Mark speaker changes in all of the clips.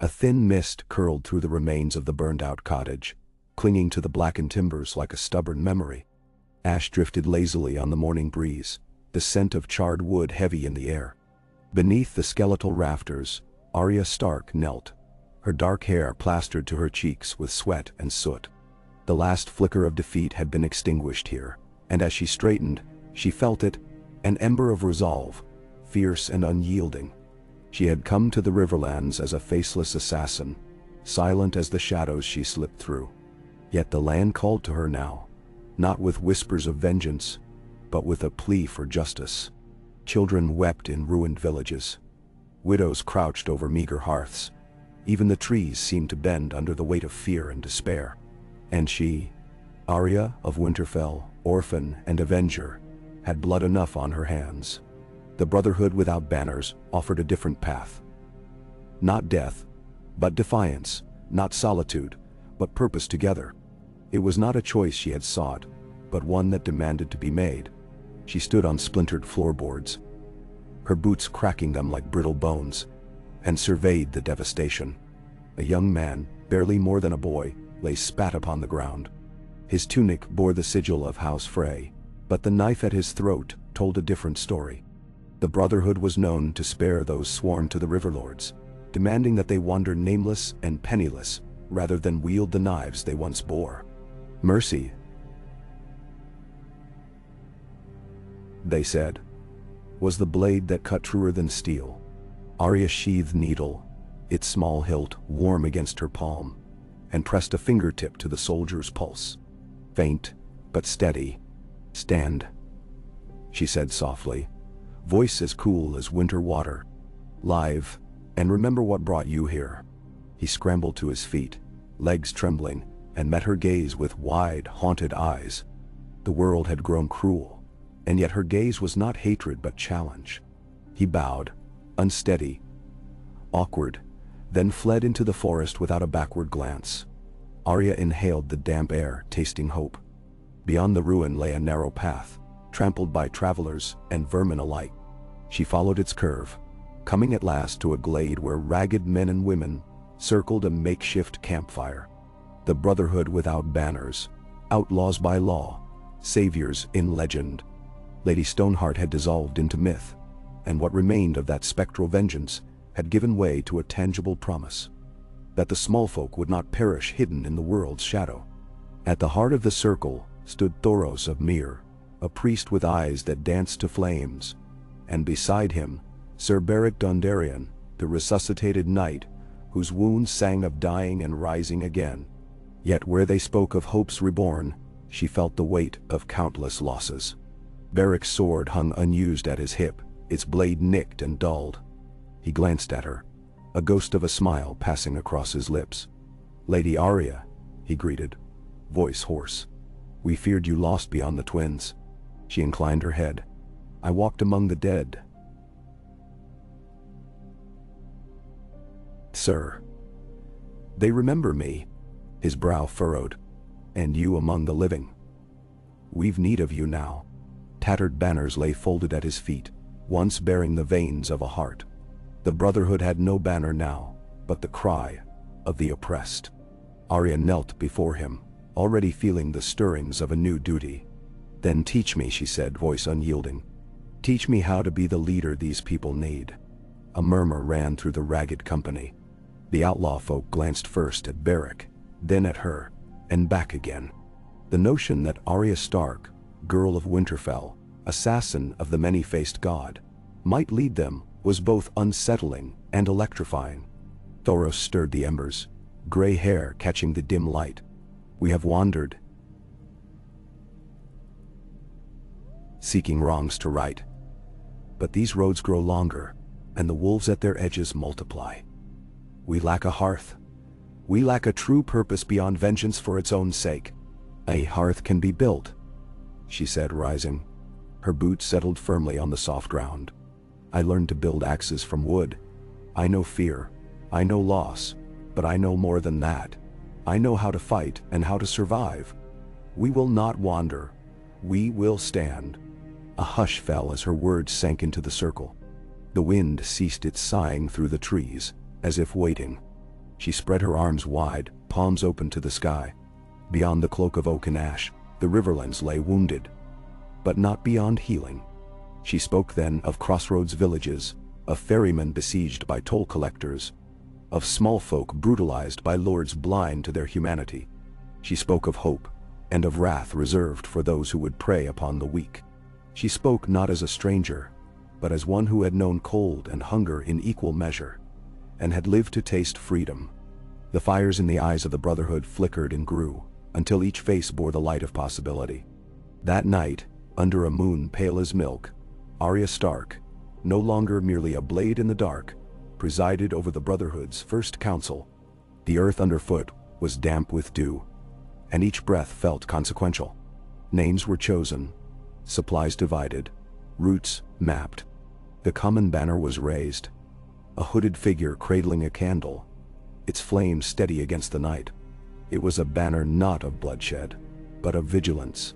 Speaker 1: A thin mist curled through the remains of the burned-out cottage, clinging to the blackened timbers like a stubborn memory. Ash drifted lazily on the morning breeze, the scent of charred wood heavy in the air. Beneath the skeletal rafters, Arya Stark knelt, her dark hair plastered to her cheeks with sweat and soot. The last flicker of defeat had been extinguished here, and as she straightened, she felt it, an ember of resolve, fierce and unyielding. She had come to the Riverlands as a faceless assassin, silent as the shadows she slipped through. Yet the land called to her now, not with whispers of vengeance, but with a plea for justice. Children wept in ruined villages. Widows crouched over meager hearths. Even the trees seemed to bend under the weight of fear and despair. And she, Arya of Winterfell, orphan and avenger, had blood enough on her hands. The Brotherhood without banners offered a different path. Not death, but defiance, not solitude, but purpose together. It was not a choice she had sought, but one that demanded to be made. She stood on splintered floorboards, her boots cracking them like brittle bones, and surveyed the devastation. A young man, barely more than a boy, lay spat upon the ground. His tunic bore the sigil of House Frey, but the knife at his throat told a different story. The Brotherhood was known to spare those sworn to the Riverlords, demanding that they wander nameless and penniless rather than wield the knives they once bore. Mercy, they said, was the blade that cut truer than steel. Arya sheathed needle, its small hilt warm against her palm, and pressed a fingertip to the soldier's pulse. Faint, but steady. Stand, she said softly, voice as cool as winter water. Live, and remember what brought you here. He scrambled to his feet, legs trembling, and met her gaze with wide, haunted eyes. The world had grown cruel, and yet her gaze was not hatred but challenge. He bowed, unsteady, awkward, then fled into the forest without a backward glance. Arya inhaled the damp air, tasting hope. Beyond the ruin lay a narrow path, trampled by travelers and vermin alike. She followed its curve, coming at last to a glade where ragged men and women circled a makeshift campfire. The Brotherhood without banners, outlaws by law, saviors in legend. Lady Stoneheart had dissolved into myth, and what remained of that spectral vengeance had given way to a tangible promise that the small folk would not perish hidden in the world's shadow. At the heart of the circle stood Thoros of Myr, a priest with eyes that danced to flames, and beside him, Sir Beric Dondarrion, the resuscitated knight, whose wounds sang of dying and rising again. Yet where they spoke of hopes reborn, she felt the weight of countless losses. Beric's sword hung unused at his hip, its blade nicked and dulled. He glanced at her, a ghost of a smile passing across his lips. "Lady Arya," he greeted, voice hoarse. "We feared you lost beyond the twins." She inclined her head. "I walked among the dead, sir. They remember me." His brow furrowed. "And you among the living. We've need of you now." Tattered banners lay folded at his feet, once bearing the veins of a heart. The Brotherhood had no banner now, but the cry of the oppressed. Arya knelt before him, already feeling the stirrings of a new duty. "Then teach me," she said, voice unyielding. "Teach me how to be the leader these people need." A murmur ran through the ragged company. The outlaw folk glanced first at Beric, then at her, and back again. The notion that Arya Stark, girl of Winterfell, assassin of the many-faced god, might lead them was both unsettling and electrifying. Thoros stirred the embers, gray hair catching the dim light. "We have wandered, seeking wrongs to right. But these roads grow longer, and the wolves at their edges multiply. We lack a hearth. We lack a true purpose beyond vengeance for its own sake." "A hearth can be built," she said, rising. Her boots settled firmly on the soft ground. "I learned to build axes from wood. I know fear, I know loss, but I know more than that. I know how to fight and how to survive. We will not wander. We will stand." A hush fell as her words sank into the circle. The wind ceased its sighing through the trees, as if waiting. She spread her arms wide, palms open to the sky. Beyond the cloak of oak and ash, the riverlands lay wounded, but not beyond healing. She spoke then of crossroads villages, of ferrymen besieged by toll collectors, of small folk brutalized by lords blind to their humanity. She spoke of hope, and of wrath reserved for those who would prey upon the weak. She spoke not as a stranger, but as one who had known cold and hunger in equal measure, and had lived to taste freedom. The fires in the eyes of the Brotherhood flickered and grew, until each face bore the light of possibility. That night, under a moon pale as milk, Arya Stark, no longer merely a blade in the dark, presided over the Brotherhood's first council. The earth underfoot was damp with dew, and each breath felt consequential. Names were chosen, supplies divided, routes mapped. The common banner was raised, a hooded figure cradling a candle, its flame steady against the night. It was a banner not of bloodshed, but of vigilance.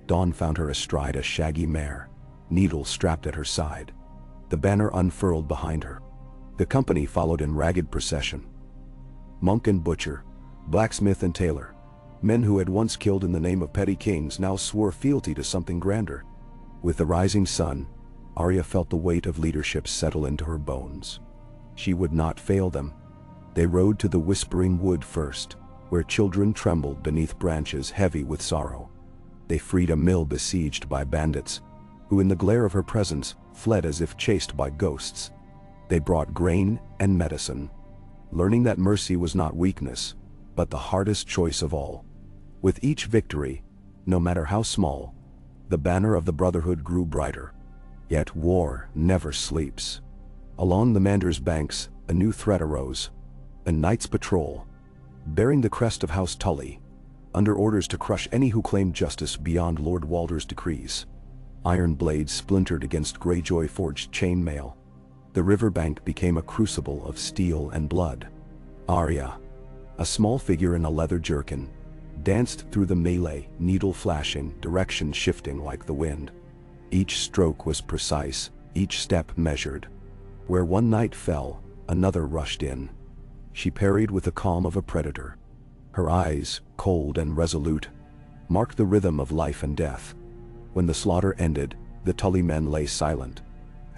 Speaker 1: Dawn found her astride a shaggy mare, needle strapped at her side. The banner unfurled behind her. The company followed in ragged procession. Monk and butcher, blacksmith and tailor, men who had once killed in the name of petty kings now swore fealty to something grander. With the rising sun, Arya felt the weight of leadership settle into her bones. She would not fail them. They rode to the Whispering Wood first, where children trembled beneath branches heavy with sorrow. They freed a mill besieged by bandits, who in the glare of her presence fled as if chased by ghosts. They brought grain and medicine, learning that mercy was not weakness, but the hardest choice of all. With each victory, no matter how small, the banner of the Brotherhood grew brighter. Yet war never sleeps. Along the Mander's banks, a new threat arose. A knight's patrol, bearing the crest of House Tully, under orders to crush any who claimed justice beyond Lord Walder's decrees. Iron blades splintered against Greyjoy-forged chainmail. The riverbank became a crucible of steel and blood. Arya, a small figure in a leather jerkin, danced through the melee, needle flashing, direction shifting like the wind. Each stroke was precise, each step measured. Where one knight fell, another rushed in. She parried with the calm of a predator. Her eyes, cold and resolute, marked the rhythm of life and death. When the slaughter ended, the Tully men lay silent,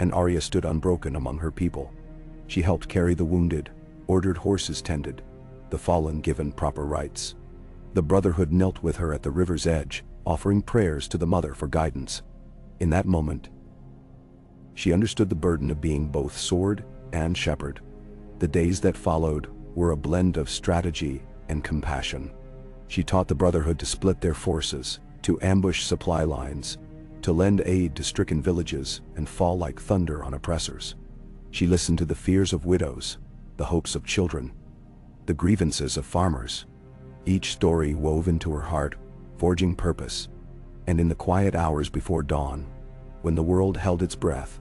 Speaker 1: and Arya stood unbroken among her people. She helped carry the wounded, ordered horses tended, the fallen given proper rites. The Brotherhood knelt with her at the river's edge, offering prayers to the Mother for guidance. In that moment, she understood the burden of being both sword and shepherd. The days that followed were a blend of strategy and compassion. She taught the Brotherhood to split their forces, to ambush supply lines, to lend aid to stricken villages and fall like thunder on oppressors. She listened to the fears of widows, the hopes of children, the grievances of farmers. Each story wove into her heart, forging purpose. And in the quiet hours before dawn, when the world held its breath,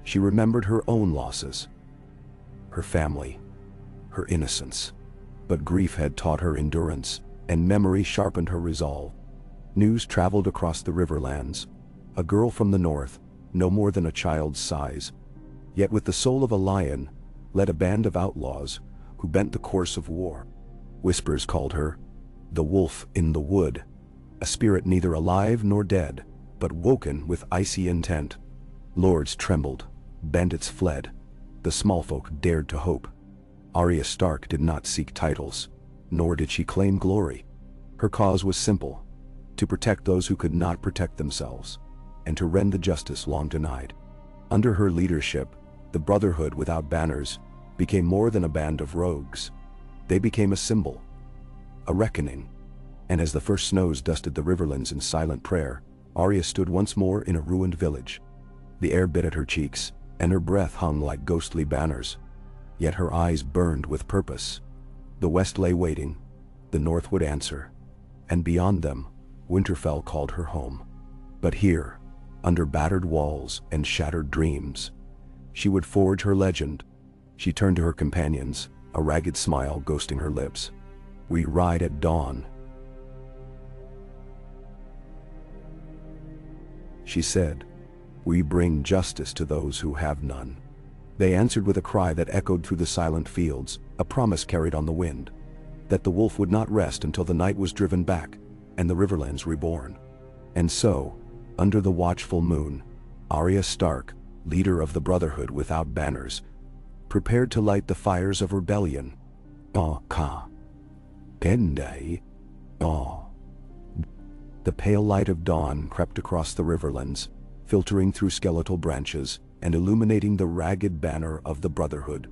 Speaker 1: she remembered her own losses, her family, her innocence. But grief had taught her endurance, and memory sharpened her resolve. News traveled across the riverlands. A girl from the north, no more than a child's size, yet with the soul of a lion, led a band of outlaws who bent the course of war. Whispers called her the wolf in the wood, a spirit neither alive nor dead, but woken with icy intent. Lords trembled, bandits fled, the small folk dared to hope. Arya Stark did not seek titles, nor did she claim glory. Her cause was simple: to protect those who could not protect themselves, and to rend the justice long denied. Under her leadership, the Brotherhood without banners became more than a band of rogues. They became a symbol, a reckoning. And as the first snows dusted the riverlands in silent prayer, Arya stood once more in a ruined village. The air bit at her cheeks, and her breath hung like ghostly banners. Yet her eyes burned with purpose. The west lay waiting, the north would answer, and beyond them, Winterfell called her home. But here, under battered walls and shattered dreams, she would forge her legend. She turned to her companions, a ragged smile ghosting her lips. "We ride at dawn," she said. "We bring justice to those who have none." They answered with a cry that echoed through the silent fields, a promise carried on the wind, that the wolf would not rest until the night was driven back and the Riverlands reborn. And so, under the watchful moon, Arya Stark, leader of the Brotherhood without banners, prepared to light the fires of rebellion. The pale light of dawn crept across the Riverlands, filtering through skeletal branches and illuminating the ragged banner of the Brotherhood,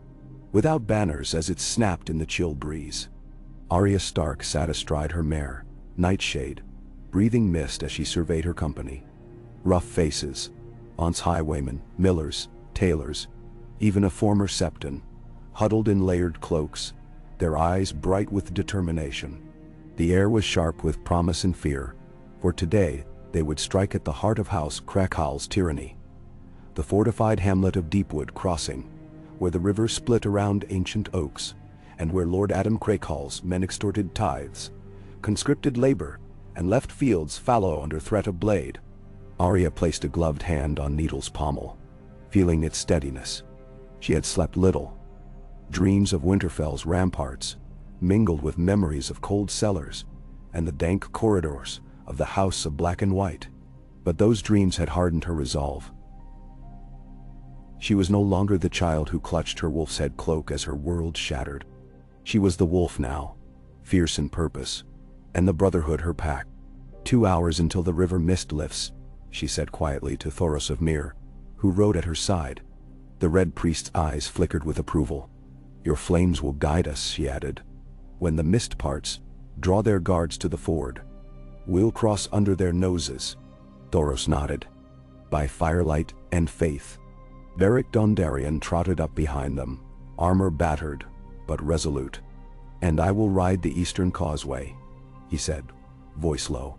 Speaker 1: without banners as it snapped in the chill breeze. Arya Stark sat astride her mare, Nightshade, breathing mist as she surveyed her company. Rough faces, once highwaymen, millers, tailors, even a former septon, huddled in layered cloaks, their eyes bright with determination. The air was sharp with promise and fear, for today they would strike at the heart of House Crackhal's tyranny. The fortified hamlet of Deepwood Crossing, where the river split around ancient oaks, and where Lord Adam Crackhal's men extorted tithes, conscripted labor, and left fields fallow under threat of blade. Arya placed a gloved hand on Needle's pommel, feeling its steadiness. She had slept little. Dreams of Winterfell's ramparts mingled with memories of cold cellars and the dank corridors of the House of Black and White. But those dreams had hardened her resolve. She was no longer the child who clutched her wolf's head cloak as her world shattered. She was the wolf now, fierce in purpose, and the Brotherhood her pack. 2 hours until the river mist lifts, she said quietly to Thoros of Myr, who rode at her side. The Red Priest's eyes flickered with approval. Your flames will guide us, she added. When the mist parts, draw their guards to the ford. We'll cross under their noses. Thoros nodded. By firelight and faith. Beric Dondarrion trotted up behind them, armor battered, but resolute. And I will ride the eastern causeway, he said, voice low.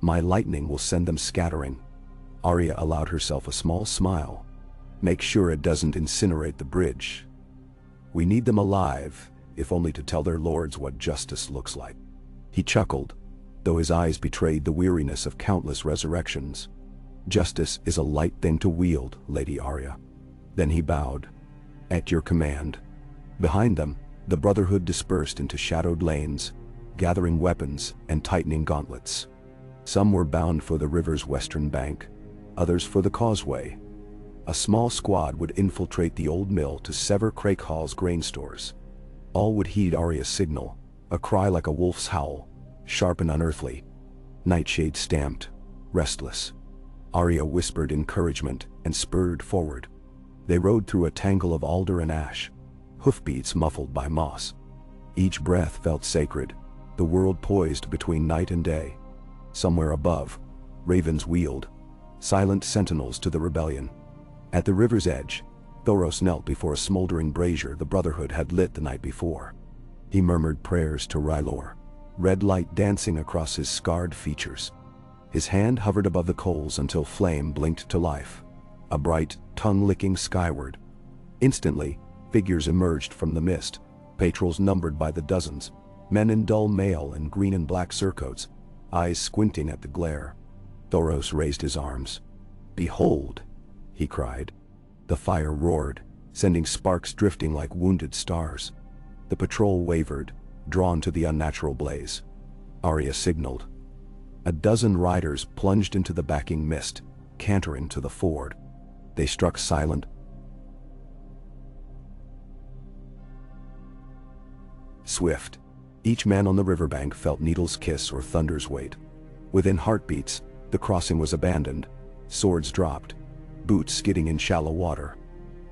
Speaker 1: My lightning will send them scattering. Arya allowed herself a small smile. Make sure it doesn't incinerate the bridge. We need them alive, if only to tell their lords what justice looks like. He chuckled, though his eyes betrayed the weariness of countless resurrections. Justice is a light thing to wield, Lady Arya. Then he bowed. At your command. Behind them, the Brotherhood dispersed into shadowed lanes, gathering weapons and tightening gauntlets. Some were bound for the river's western bank, others for the causeway. A small squad would infiltrate the old mill to sever Crackhal's grain stores. All would heed Arya's signal, a cry like a wolf's howl, sharp and unearthly. Nightshade stamped, restless. Arya whispered encouragement and spurred forward. They rode through a tangle of alder and ash, hoofbeats muffled by moss. Each breath felt sacred, the world poised between night and day. Somewhere above, ravens wheeled, silent sentinels to the rebellion. At the river's edge, Thoros knelt before a smoldering brazier the Brotherhood had lit the night before. He murmured prayers to R'hllor, red light dancing across his scarred features. His hand hovered above the coals until flame blinked to life, a bright, tongue-licking skyward. Instantly, figures emerged from the mist, patrols numbered by the dozens, men in dull mail and green and black surcoats, eyes squinting at the glare. Thoros raised his arms. Behold, he cried. The fire roared, sending sparks drifting like wounded stars. The patrol wavered, drawn to the unnatural blaze. Arya signaled. A dozen riders plunged into the backing mist, cantering to the ford. They struck silent, swift. Each man on the riverbank felt Needle's kiss or thunder's weight. Within heartbeats, the crossing was abandoned, swords dropped, boots skidding in shallow water.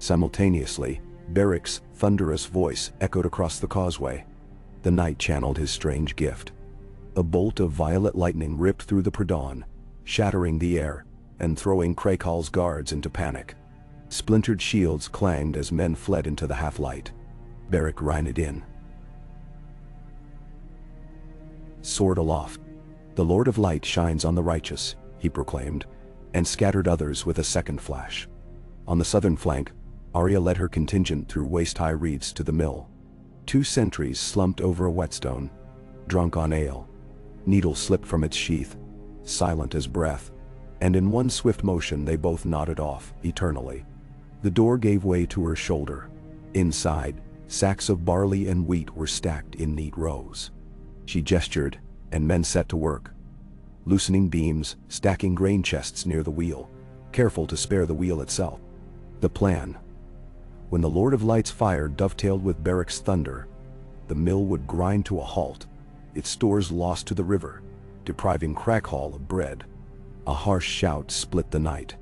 Speaker 1: Simultaneously, Beric's thunderous voice echoed across the causeway. The night channeled his strange gift. A bolt of violet lightning ripped through the pre-dawn, shattering the air and throwing Crackhal's guards into panic. Splintered shields clanged as men fled into the half-light. Beric reined in. Sword aloft. The Lord of Light shines on the righteous, he proclaimed, and scattered others with a second flash. On the southern flank, Arya led her contingent through waist-high reeds to the mill. 2 sentries slumped over a whetstone, drunk on ale. Needle slipped from its sheath, silent as breath, and in one swift motion they both nodded off, eternally. The door gave way to her shoulder. Inside, sacks of barley and wheat were stacked in neat rows. She gestured, and men set to work, loosening beams, stacking grain chests near the wheel, careful to spare the wheel itself. The plan. When the Lord of Light's fire dovetailed with Beric's thunder, the mill would grind to a halt, its stores lost to the river, depriving Crackhall of bread. A harsh shout split the night.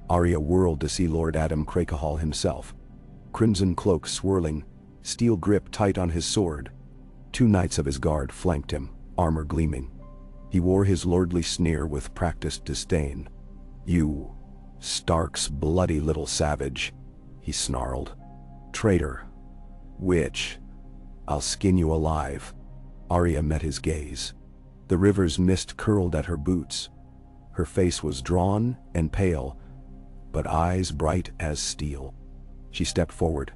Speaker 1: Arya whirled to see Lord Adam Crackhall himself, crimson cloak swirling, steel grip tight on his sword. 2 knights of his guard flanked him, armor gleaming. He wore his lordly sneer with practiced disdain. "You, Stark's bloody little savage," he snarled. "Traitor. Witch. I'll skin you alive." Arya met his gaze. The river's mist curled at her boots. Her face was drawn and pale, but eyes bright as steel. She stepped forward.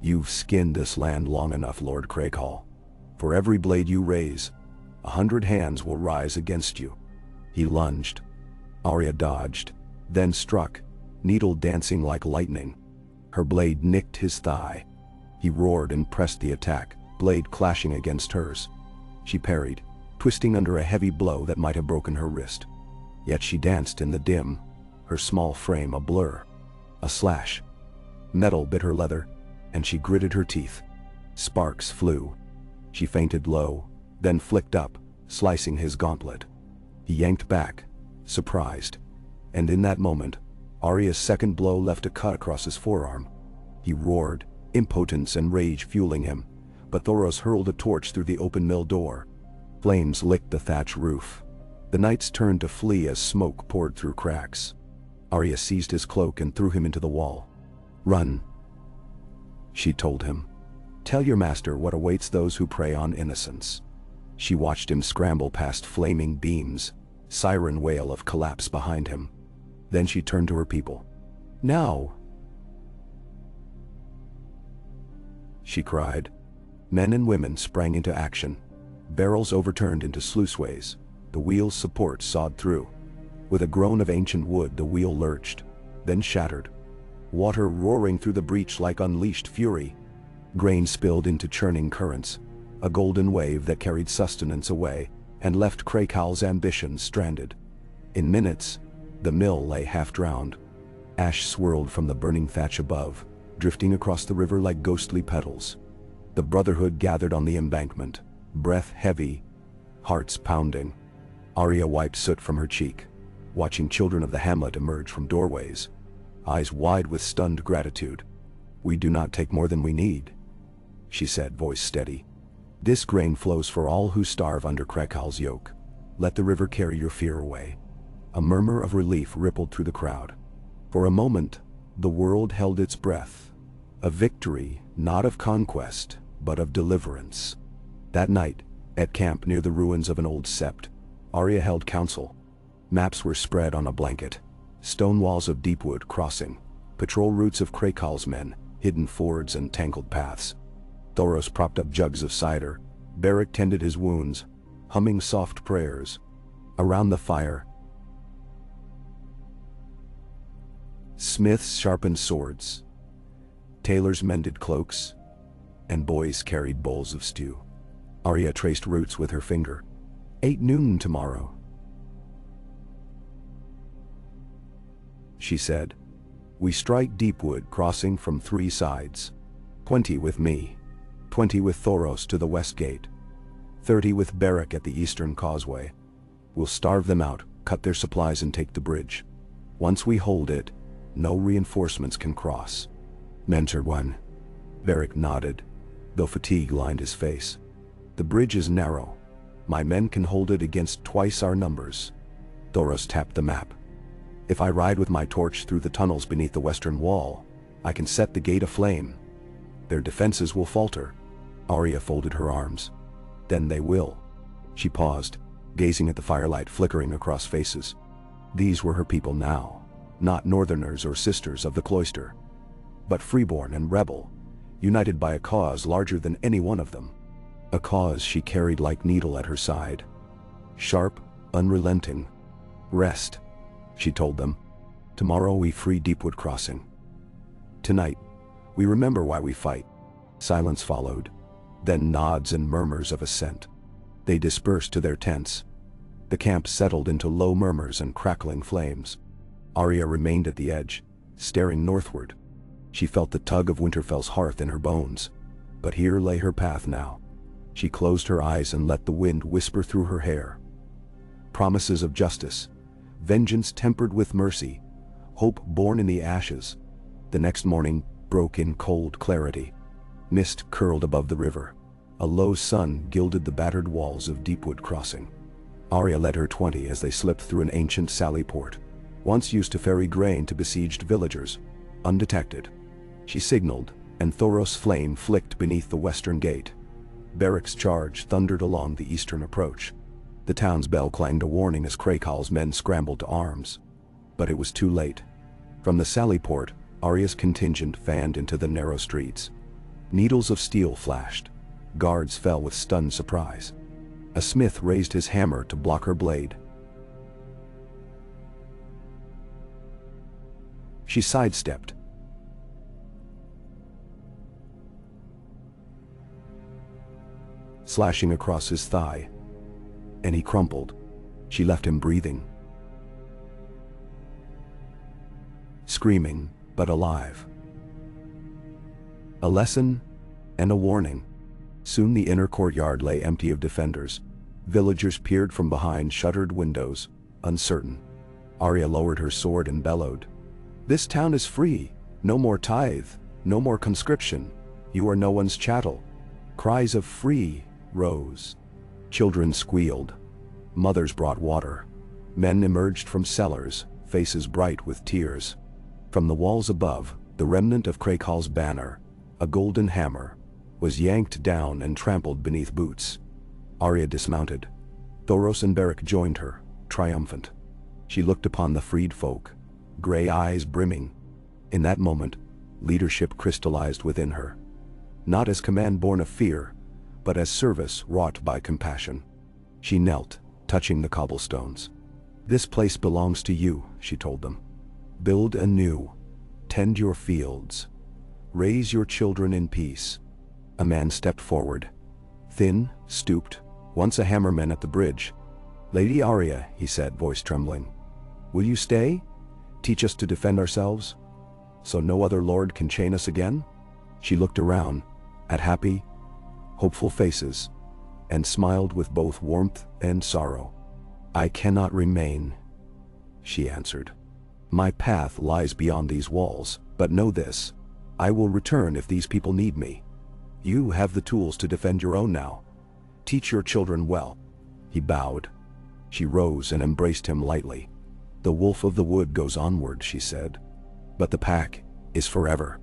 Speaker 1: "You've skinned this land long enough, Lord Crackhall. For every blade you raise, 100 hands will rise against you." He lunged. Arya dodged, then struck, needle dancing like lightning. Her blade nicked his thigh. He roared and pressed the attack, blade clashing against hers. She parried, twisting under a heavy blow that might have broken her wrist. Yet she danced in the dim, her small frame a blur. A slash. Metal bit her leather, and she gritted her teeth. Sparks flew. She fainted low, then flicked up, slicing his gauntlet. He yanked back, surprised. And in that moment, Arya's second blow left a cut across his forearm. He roared, impotence and rage fueling him, but Thoros hurled a torch through the open mill door. Flames licked the thatch roof. The knights turned to flee as smoke poured through cracks. Arya seized his cloak and threw him into the wall. "Run," she told him. "Tell your master what awaits those who prey on innocence." She watched him scramble past flaming beams, siren wail of collapse behind him. Then she turned to her people. "Now!" she cried. Men and women sprang into action. Barrels overturned into sluiceways, the wheel's supports sawed through. With a groan of ancient wood, the wheel lurched, then shattered. Water roaring through the breach like unleashed fury. Grain spilled into churning currents, a golden wave that carried sustenance away and left Crackhall's ambitions stranded. In minutes, the mill lay half-drowned. Ash swirled from the burning thatch above, drifting across the river like ghostly petals. The Brotherhood gathered on the embankment, breath heavy, hearts pounding. Arya wiped soot from her cheek, watching children of the hamlet emerge from doorways, eyes wide with stunned gratitude. "We do not take more than we need," she said, voice steady. "This grain flows for all who starve under Crackhall's yoke. Let the river carry your fear away." A murmur of relief rippled through the crowd. For a moment, the world held its breath. A victory, not of conquest, but of deliverance. That night, at camp near the ruins of an old sept, Arya held council. Maps were spread on a blanket. Stone walls of deep wood crossing, patrol routes of Crackhall's men, hidden fords and tangled paths. Thoros propped up jugs of cider. Beric tended his wounds, humming soft prayers. Around the fire, smiths sharpened swords, tailors mended cloaks, and boys carried bowls of stew. Arya traced routes with her finger. 8 noon tomorrow, she said. "We strike Deepwood crossing from 3 sides. 20 with me, 20 with Thoros to the west gate, 30 with Beric at the eastern causeway. We'll starve them out, cut their supplies and take the bridge. Once we hold it, no reinforcements can cross." "Mentor 1. Beric nodded, though fatigue lined his face. "The bridge is narrow. My men can hold it against twice our numbers." Thoros tapped the map. "If I ride with my torch through the tunnels beneath the western wall, I can set the gate aflame. Their defenses will falter." Arya folded her arms. "Then they will." She paused, gazing at the firelight flickering across faces. These were her people now, not northerners or sisters of the cloister, but freeborn and rebel, united by a cause larger than any one of them. A cause she carried like needle at her side. Sharp, unrelenting. "Rest," she told them. "Tomorrow we free Deepwood Crossing." Tonight, we remember why we fight." Silence followed, then nods and murmurs of assent. They dispersed to their tents. The camp settled into low murmurs and crackling flames. Arya remained at the edge, staring northward. She felt the tug of Winterfell's hearth in her bones, but here lay her path now. She closed her eyes and let the wind whisper through her hair. Promises of justice, vengeance tempered with mercy, hope born in the ashes. The next morning broke in cold clarity. Mist curled above the river. A low sun gilded the battered walls of Deepwood Crossing. Arya led her 20 as they slipped through an ancient sally port, once used to ferry grain to besieged villagers, undetected. She signaled, and Thoros' flame flicked beneath the western gate. Beric's charge thundered along the eastern approach. The town's bell clanged a warning as Krakal's men scrambled to arms. But it was too late. From the sally port, Arya's contingent fanned into the narrow streets. Needles of steel flashed. Guards fell with stunned surprise. A smith raised his hammer to block her blade. She sidestepped. Slashing across his thigh. And he crumpled. She left him breathing. Screaming, but alive. A lesson and a warning. Soon the inner courtyard lay empty of defenders. Villagers peered from behind shuttered windows, uncertain. Arya lowered her sword and bellowed. "This town is free. No more tithe, no more conscription. You are no one's chattel." Cries of "free" rose. Children squealed. Mothers brought water. Men emerged from cellars, faces bright with tears. From the walls above, the remnant of Krakal's banner, a golden hammer, was yanked down and trampled beneath boots. Arya dismounted. Thoros and Beric joined her, triumphant. She looked upon the freed folk, gray eyes brimming. In that moment, leadership crystallized within her. Not as command born of fear, but as service wrought by compassion. She knelt, touching the cobblestones. "This place belongs to you," she told them. "Build anew. Tend your fields. Raise your children in peace." A man stepped forward. Thin, stooped, once a hammerman at the bridge. "Lady Arya," he said, voice trembling. "Will you stay? Teach us to defend ourselves, so no other lord can chain us again?" She looked around, at happy, hopeful faces, and smiled with both warmth and sorrow. "I cannot remain," she answered. "My path lies beyond these walls, but know this, I will return if these people need me. You have the tools to defend your own now. Teach your children well." He bowed. She rose and embraced him lightly. "The wolf of the wood goes onward," she said, "but the pack is forever."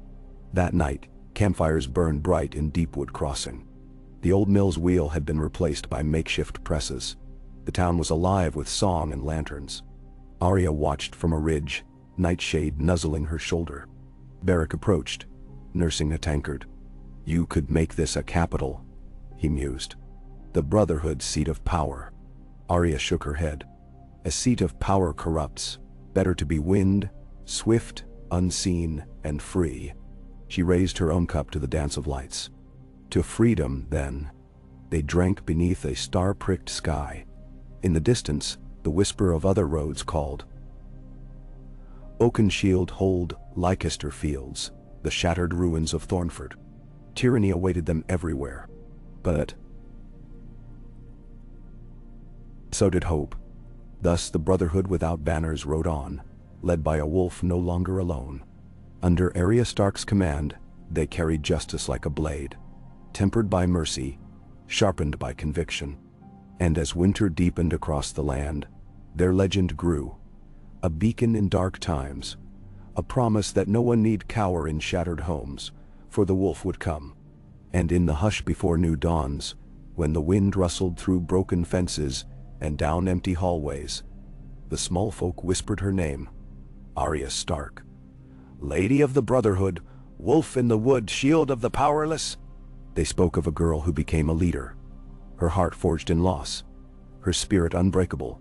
Speaker 1: That night, campfires burned bright in Deepwood Crossing. The old mill's wheel had been replaced by makeshift presses. The town was alive with song and lanterns. Arya watched from a ridge, nightshade nuzzling her shoulder. Beric approached, nursing a tankard. "You could make this a capital," he mused. "The Brotherhood seat of power." Arya shook her head. "A seat of power corrupts. Better to be wind, swift, unseen, and free." She raised her own cup to the dance of lights. To freedom, then. They drank beneath a star-pricked sky. In the distance, the whisper of other roads called. Oakenshield hold Leicester Fields, the shattered ruins of Thornford. Tyranny awaited them everywhere. But so did hope. Thus the Brotherhood without banners rode on, led by a wolf no longer alone. Under Arya Stark's command, they carried justice like a blade, tempered by mercy, sharpened by conviction. And as winter deepened across the land, their legend grew, a beacon in dark times, a promise that no one need cower in shattered homes, for the wolf would come. And in the hush before new dawns, when the wind rustled through broken fences and down empty hallways, the small folk whispered her name, Arya Stark. "Lady of the Brotherhood, wolf in the wood, shield of the powerless." They spoke of a girl who became a leader, her heart forged in loss, her spirit unbreakable.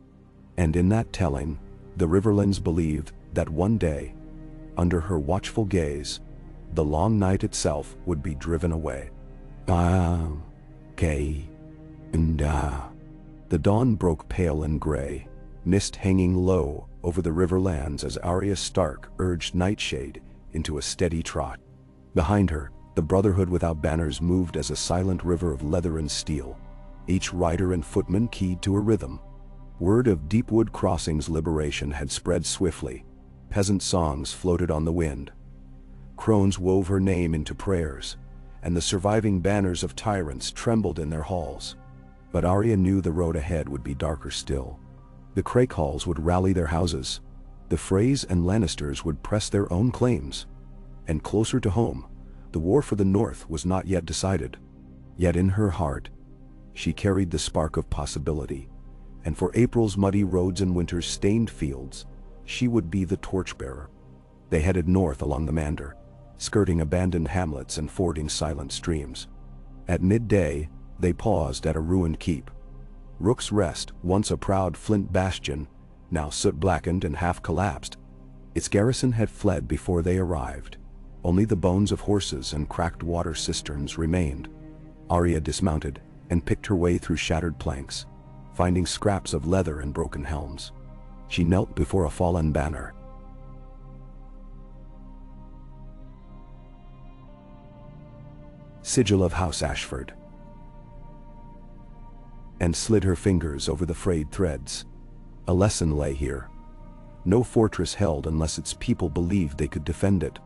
Speaker 1: And in that telling, the Riverlands believed that one day, under her watchful gaze, The long night itself would be driven away. The dawn broke pale and gray, mist hanging low over the riverlands as Arya Stark urged Nightshade into a steady trot. Behind her, the Brotherhood without banners moved as a silent river of leather and steel, each rider and footman keyed to a rhythm. Word of Deepwood Crossing's liberation had spread swiftly. Peasant songs floated on the wind. Crones wove her name into prayers, and the surviving banners of tyrants trembled in their halls. But Arya knew the road ahead would be darker still. The Crakehalls would rally their houses. The Freys and Lannisters would press their own claims. And closer to home, the war for the North was not yet decided. Yet in her heart, she carried the spark of possibility. And for April's muddy roads and winter's stained fields, she would be the torchbearer. They headed north along the Mander, skirting abandoned hamlets and fording silent streams. At midday, they paused at a ruined keep. Rook's Rest, once a proud flint bastion, now soot-blackened and half-collapsed. Its garrison had fled before they arrived. Only the bones of horses and cracked water cisterns remained. Arya dismounted and picked her way through shattered planks, finding scraps of leather and broken helms. She knelt before a fallen banner. Sigil of House Ashford. And slid her fingers over the frayed threads. A lesson lay here. No fortress held unless its people believed they could defend it.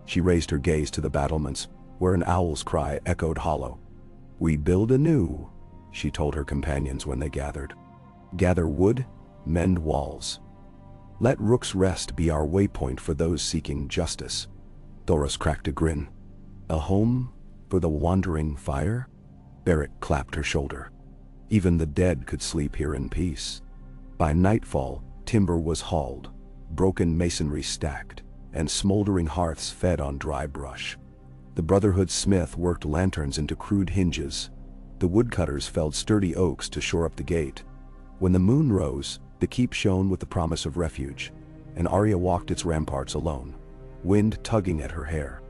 Speaker 1: She raised her gaze to the battlements, where an owl's cry echoed hollow. "We build anew," she told her companions when they gathered. "Gather wood, mend walls. Let Rook's Rest be our waypoint for those seeking justice." Thoros cracked a grin. "A home for the wandering fire?" Beric clapped her shoulder. "Even the dead could sleep here in peace." By nightfall, timber was hauled, broken masonry stacked, and smoldering hearths fed on dry brush. The Brotherhood smith worked lanterns into crude hinges. The woodcutters felled sturdy oaks to shore up the gate. When the moon rose, the keep shone with the promise of refuge, and Arya walked its ramparts alone, wind tugging at her hair.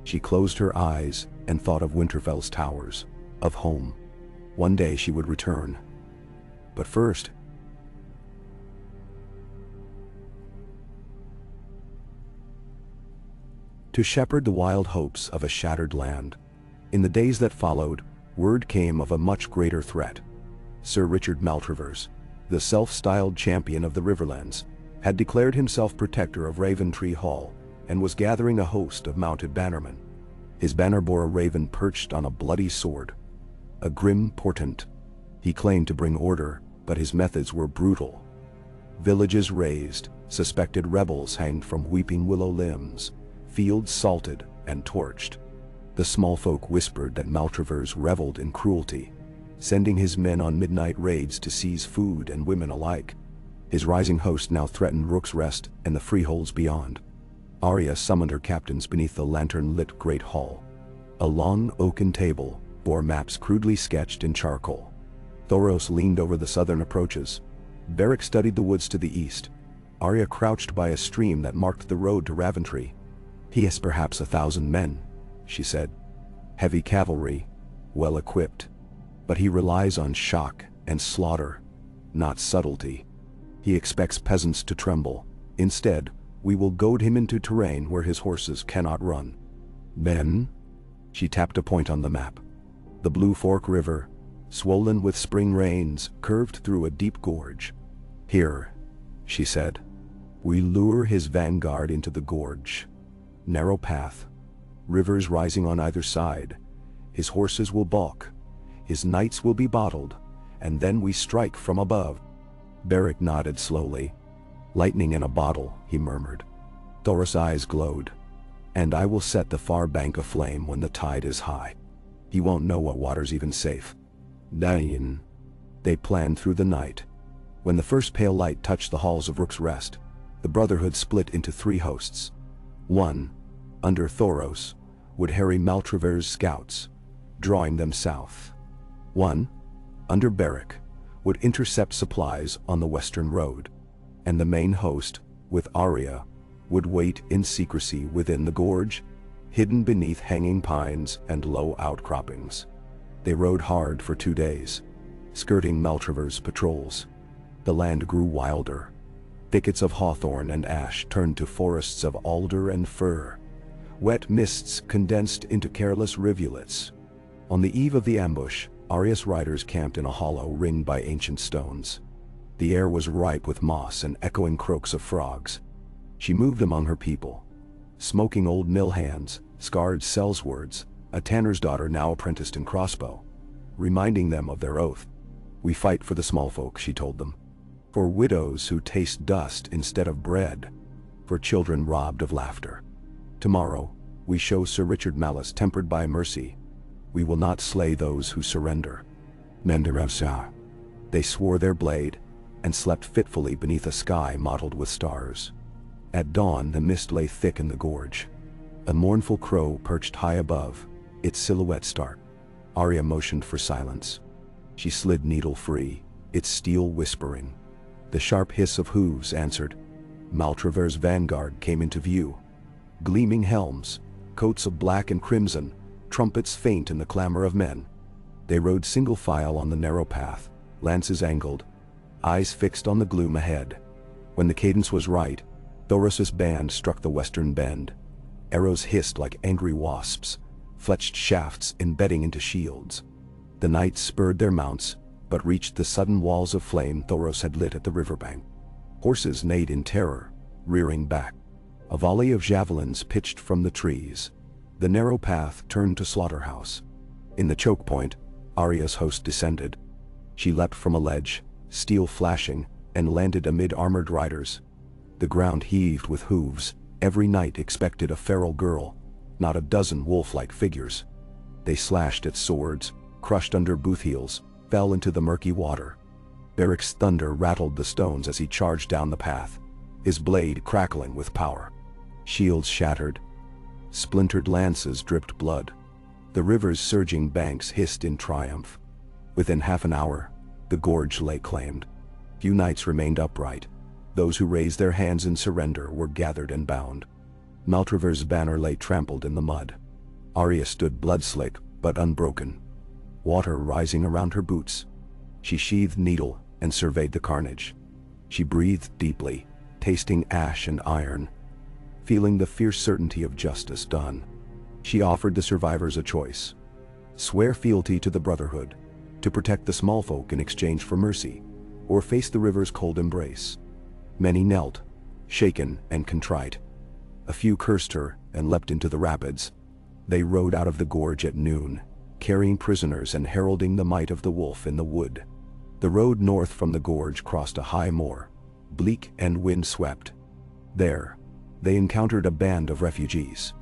Speaker 1: She closed her eyes and thought of Winterfell's towers, of home. One day she would return. But first, to shepherd the wild hopes of a shattered land. In the days that followed, word came of a much greater threat. Sir Richard Maltravers, the self-styled champion of the Riverlands, had declared himself protector of Raventree Hall and was gathering a host of mounted bannermen. His banner bore a raven perched on a bloody sword, a grim portent. He claimed to bring order, but his methods were brutal. Villages razed, suspected rebels hanged from weeping willow limbs, fields salted and torched. The small folk whispered that Maltravers reveled in cruelty, sending his men on midnight raids to seize food and women alike. His rising host now threatened Rook's Rest and the freeholds beyond. Arya summoned her captains beneath the lantern-lit great hall. A long oaken table bore maps crudely sketched in charcoal. Thoros leaned over the southern approaches. Beric studied the woods to the east. Arya crouched by a stream that marked the road to Raventree. "He has perhaps 1,000 men," she said. "Heavy cavalry, well equipped. But he relies on shock and slaughter, not subtlety. He expects peasants to tremble. Instead, we will goad him into terrain where his horses cannot run." "Men?" She tapped a point on the map. The Blue Fork River, swollen with spring rains, curved through a deep gorge. "Here," she said. "We lure his vanguard into the gorge. Narrow path, rivers rising on either side. His horses will balk, his knights will be bottled, and then we strike from above." Beric nodded slowly. "Lightning in a bottle," he murmured. Thoros' eyes glowed. "And I will set the far bank aflame when the tide is high. He won't know what water's even safe." Dain. They planned through the night. When the first pale light touched the halls of Rook's Rest, the Brotherhood split into 3 hosts. One, under Thoros, would harry Maltravers' scouts, drawing them south. One, under Beric, would intercept supplies on the western road. And the main host, with Arya, would wait in secrecy within the gorge, hidden beneath hanging pines and low outcroppings. They rode hard for 2 days, skirting Maltravers patrols. The land grew wilder. Thickets of hawthorn and ash turned to forests of alder and fir. Wet mists condensed into careless rivulets. On the eve of the ambush, Arya's riders camped in a hollow ringed by ancient stones. The air was ripe with moss and echoing croaks of frogs. She moved among her people. Smoking old mill hands, scarred sellswords, a tanner's daughter now apprenticed in crossbow, reminding them of their oath. "We fight for the small folk," she told them. "For widows who taste dust instead of bread. For children robbed of laughter. Tomorrow, we show Sir Richard malice tempered by mercy. We will not slay those who surrender." Menderavsar. They swore their blade, and slept fitfully beneath a sky mottled with stars. At dawn the mist lay thick in the gorge. A mournful crow perched high above, its silhouette stark. Arya motioned for silence. She slid needle free, its steel whispering. The sharp hiss of hooves answered. Maltravers's vanguard came into view. Gleaming helms, coats of black and crimson, trumpets faint in the clamor of men. They rode single file on the narrow path, lances angled, eyes fixed on the gloom ahead. When the cadence was right, Thoros' band struck the western bend. Arrows hissed like angry wasps, fletched shafts embedding into shields. The knights spurred their mounts, but reached the sudden walls of flame Thoros had lit at the riverbank. Horses neighed in terror, rearing back. A volley of javelins pitched from the trees. The narrow path turned to slaughterhouse. In the choke point, Arya's host descended. She leapt from a ledge, steel flashing, and landed amid armored riders. The ground heaved with hooves. Every knight expected a feral girl, not a dozen wolf-like figures. They slashed at swords, crushed under boot heels, fell into the murky water. Beric's thunder rattled the stones as he charged down the path, his blade crackling with power. Shields shattered. Splintered lances dripped blood. The river's surging banks hissed in triumph. Within half an hour, the gorge lay claimed. Few knights remained upright. Those who raised their hands in surrender were gathered and bound. Maltravers's banner lay trampled in the mud. Arya stood blood-slick but unbroken, water rising around her boots. She sheathed needle and surveyed the carnage. She breathed deeply, tasting ash and iron, feeling the fierce certainty of justice done. She offered the survivors a choice. Swear fealty to the Brotherhood, to protect the small folk in exchange for mercy, or face the river's cold embrace. Many knelt, shaken and contrite. A few cursed her and leapt into the rapids. They rode out of the gorge at noon, carrying prisoners and heralding the might of the wolf in the wood. The road north from the gorge crossed a high moor, bleak and wind-swept. There, they encountered a band of refugees.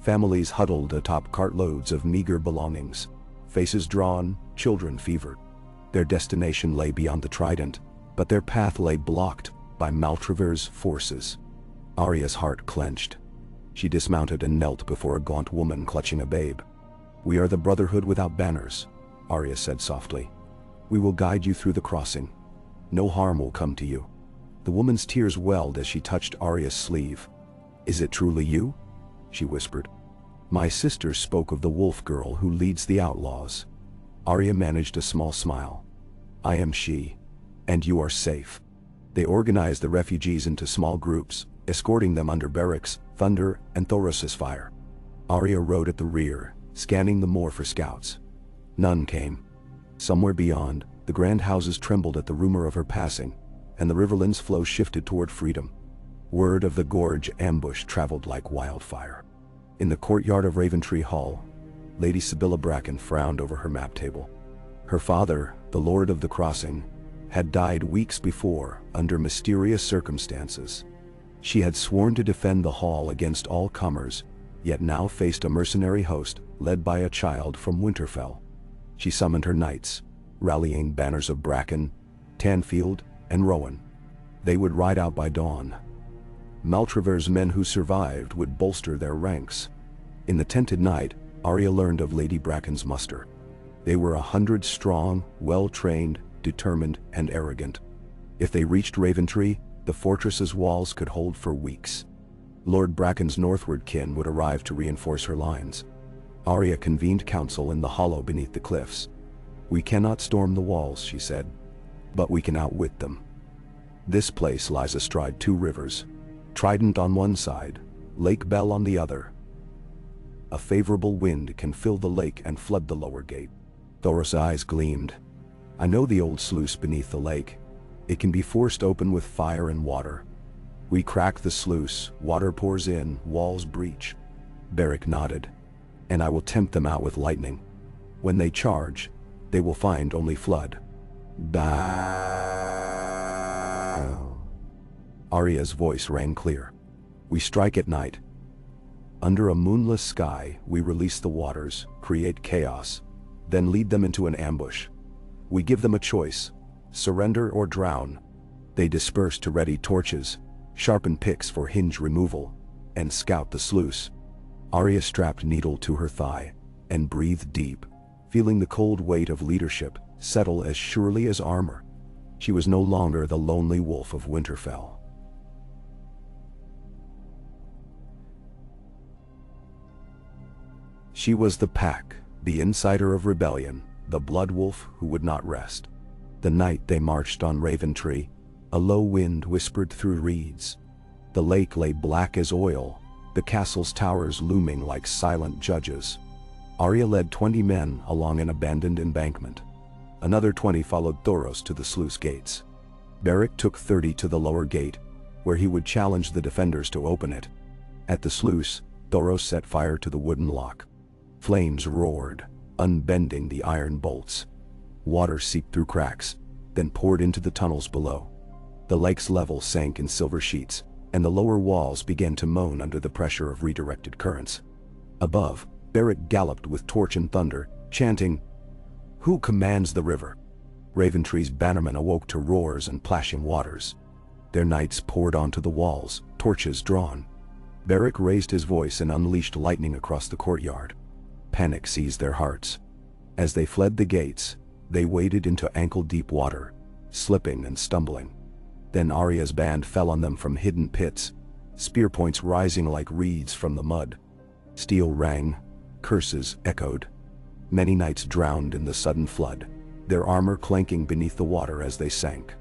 Speaker 1: Families huddled atop cartloads of meager belongings, faces drawn, children fevered. Their destination lay beyond the Trident, but their path lay blocked by Maltravers's forces. Arya's heart clenched. She dismounted and knelt before a gaunt woman clutching a babe. "We are the Brotherhood without banners," Arya said softly. "We will guide you through the crossing. No harm will come to you." The woman's tears welled as she touched Arya's sleeve. "Is it truly you?" she whispered. "My sister spoke of the wolf girl who leads the outlaws." Arya managed a small smile. "I am she, and you are safe." They organized the refugees into small groups, escorting them under Beric's, Thunder, and Thoros' fire. Arya rode at the rear, scanning the moor for scouts. None came. Somewhere beyond, the grand houses trembled at the rumor of her passing, and the riverland's flow shifted toward freedom. Word of the gorge ambush traveled like wildfire. In the courtyard of Raventree Hall, Lady Sibylla Bracken frowned over her map table. Her father, the Lord of the Crossing, had died weeks before under mysterious circumstances. She had sworn to defend the hall against all comers, yet now faced a mercenary host led by a child from Winterfell. She summoned her knights, rallying banners of Bracken, Tanfield, and Rowan. They would ride out by dawn. Maltravers's men who survived would bolster their ranks. In the tented night, Arya learned of Lady Bracken's muster. They were 100 strong, well-trained, determined, and arrogant. If they reached Raventree, the fortress's walls could hold for weeks. Lord Bracken's northward kin would arrive to reinforce her lines. Arya convened council in the hollow beneath the cliffs. "We cannot storm the walls," she said, "but we can outwit them. This place lies astride two rivers, Trident on one side, Lake Bell on the other. A favorable wind can fill the lake and flood the lower gate." Thoros' eyes gleamed. "I know the old sluice beneath the lake. It can be forced open with fire and water. We crack the sluice, water pours in, walls breach." Beric nodded. "And I will tempt them out with lightning. When they charge, they will find only flood." Bow. Arya's voice rang clear. "We strike at night. Under a moonless sky, we release the waters, create chaos, then lead them into an ambush. We give them a choice: surrender or drown. They disperse to ready torches, sharpen picks for hinge removal, and scout the sluice." Arya strapped Needle to her thigh and breathed deep, feeling the cold weight of leadership settle as surely as armor. She was no longer the lonely wolf of Winterfell. She was the pack, the insider of rebellion, the blood wolf who would not rest. The night they marched on Raventree, a low wind whispered through reeds. The lake lay black as oil, the castle's towers looming like silent judges. Arya led 20 men along an abandoned embankment. Another 20 followed Thoros to the sluice gates. Beric took 30 to the lower gate, where he would challenge the defenders to open it. At the sluice, Thoros set fire to the wooden lock. Flames roared, unbending the iron bolts. Water seeped through cracks, then poured into the tunnels below. The lake's level sank in silver sheets, and the lower walls began to moan under the pressure of redirected currents. Above, Beric galloped with torch and thunder, chanting, "Who commands the river?" Raventree's bannermen awoke to roars and plashing waters. Their knights poured onto the walls, torches drawn. Beric raised his voice and unleashed lightning across the courtyard. Panic seized their hearts. As they fled the gates, they waded into ankle-deep water, slipping and stumbling. Then Arya's band fell on them from hidden pits, spear points rising like reeds from the mud. Steel rang, curses echoed. Many knights drowned in the sudden flood, their armor clanking beneath the water as they sank.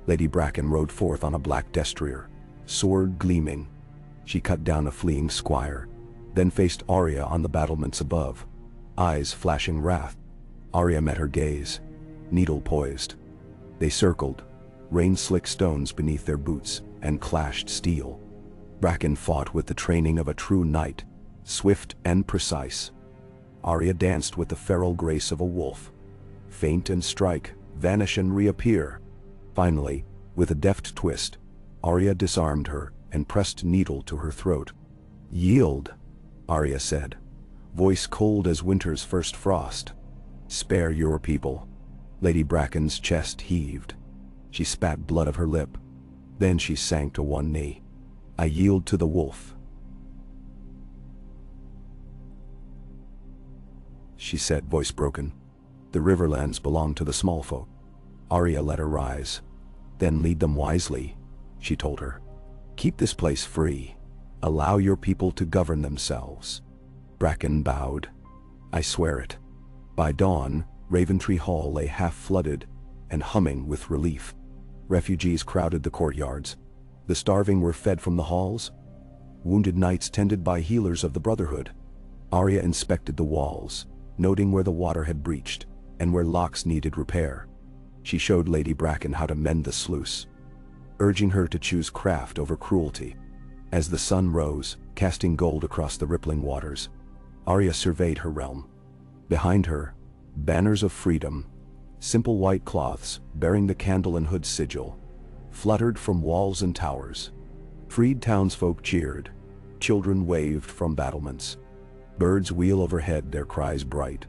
Speaker 1: Lady Bracken rode forth on a black destrier, sword gleaming. She cut down a fleeing squire, then faced Arya on the battlements above, eyes flashing wrath. Arya met her gaze, needle poised. They circled, rain-slick stones beneath their boots, and clashed steel. Bracken fought with the training of a true knight, swift and precise. Arya danced with the feral grace of a wolf. Feint and strike, vanish and reappear. Finally, with a deft twist, Arya disarmed her and pressed Needle to her throat. "Yield," Arya said, voice cold as winter's first frost. "Spare your people." Lady Bracken's chest heaved. She spat blood of her lip. Then she sank to one knee. "I yield to the wolf," she said, voice broken. "The Riverlands belong to the small folk." Arya let her rise. "Then lead them wisely," she told her. "Keep this place free. Allow your people to govern themselves." Bracken bowed. "I swear it." By dawn, Raventree Hall lay half-flooded and humming with relief. Refugees crowded the courtyards. The starving were fed from the halls. Wounded knights tended by healers of the Brotherhood. Arya inspected the walls, noting where the water had breached and where locks needed repair. She showed Lady Bracken how to mend the sluice, urging her to choose craft over cruelty. As the sun rose, casting gold across the rippling waters, Arya surveyed her realm. Behind her, banners of freedom, simple white cloths bearing the candle and hood sigil, fluttered from walls and towers. Freed townsfolk cheered, children waved from battlements. Birds wheel overhead, their cries bright.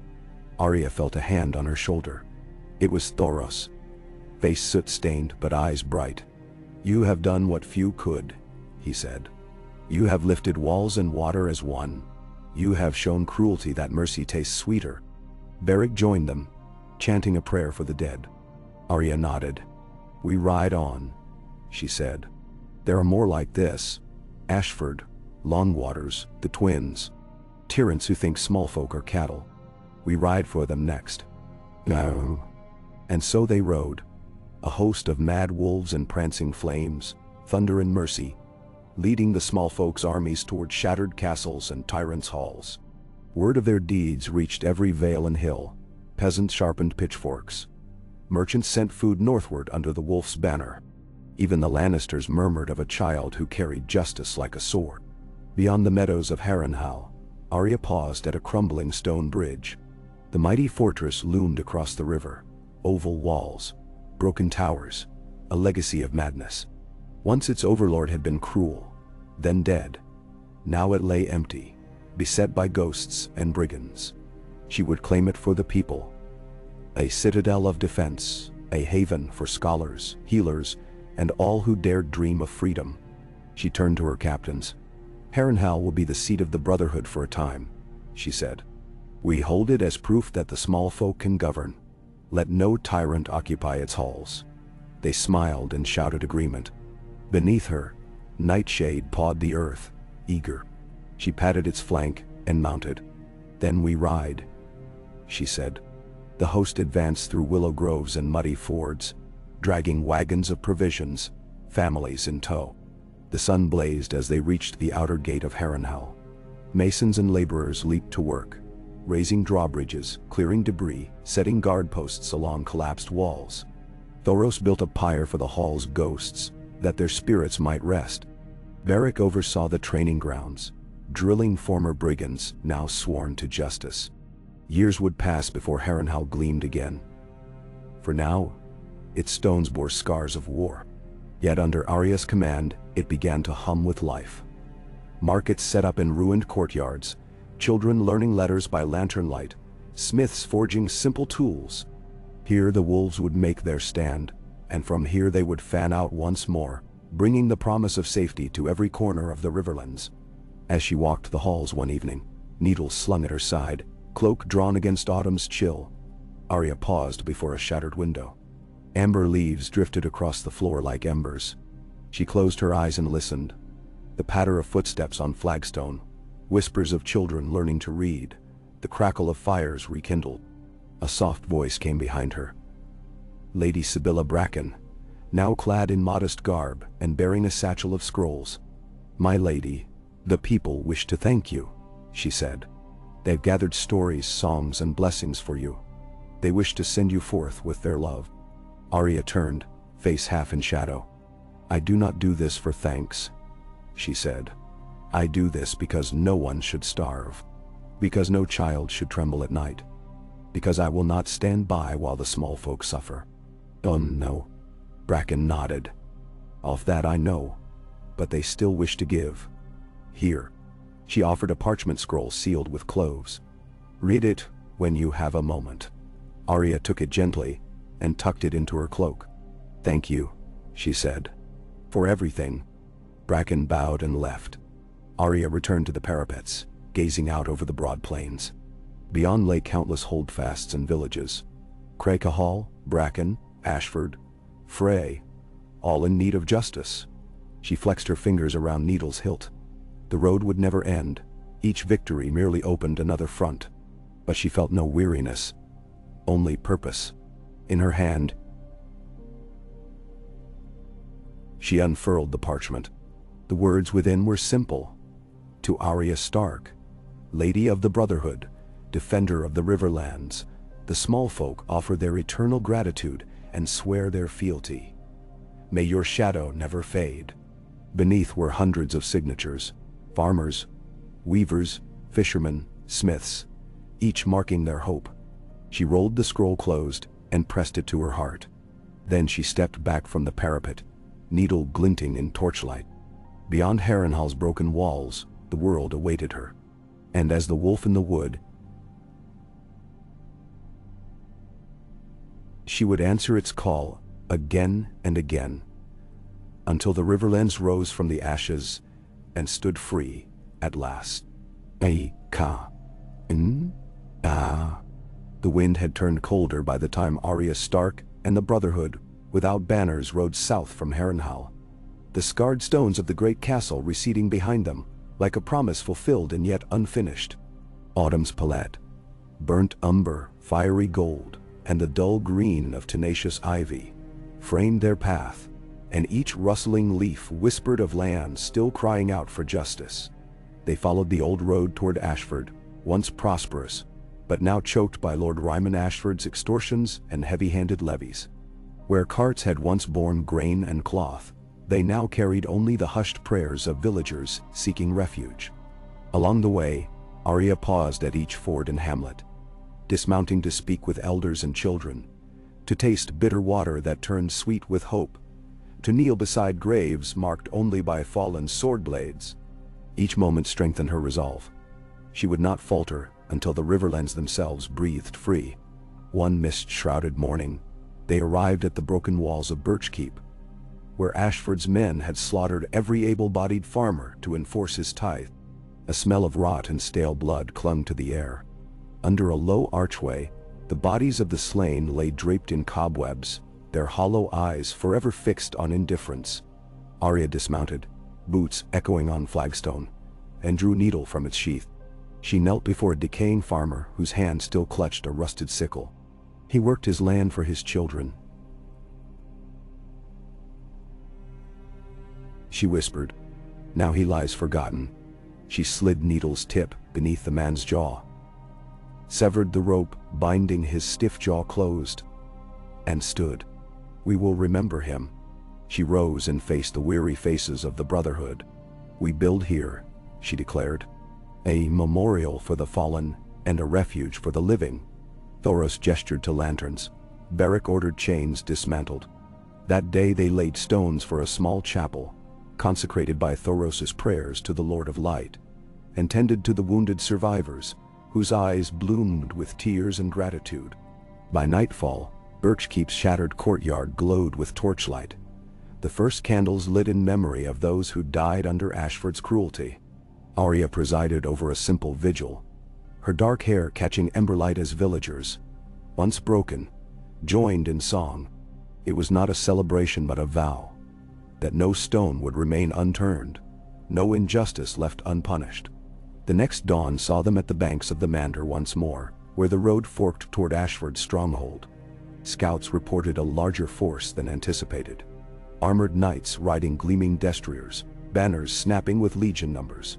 Speaker 1: Arya felt a hand on her shoulder. It was Thoros, face soot-stained but eyes bright. "You have done what few could," he said. "You have lifted walls and water as one. You have shown cruelty that mercy tastes sweeter." Beric joined them, chanting a prayer for the dead. Arya nodded. "We ride on," she said. "There are more like this. Ashford, Longwaters, the twins. Tyrants who think small folk are cattle. We ride for them next. No. And so they rode. A host of mad wolves and prancing flames, thunder and mercy, leading the small folk's armies toward shattered castles and tyrants' halls. Word of their deeds reached every vale and hill. Peasants sharpened pitchforks. Merchants sent food northward under the wolf's banner. Even the Lannisters murmured of a child who carried justice like a sword. Beyond the meadows of Harrenhal, Arya paused at a crumbling stone bridge. The mighty fortress loomed across the river. Oval walls, broken towers, a legacy of madness. Once its overlord had been cruel, then dead. Now it lay empty, beset by ghosts and brigands. She would claim it for the people. A citadel of defense, a haven for scholars, healers, and all who dared dream of freedom. She turned to her captains. Harrenhal will be the seat of the Brotherhood for a time, she said. We hold it as proof that the small folk can govern. Let no tyrant occupy its halls. They smiled and shouted agreement. Beneath her, Nightshade pawed the earth, eager. She patted its flank and mounted. Then we ride, she said. The host advanced through willow groves and muddy fords, dragging wagons of provisions, families in tow. The sun blazed as they reached the outer gate of Harrenhal. Masons and laborers leaped to work, raising drawbridges, clearing debris, setting guard posts along collapsed walls. Thoros built a pyre for the hall's ghosts, that their spirits might rest. Varric oversaw the training grounds, drilling former brigands now sworn to justice. Years would pass before Harrenhal gleamed again. For now, its stones bore scars of war. Yet under Arya's command, it began to hum with life. Markets set up in ruined courtyards, children learning letters by lantern light, smiths forging simple tools. Here the wolves would make their stand, and from here they would fan out once more, bringing the promise of safety to every corner of the Riverlands. As she walked the halls one evening, needles slung at her side, cloak drawn against autumn's chill, Arya paused before a shattered window. Amber leaves drifted across the floor like embers. She closed her eyes and listened. The patter of footsteps on flagstone, whispers of children learning to read, the crackle of fires rekindled. A soft voice came behind her. Lady Sibylla Bracken, now clad in modest garb and bearing a satchel of scrolls. My lady, the people wish to thank you, she said. They've gathered stories, songs, and blessings for you. They wish to send you forth with their love. Arya turned, face half in shadow. I do not do this for thanks, she said. I do this because no one should starve, because no child should tremble at night, because I will not stand by while the small folk suffer. Oh no, Bracken nodded. Of that I know, but they still wish to give. Here. She offered a parchment scroll sealed with cloves. Read it when you have a moment. Arya took it gently and tucked it into her cloak. Thank you, she said. For everything. Bracken bowed and left. Arya returned to the parapets, gazing out over the broad plains. Beyond lay countless holdfasts and villages. Crakehall, Bracken, Ashford, Frey, all in need of justice. She flexed her fingers around Needle's hilt. The road would never end. Each victory merely opened another front. But she felt no weariness, only purpose. In her hand, she unfurled the parchment. The words within were simple. To Arya Stark, Lady of the Brotherhood, Defender of the Riverlands, the small folk offer their eternal gratitude and swear their fealty. May your shadow never fade. Beneath were hundreds of signatures. Farmers, weavers, fishermen, smiths, each marking their hope. She rolled the scroll closed and pressed it to her heart. Then she stepped back from the parapet, needle glinting in torchlight. Beyond Harrenhal's broken walls, the world awaited her. And as the wolf in the wood, she would answer its call again and again, until the Riverlands rose from the ashes and stood free at last. The wind had turned colder by the time Arya Stark and the Brotherhood, without banners, rode south from Harrenhal. The scarred stones of the great castle receding behind them, like a promise fulfilled and yet unfinished. Autumn's palette, burnt umber, fiery gold, and the dull green of tenacious ivy framed their path, and each rustling leaf whispered of lands still crying out for justice. They followed the old road toward Ashford, once prosperous, but now choked by Lord Ryman Ashford's extortions and heavy-handed levies. Where carts had once borne grain and cloth, they now carried only the hushed prayers of villagers seeking refuge. Along the way, Arya paused at each ford and hamlet, dismounting to speak with elders and children, to taste bitter water that turned sweet with hope, to kneel beside graves marked only by fallen sword blades. Each moment strengthened her resolve. She would not falter until the riverlands themselves breathed free. One mist-shrouded morning, they arrived at the broken walls of Birchkeep, where Ashford's men had slaughtered every able-bodied farmer to enforce his tithe. A smell of rot and stale blood clung to the air. Under a low archway, the bodies of the slain lay draped in cobwebs, their hollow eyes forever fixed on indifference. Arya dismounted, boots echoing on flagstone, and drew needle from its sheath. She knelt before a decaying farmer whose hand still clutched a rusted sickle. He worked his land for his children. She whispered, "Now he lies forgotten." She slid needle's tip beneath the man's jaw, severed the rope binding his stiff jaw closed, and stood. "We will remember him." She rose and faced the weary faces of the Brotherhood. "We build here," she declared, "a memorial for the fallen and a refuge for the living." Thoros gestured to lanterns. Beric ordered chains dismantled. That day they laid stones for a small chapel, consecrated by Thoros's prayers to the Lord of Light, and tended to the wounded survivors, whose eyes bloomed with tears and gratitude. By nightfall, Birchkeep's shattered courtyard glowed with torchlight, the first candles lit in memory of those who died under Ashford's cruelty. Arya presided over a simple vigil, her dark hair catching emberlight as villagers, once broken, joined in song. It was not a celebration but a vow, that no stone would remain unturned, no injustice left unpunished. The next dawn saw them at the banks of the Mander once more, where the road forked toward Ashford's stronghold. Scouts reported a larger force than anticipated. Armored knights riding gleaming destriers, banners snapping with legion numbers.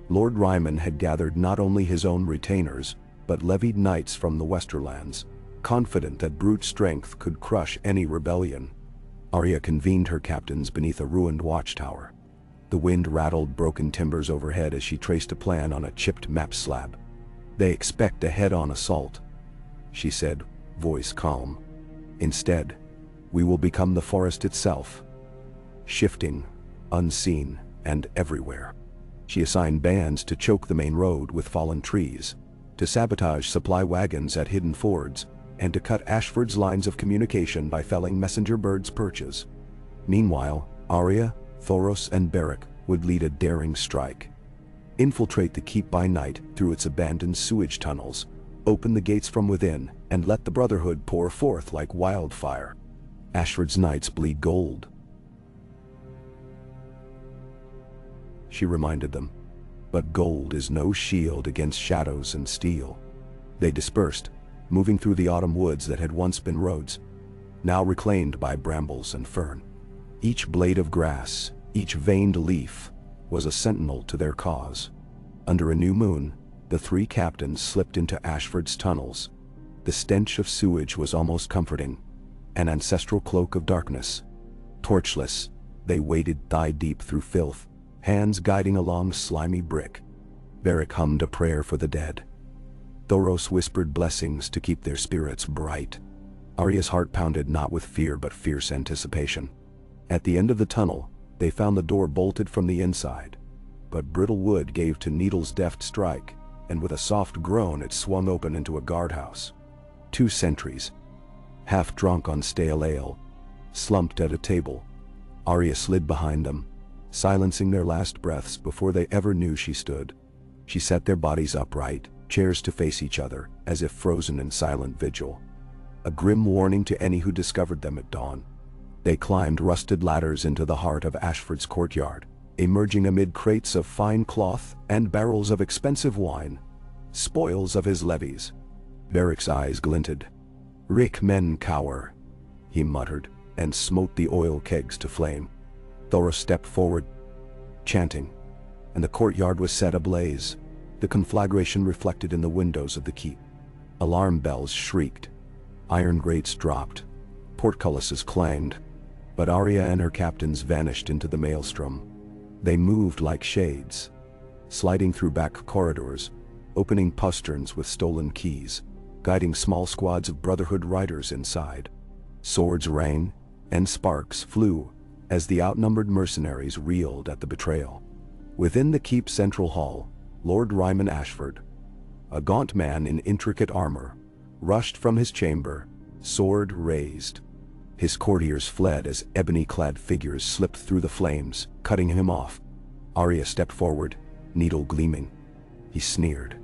Speaker 1: Lord Ryman had gathered not only his own retainers, but levied knights from the Westerlands, confident that brute strength could crush any rebellion. Arya convened her captains beneath a ruined watchtower. The wind rattled broken timbers overhead as she traced a plan on a chipped map slab. "They expect a head-on assault," she said, voice calm. "Instead, we will become the forest itself, shifting, unseen, and everywhere." She assigned bands to choke the main road with fallen trees, to sabotage supply wagons at hidden fords, and to cut Ashford's lines of communication by felling messenger birds' perches. Meanwhile, Arya, Thoros, and Beric would lead a daring strike. Infiltrate the keep by night through its abandoned sewage tunnels, open the gates from within, and let the Brotherhood pour forth like wildfire. Ashford's knights bleed gold, she reminded them, but gold is no shield against shadows and steel. They dispersed, moving through the autumn woods that had once been roads, now reclaimed by brambles and fern. Each blade of grass, each veined leaf, was a sentinel to their cause. Under a new moon, the three captains slipped into Ashford's tunnels. The stench of sewage was almost comforting, an ancestral cloak of darkness. Torchless, they waded thigh-deep through filth, hands guiding along slimy brick. Beric hummed a prayer for the dead. Thoros whispered blessings to keep their spirits bright. Arya's heart pounded not with fear but fierce anticipation. At the end of the tunnel, they found the door bolted from the inside, but brittle wood gave to Needle's deft strike, and with a soft groan it swung open into a guardhouse. 2 sentries, half drunk on stale ale, slumped at a table. Arya slid behind them, silencing their last breaths before they ever knew she stood. She set their bodies upright, chairs to face each other, as if frozen in silent vigil. A grim warning to any who discovered them at dawn. They climbed rusted ladders into the heart of Ashford's courtyard, emerging amid crates of fine cloth and barrels of expensive wine, spoils of his levies. Beric's eyes glinted. "Rick men cower," he muttered, and smote the oil kegs to flame. Thoros stepped forward, chanting, and the courtyard was set ablaze, the conflagration reflected in the windows of the keep. Alarm bells shrieked, iron grates dropped, portcullises clanged, but Arya and her captains vanished into the maelstrom. They moved like shades, sliding through back corridors, opening posterns with stolen keys, guiding small squads of Brotherhood riders inside. Swords rang, and sparks flew as the outnumbered mercenaries reeled at the betrayal. Within the keep's central hall, Lord Ryman Ashford, a gaunt man in intricate armor, rushed from his chamber, sword raised. His courtiers fled as ebony-clad figures slipped through the flames, cutting him off. Arya stepped forward, needle gleaming. He sneered.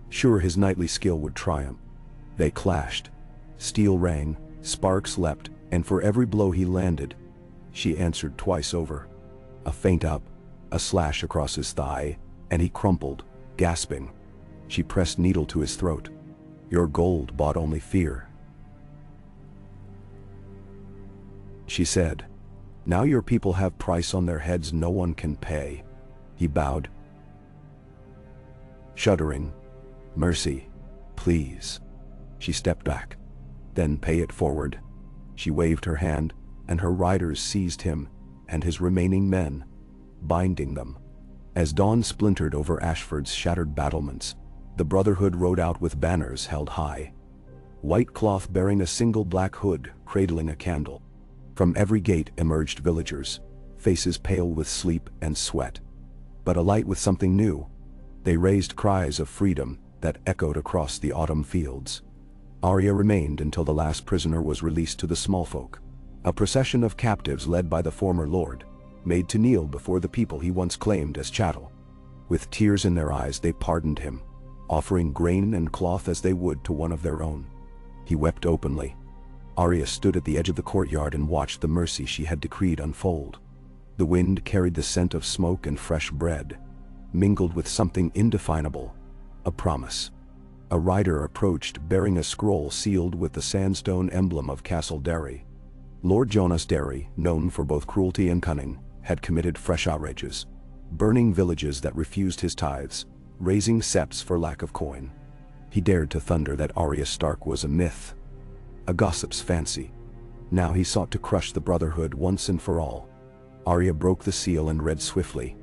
Speaker 1: Sure his knightly skill would triumph. They clashed. Steel rang, sparks leapt, and for every blow he landed, she answered twice over. A feint up, a slash across his thigh, and he crumpled, gasping. She pressed needle to his throat. "Your gold bought only fear," she said. "Now your people have price on their heads no one can pay." He bowed, shuddering. "Mercy, please." She stepped back. "Then pay it forward." She waved her hand, and her riders seized him and his remaining men, binding them. As dawn splintered over Ashford's shattered battlements, the Brotherhood rode out with banners held high. White cloth bearing a single black hood cradling a candle. From every gate emerged villagers, faces pale with sleep and sweat, but alight with something new. They raised cries of freedom that echoed across the autumn fields. Arya remained until the last prisoner was released to the small folk. A procession of captives led by the former lord, made to kneel before the people he once claimed as chattel. With tears in their eyes they pardoned him, offering grain and cloth as they would to one of their own. He wept openly. Arya stood at the edge of the courtyard and watched the mercy she had decreed unfold. The wind carried the scent of smoke and fresh bread, mingled with something indefinable, a promise. A rider approached bearing a scroll sealed with the sandstone emblem of Castle Derry. Lord Jonas Derry, known for both cruelty and cunning, had committed fresh outrages, burning villages that refused his tithes, raising septs for lack of coin. He dared to thunder that Arya Stark was a myth, a gossip's fancy. Now he sought to crush the Brotherhood once and for all. Arya broke the seal and read swiftly.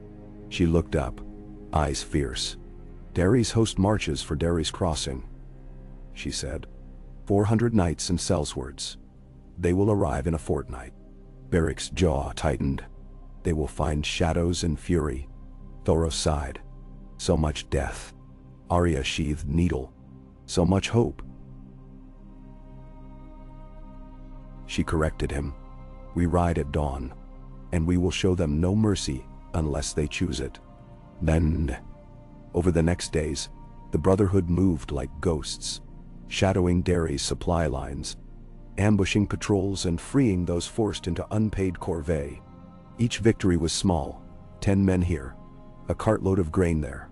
Speaker 1: She looked up, eyes fierce. "Derry's host marches for Derry's crossing," she said. 400 knights and sellswords. They will arrive in a fortnight. Beric's jaw tightened. They will find shadows and fury. Thoros sighed. So much death. Arya sheathed needle. So much hope. She corrected him. "We ride at dawn, and we will show them no mercy unless they choose it." Then, over the next days, the Brotherhood moved like ghosts, shadowing Derry's supply lines, ambushing patrols and freeing those forced into unpaid corvée. Each victory was small, 10 men here, a cartload of grain there,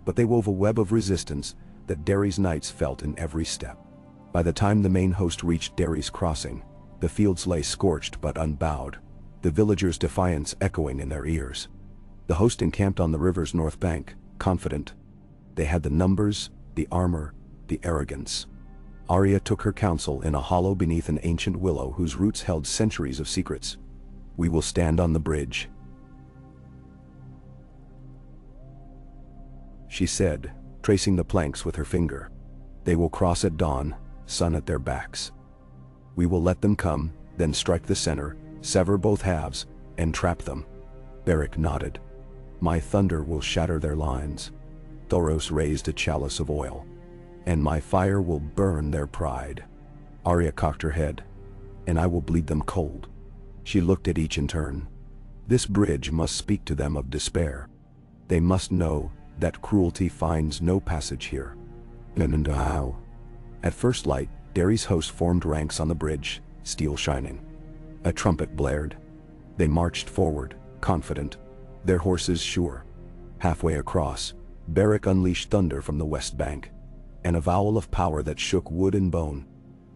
Speaker 1: but they wove a web of resistance that Derry's knights felt in every step. By the time the main host reached Derry's crossing, the fields lay scorched but unbowed, the villagers' defiance echoing in their ears. The host encamped on the river's north bank, confident. They had the numbers, the armor, the arrogance. Arya took her counsel in a hollow beneath an ancient willow whose roots held centuries of secrets. "We will stand on the bridge," she said, tracing the planks with her finger. "They will cross at dawn, sun at their backs. We will let them come, then strike the center, sever both halves, and trap them." Beric nodded. "My thunder will shatter their lines." Thoros raised a chalice of oil. "And my fire will burn their pride." Arya cocked her head. "And I will bleed them cold." She looked at each in turn. This bridge must speak to them of despair. They must know that cruelty finds no passage here. And how? At first light, Derry's host formed ranks on the bridge, steel shining. A trumpet blared. They marched forward, confident, their horses sure. Halfway across, Beric unleashed thunder from the west bank, an avowal of power that shook wood and bone.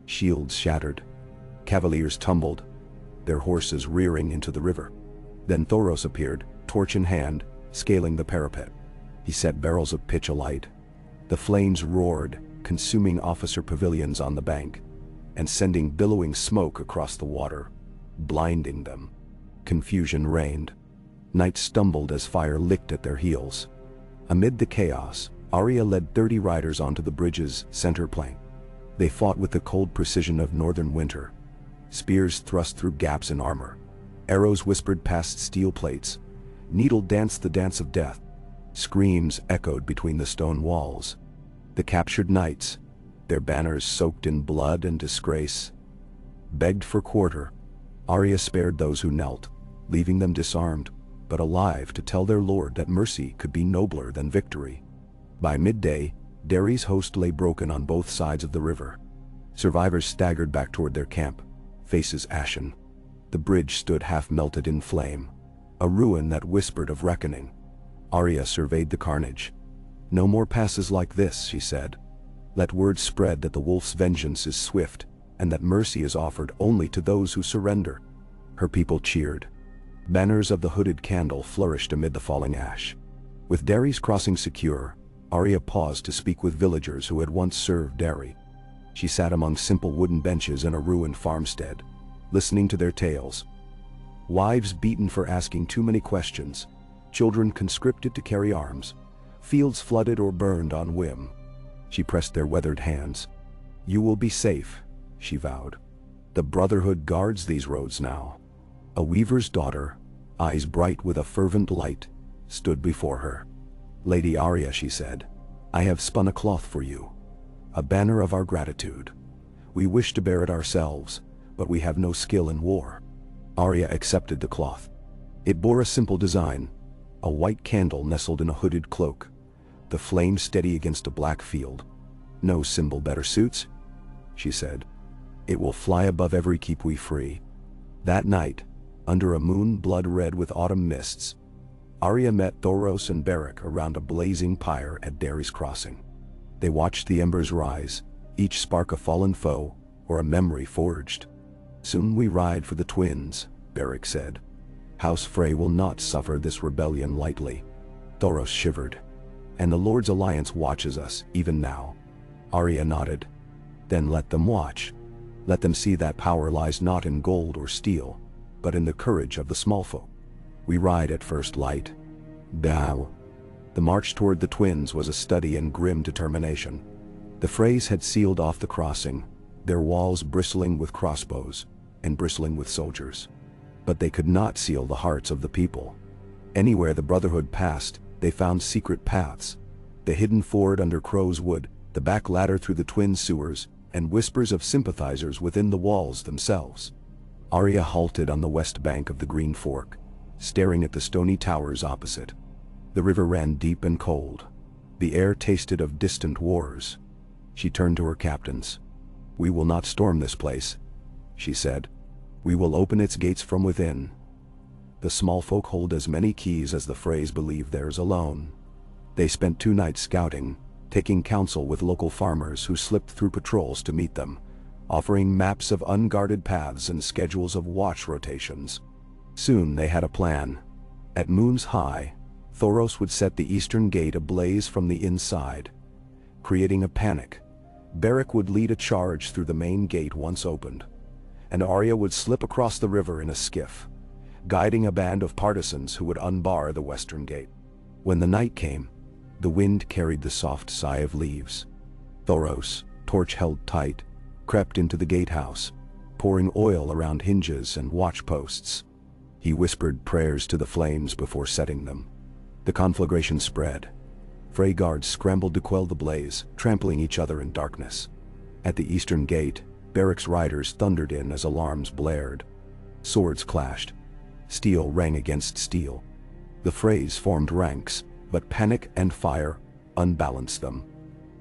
Speaker 1: Shields shattered. Cavaliers tumbled, their horses rearing into the river. Then Thoros appeared, torch in hand, scaling the parapet. He set barrels of pitch alight. The flames roared, consuming officer pavilions on the bank, and sending billowing smoke across the water, blinding them. Confusion reigned. Knights stumbled as fire licked at their heels. Amid the chaos, Arya led 30 riders onto the bridge's center plank. They fought with the cold precision of northern winter. Spears thrust through gaps in armor. Arrows whispered past steel plates. Needle danced the dance of death. Screams echoed between the stone walls. The captured knights, their banners soaked in blood and disgrace, begged for quarter. Arya spared those who knelt, leaving them disarmed, but alive to tell their lord that mercy could be nobler than victory. By midday, Derry's host lay broken on both sides of the river. Survivors staggered back toward their camp, faces ashen. The bridge stood half-melted in flame, a ruin that whispered of reckoning. Arya surveyed the carnage. "No more passes like this," she said. "Let word spread that the wolf's vengeance is swift, and that mercy is offered only to those who surrender." Her people cheered. Banners of the hooded candle flourished amid the falling ash. With Derry's crossing secure, Arya paused to speak with villagers who had once served Derry. She sat among simple wooden benches in a ruined farmstead, listening to their tales. Wives beaten for asking too many questions, children conscripted to carry arms, fields flooded or burned on whim. She pressed their weathered hands. "You will be safe," she vowed. "The Brotherhood guards these roads now." A weaver's daughter, eyes bright with a fervent light, stood before her. "Lady Arya," she said, "I have spun a cloth for you, a banner of our gratitude. We wish to bear it ourselves, but we have no skill in war." Arya accepted the cloth. It bore a simple design, a white candle nestled in a hooded cloak, the flame steady against a black field. "No symbol better suits," she said. "It will fly above every keep we free." That night, under a moon blood-red with autumn mists, Arya met Thoros and Beric around a blazing pyre at Derry's crossing. They watched the embers rise, each spark a fallen foe or a memory forged. "Soon we ride for the twins," Beric said. "House Frey will not suffer this rebellion lightly." Thoros shivered. "And the Lord's alliance watches us, even now." Arya nodded. "Then let them watch. Let them see that power lies not in gold or steel, but in the courage of the small folk. We ride at first light." Thou. The march toward the twins was a study in grim determination. The Freys had sealed off the crossing, their walls bristling with crossbows and bristling with soldiers. But they could not seal the hearts of the people. Anywhere the Brotherhood passed, they found secret paths. The hidden ford under Crow's Wood, the back ladder through the twin sewers, and whispers of sympathizers within the walls themselves. Arya halted on the west bank of the Green Fork, staring at the stony towers opposite. The river ran deep and cold. The air tasted of distant wars. She turned to her captains. "We will not storm this place," she said. "We will open its gates from within. The small folk hold as many keys as the Freys believe theirs alone." They spent 2 nights scouting, taking counsel with local farmers who slipped through patrols to meet them, offering maps of unguarded paths and schedules of watch rotations. Soon they had a plan. At moon's high, Thoros would set the eastern gate ablaze from the inside, creating a panic. Beric would lead a charge through the main gate once opened, and Arya would slip across the river in a skiff, guiding a band of partisans who would unbar the western gate. When the night came, the wind carried the soft sigh of leaves. Thoros, torch held tight, crept into the gatehouse, pouring oil around hinges and watch posts. He whispered prayers to the flames before setting them. The conflagration spread. Frey guards scrambled to quell the blaze, trampling each other in darkness. At the eastern gate, Beric's riders thundered in as alarms blared. Swords clashed. Steel rang against steel. The Freys formed ranks, but panic and fire unbalanced them.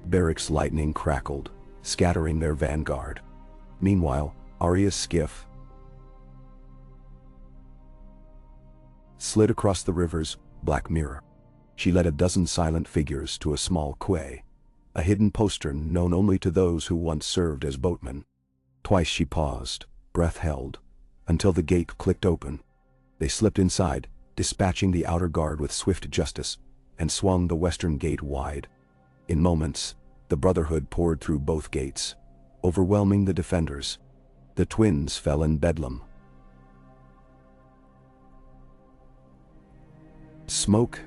Speaker 1: Beric's lightning crackled, scattering their vanguard. Meanwhile, Arya's skiff, slid across the river's black mirror. She led a dozen silent figures to a small quay, a hidden postern known only to those who once served as boatmen. Twice she paused, breath held, until the gate clicked open. They slipped inside, dispatching the outer guard with swift justice, and swung the western gate wide. In moments, the Brotherhood poured through both gates, overwhelming the defenders. The twins fell in bedlam. Smoke,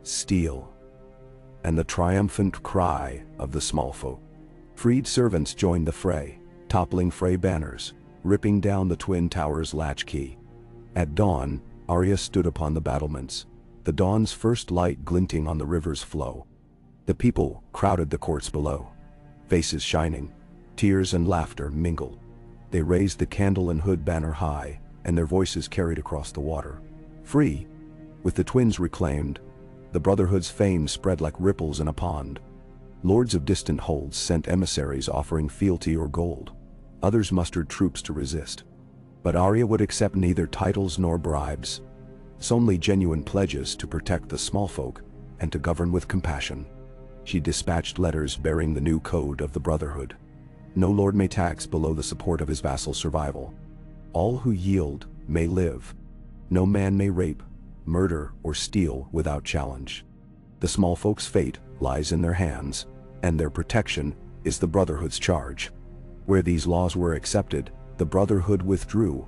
Speaker 1: steel, and the triumphant cry of the small folk. Freed servants joined the fray, toppling Frey banners, ripping down the twin towers' latchkey. At dawn, Arya stood upon the battlements, the dawn's first light glinting on the river's flow. The people crowded the courts below, faces shining, tears and laughter mingled. They raised the candle and hood banner high, and their voices carried across the water. Free, with the twins reclaimed, the Brotherhood's fame spread like ripples in a pond. Lords of distant holds sent emissaries offering fealty or gold. Others mustered troops to resist. But Arya would accept neither titles nor bribes. Only genuine pledges to protect the small folk and to govern with compassion. She dispatched letters bearing the new code of the Brotherhood. No lord may tax below the support of his vassal's survival. All who yield may live. No man may rape, murder, or steal without challenge. The small folk's fate lies in their hands, and their protection is the Brotherhood's charge. Where these laws were accepted, the Brotherhood withdrew,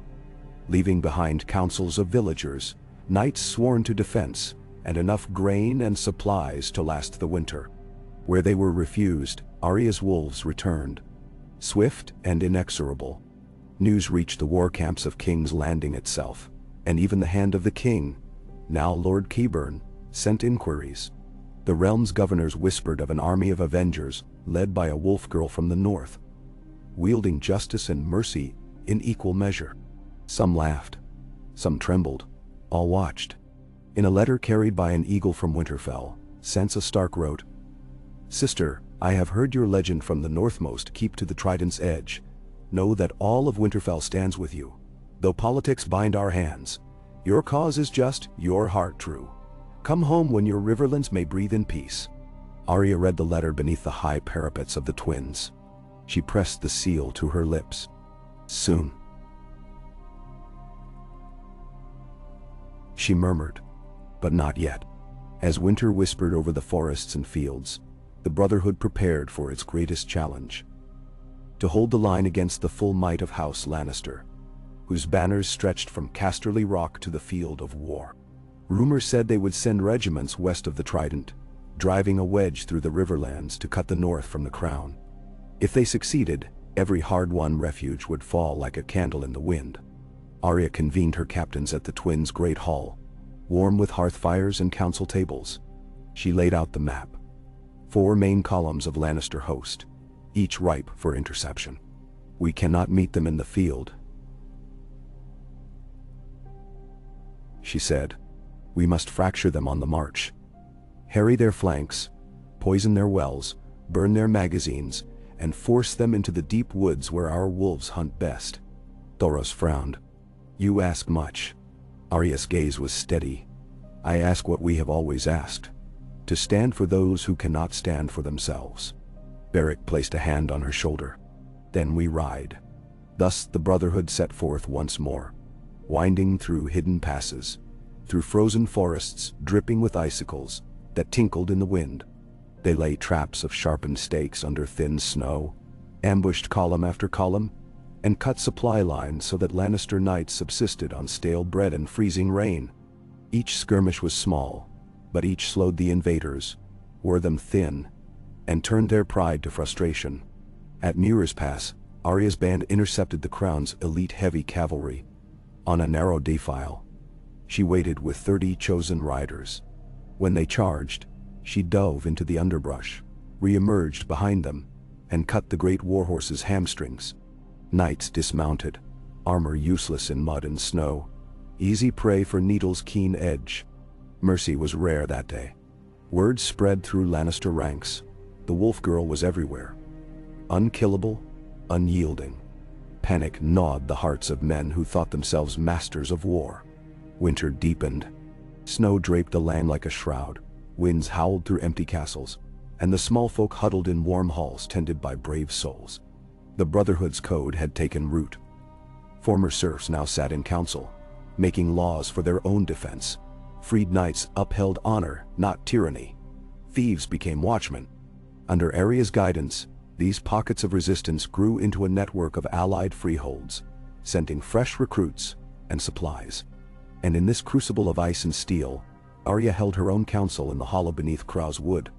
Speaker 1: leaving behind councils of villagers, knights sworn to defense, and enough grain and supplies to last the winter. Where they were refused, Arya's wolves returned, swift and inexorable. News reached the war camps of King's Landing itself, and even the hand of the king, now Lord Qyburn, sent inquiries. The realm's governors whispered of an army of avengers led by a wolf girl from the north, wielding justice and mercy in equal measure. Some laughed, some trembled, all watched. In a letter carried by an eagle from Winterfell, Sansa Stark wrote, "Sister, I have heard your legend from the northmost. Keep to the Trident's edge. Know that all of Winterfell stands with you. Though politics bind our hands, your cause is just, your heart true. Come home when your riverlands may breathe in peace." Arya read the letter beneath the high parapets of the twins. She pressed the seal to her lips. "Soon," she murmured, "but not yet." As winter whispered over the forests and fields, the Brotherhood prepared for its greatest challenge. To hold the line against the full might of House Lannister, whose banners stretched from Casterly Rock to the field of war. Rumor said they would send regiments west of the Trident, driving a wedge through the riverlands to cut the north from the crown. If they succeeded, every hard-won refuge would fall like a candle in the wind. Arya convened her captains at the twins' great hall, warm with hearth fires and council tables. She laid out the map. 4 main columns of Lannister host, each ripe for interception. "We cannot meet them in the field," she said. "We must fracture them on the march. Harry their flanks, poison their wells, burn their magazines, and force them into the deep woods where our wolves hunt best." Thoros frowned. "You ask much." Arya's gaze was steady. "I ask what we have always asked, to stand for those who cannot stand for themselves." Beric placed a hand on her shoulder. "Then we ride." Thus the Brotherhood set forth once more, winding through hidden passes, through frozen forests dripping with icicles that tinkled in the wind. They lay traps of sharpened stakes under thin snow, ambushed column after column, and cut supply lines so that Lannister knights subsisted on stale bread and freezing rain. Each skirmish was small, but each slowed the invaders, wore them thin, and turned their pride to frustration. At Muir's Pass, Arya's band intercepted the Crown's elite heavy cavalry. On a narrow defile, she waited with 30 chosen riders. When they charged, she dove into the underbrush, re-emerged behind them, and cut the great warhorse's hamstrings. Knights dismounted, armor useless in mud and snow, easy prey for needle's keen edge. Mercy was rare that day. Word spread through Lannister ranks. The wolf girl was everywhere. Unkillable, unyielding. Panic gnawed the hearts of men who thought themselves masters of war. Winter deepened. Snow draped the land like a shroud. Winds howled through empty castles, and the small folk huddled in warm halls tended by brave souls. The Brotherhood's code had taken root. Former serfs now sat in council, making laws for their own defense. Freed knights upheld honor, not tyranny. Thieves became watchmen. Under Arya's guidance, these pockets of resistance grew into a network of allied freeholds, sending fresh recruits and supplies. And in this crucible of ice and steel, Arya held her own council in the hollow beneath Krau's wood.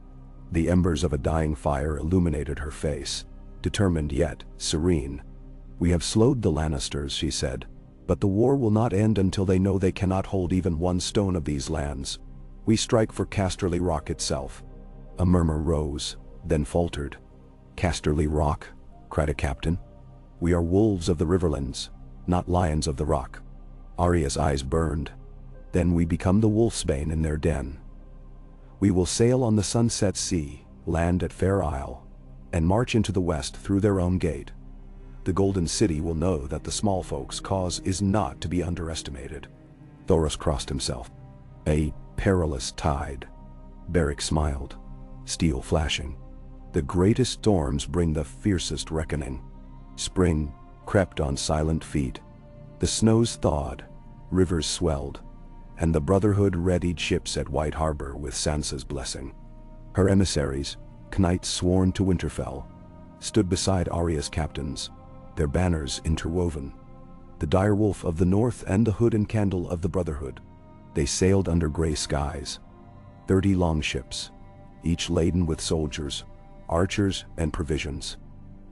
Speaker 1: The embers of a dying fire illuminated her face, determined yet serene. "We have slowed the Lannisters," she said, "but the war will not end until they know they cannot hold even one stone of these lands. We strike for Casterly Rock itself." A murmur rose, then faltered. "Casterly Rock," cried a captain. "We are wolves of the riverlands, not lions of the rock." Arya's eyes burned. "Then we become the wolfsbane in their den. We will sail on the sunset sea, land at Fair Isle, and march into the west through their own gate. The Golden City will know that the small folk's cause is not to be underestimated." Thoros crossed himself. "A perilous tide." Beric smiled, steel flashing. "The greatest storms bring the fiercest reckoning." Spring crept on silent feet. The snows thawed, rivers swelled, and the Brotherhood readied ships at White Harbor with Sansa's blessing. Her emissaries, knights sworn to Winterfell, stood beside Arya's captains, their banners interwoven. The direwolf of the north and the hood and candle of the Brotherhood. They sailed under gray skies. 30 long ships, each laden with soldiers, archers, and provisions.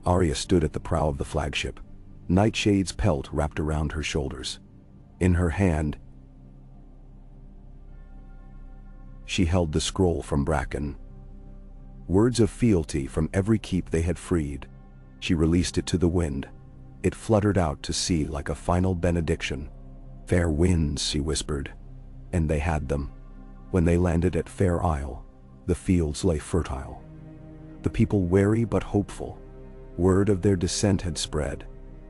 Speaker 1: Arya stood at the prow of the flagship, Nightshade's pelt wrapped around her shoulders. In her hand, she held the scroll from Bracken. Words of fealty from every keep they had freed. She released it to the wind. It fluttered out to sea like a final benediction. "Fair winds," she whispered. And they had them. When they landed at Fair Isle, the fields lay fertile. The people wary but hopeful. Word of their descent had spread,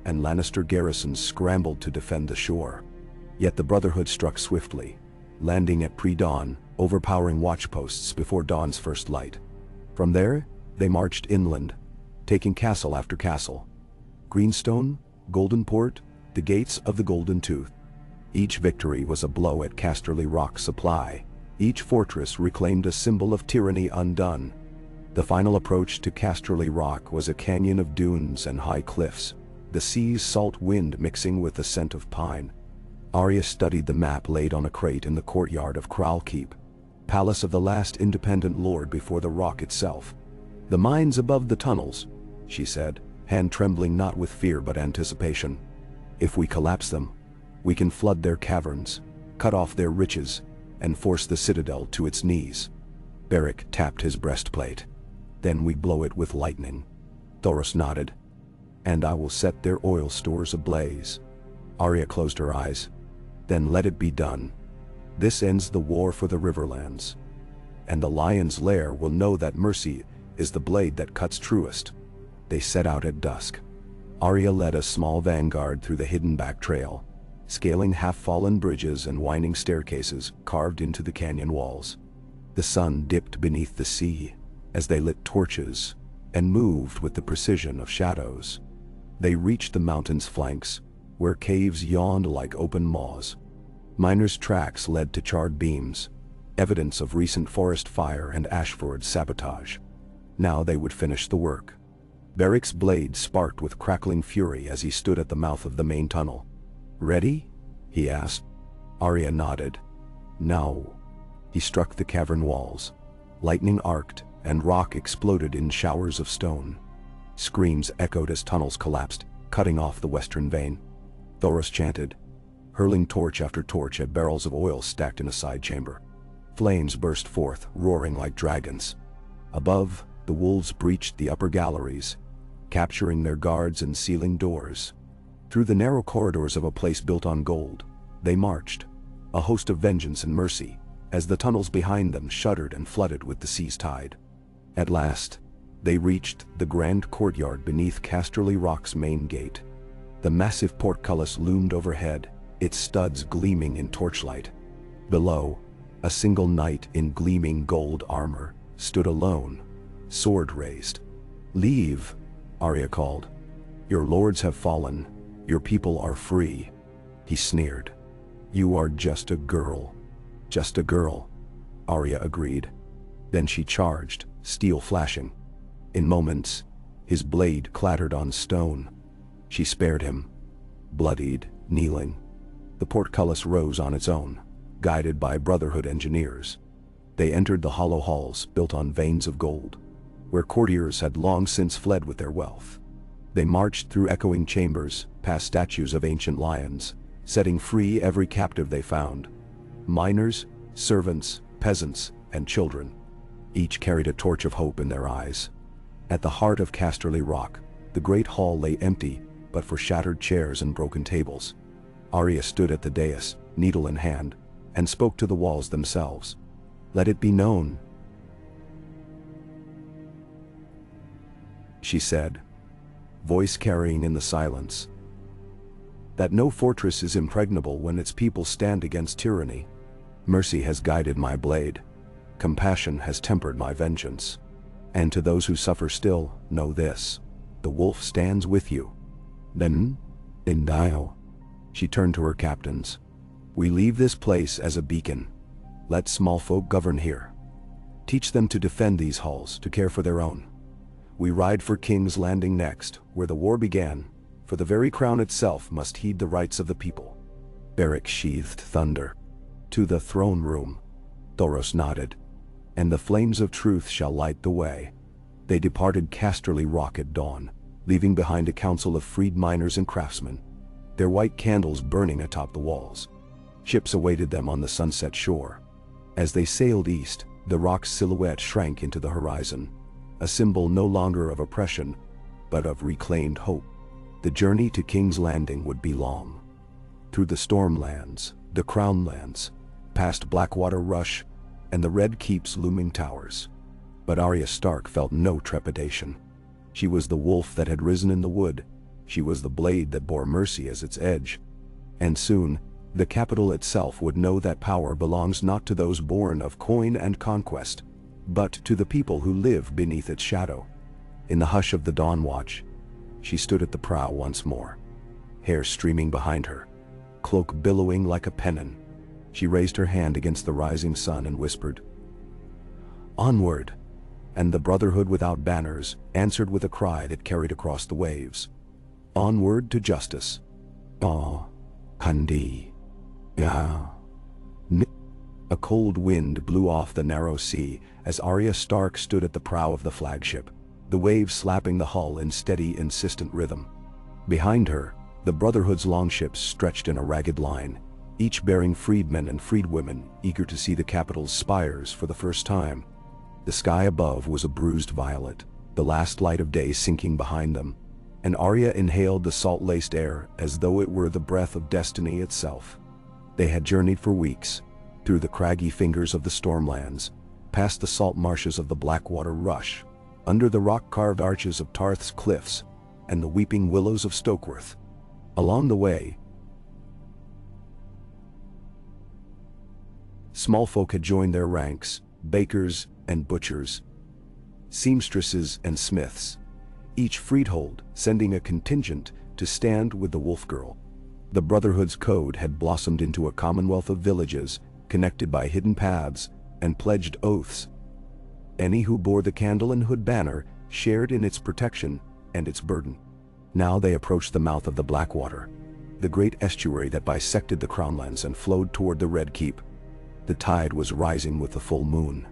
Speaker 1: and Lannister garrisons scrambled to defend the shore. Yet the Brotherhood struck swiftly, landing at pre-dawn, overpowering watchposts before dawn's first light. From there, they marched inland, taking castle after castle. Greenstone, Goldenport, the gates of the Golden Tooth. Each victory was a blow at Casterly Rock's supply. Each fortress reclaimed a symbol of tyranny undone. The final approach to Casterly Rock was a canyon of dunes and high cliffs, the sea's salt wind mixing with the scent of pine. Arya studied the map laid on a crate in the courtyard of Kral Keep, palace of the last independent lord before the rock itself. "The mines above the tunnels," she said, hand trembling not with fear but anticipation. "If we collapse them, we can flood their caverns, cut off their riches, and force the citadel to its knees." Beric tapped his breastplate. "Then we blow it with lightning." Thoros nodded. "And I will set their oil stores ablaze." Arya closed her eyes. "Then let it be done. This ends the war for the Riverlands. And the Lion's Lair will know that mercy is the blade that cuts truest." They set out at dusk. Arya led a small vanguard through the hidden back trail, scaling half-fallen bridges and winding staircases carved into the canyon walls. The sun dipped beneath the sea as they lit torches and moved with the precision of shadows. They reached the mountain's flanks, where caves yawned like open maws. Miners' tracks led to charred beams, evidence of recent forest fire and Ashford's sabotage. Now they would finish the work. Beric's blade sparked with crackling fury as he stood at the mouth of the main tunnel. "Ready?" he asked. Arya nodded. "Now." He struck the cavern walls. Lightning arced, and rock exploded in showers of stone. Screams echoed as tunnels collapsed, cutting off the western vein. Thoros chanted, hurling torch after torch at barrels of oil stacked in a side chamber. Flames burst forth, roaring like dragons. Above, the wolves breached the upper galleries, capturing their guards and sealing doors. Through the narrow corridors of a place built on gold, they marched, a host of vengeance and mercy, as the tunnels behind them shuddered and flooded with the sea's tide. At last, they reached the grand courtyard beneath Casterly Rock's main gate. The massive portcullis loomed overhead, its studs gleaming in torchlight. Below, a single knight in gleaming gold armor stood alone, sword raised. "Leave," Arya called. "Your lords have fallen, your people are free." He sneered. "You are just a girl." "Just a girl," Arya agreed. Then she charged, steel flashing. In moments, his blade clattered on stone. She spared him, bloodied, kneeling. The portcullis rose on its own, guided by Brotherhood engineers. They entered the hollow halls built on veins of gold, where courtiers had long since fled with their wealth. They marched through echoing chambers, past statues of ancient lions, setting free every captive they found. Miners, servants, peasants, and children. Each carried a torch of hope in their eyes. At the heart of Casterly Rock, the great hall lay empty, but for shattered chairs and broken tables. Arya stood at the dais, needle in hand, and spoke to the walls themselves. "Let it be known," she said, voice carrying in the silence, "that no fortress is impregnable when its people stand against tyranny. Mercy has guided my blade. Compassion has tempered my vengeance. And to those who suffer still, know this: the wolf stands with you." Then, Indio. She turned to her captains. "We leave this place as a beacon. Let small folk govern here. Teach them to defend these halls, to care for their own. We ride for King's Landing next, where the war began, for the very crown itself must heed the rights of the people." Beric sheathed thunder. "To the throne room," Thoros nodded. "And the flames of truth shall light the way." They departed Casterly Rock at dawn, leaving behind a council of freed miners and craftsmen, their white candles burning atop the walls. Ships awaited them on the sunset shore. As they sailed east, the rock's silhouette shrank into the horizon, a symbol no longer of oppression, but of reclaimed hope. The journey to King's Landing would be long. Through the Stormlands, the Crownlands, past Blackwater Rush, and the Red Keep's looming towers. But Arya Stark felt no trepidation. She was the wolf that had risen in the wood. She was the blade that bore mercy as its edge. And soon, the capital itself would know that power belongs not to those born of coin and conquest, but to the people who live beneath its shadow. In the hush of the dawn watch, she stood at the prow once more, hair streaming behind her, cloak billowing like a pennon. She raised her hand against the rising sun and whispered, "Onward!" And the Brotherhood without banners answered with a cry that carried across the waves. "Onward to justice." Ah, Kandi. Ya. A cold wind blew off the narrow sea as Arya Stark stood at the prow of the flagship, the waves slapping the hull in steady, insistent rhythm. Behind her, the Brotherhood's longships stretched in a ragged line, each bearing freedmen and freedwomen eager to see the capital's spires for the first time. The sky above was a bruised violet, the last light of day sinking behind them, and Arya inhaled the salt-laced air as though it were the breath of destiny itself. They had journeyed for weeks, through the craggy fingers of the Stormlands, past the salt marshes of the Blackwater Rush, under the rock-carved arches of Tarth's cliffs, and the weeping willows of Stokeworth. Along the way, small folk had joined their ranks, bakers and butchers, seamstresses and smiths, each freehold sending a contingent to stand with the wolf girl. The Brotherhood's code had blossomed into a commonwealth of villages connected by hidden paths and pledged oaths. Any who bore the candle and hood banner shared in its protection and its burden. Now they approached the mouth of the Blackwater, the great estuary that bisected the Crownlands and flowed toward the Red Keep. The tide was rising with the full moon.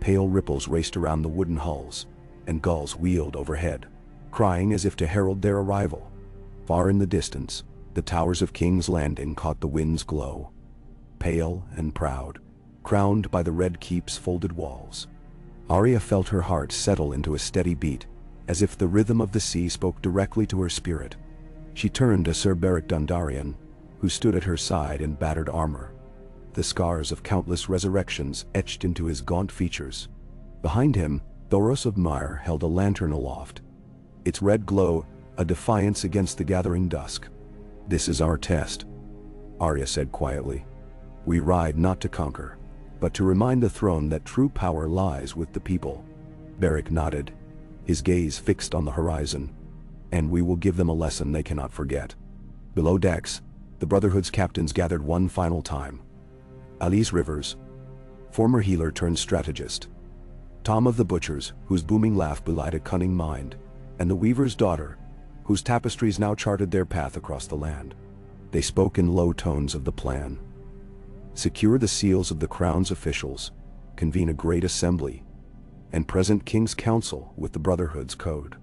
Speaker 1: Pale ripples raced around the wooden hulls, and gulls wheeled overhead, crying as if to herald their arrival. Far in the distance, the towers of King's Landing caught the wind's glow, pale and proud, crowned by the Red Keep's folded walls. Arya felt her heart settle into a steady beat, as if the rhythm of the sea spoke directly to her spirit. She turned to Sir Beric Dondarrion, who stood at her side in battered armor, the scars of countless resurrections etched into his gaunt features. Behind him, Thoros of Myr held a lantern aloft, its red glow a defiance against the gathering dusk. "This is our test," Arya said quietly. "We ride not to conquer, but to remind the throne that true power lies with the people." Beric nodded, his gaze fixed on the horizon. "And we will give them a lesson they cannot forget." Below decks, the Brotherhood's captains gathered one final time. Alice Rivers, former healer turned strategist. Tom of the Butchers, whose booming laugh belied a cunning mind, and the Weaver's daughter, whose tapestries now charted their path across the land. They spoke in low tones of the plan. Secure the seals of the crown's officials, convene a great assembly, and present King's Council with the Brotherhood's code.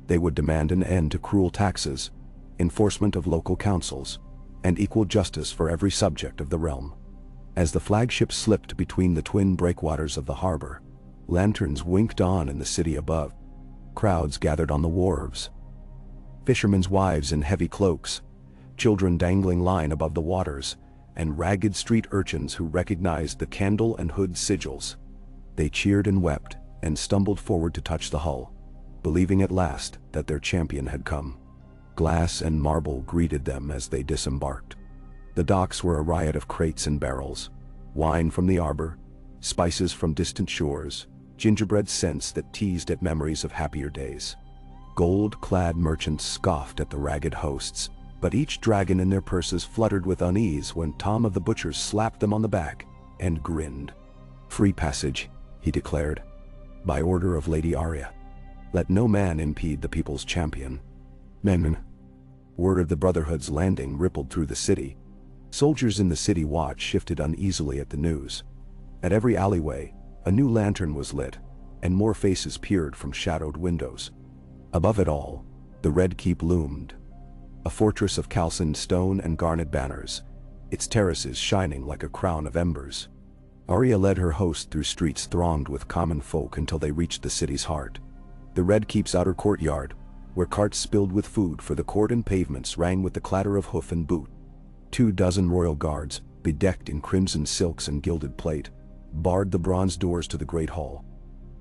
Speaker 1: They would demand an end to cruel taxes, enforcement of local councils, and equal justice for every subject of the realm. As the flagship slipped between the twin breakwaters of the harbor, lanterns winked on in the city above. Crowds gathered on the wharves. Fishermen's wives in heavy cloaks, children dangling line above the waters, and ragged street urchins who recognized the candle and hood sigils. They cheered and wept, and stumbled forward to touch the hull, believing at last that their champion had come. Glass and marble greeted them as they disembarked. The docks were a riot of crates and barrels, wine from the arbor, spices from distant shores, gingerbread scents that teased at memories of happier days. Gold-clad merchants scoffed at the ragged hosts, but each dragon in their purses fluttered with unease when Tom of the Butchers slapped them on the back and grinned. "Free passage," he declared, "by order of Lady Arya. Let no man impede the people's champion." "Men." Word of the Brotherhood's landing rippled through the city. Soldiers in the city watch shifted uneasily at the news. At every alleyway, a new lantern was lit, and more faces peered from shadowed windows. Above it all, the Red Keep loomed, a fortress of calcined stone and garnet banners, its terraces shining like a crown of embers. Arya led her host through streets thronged with common folk until they reached the city's heart. The Red Keep's outer courtyard, where carts spilled with food for the court and pavements rang with the clatter of hoof and boot. 24 royal guards, bedecked in crimson silks and gilded plate, barred the bronze doors to the great hall.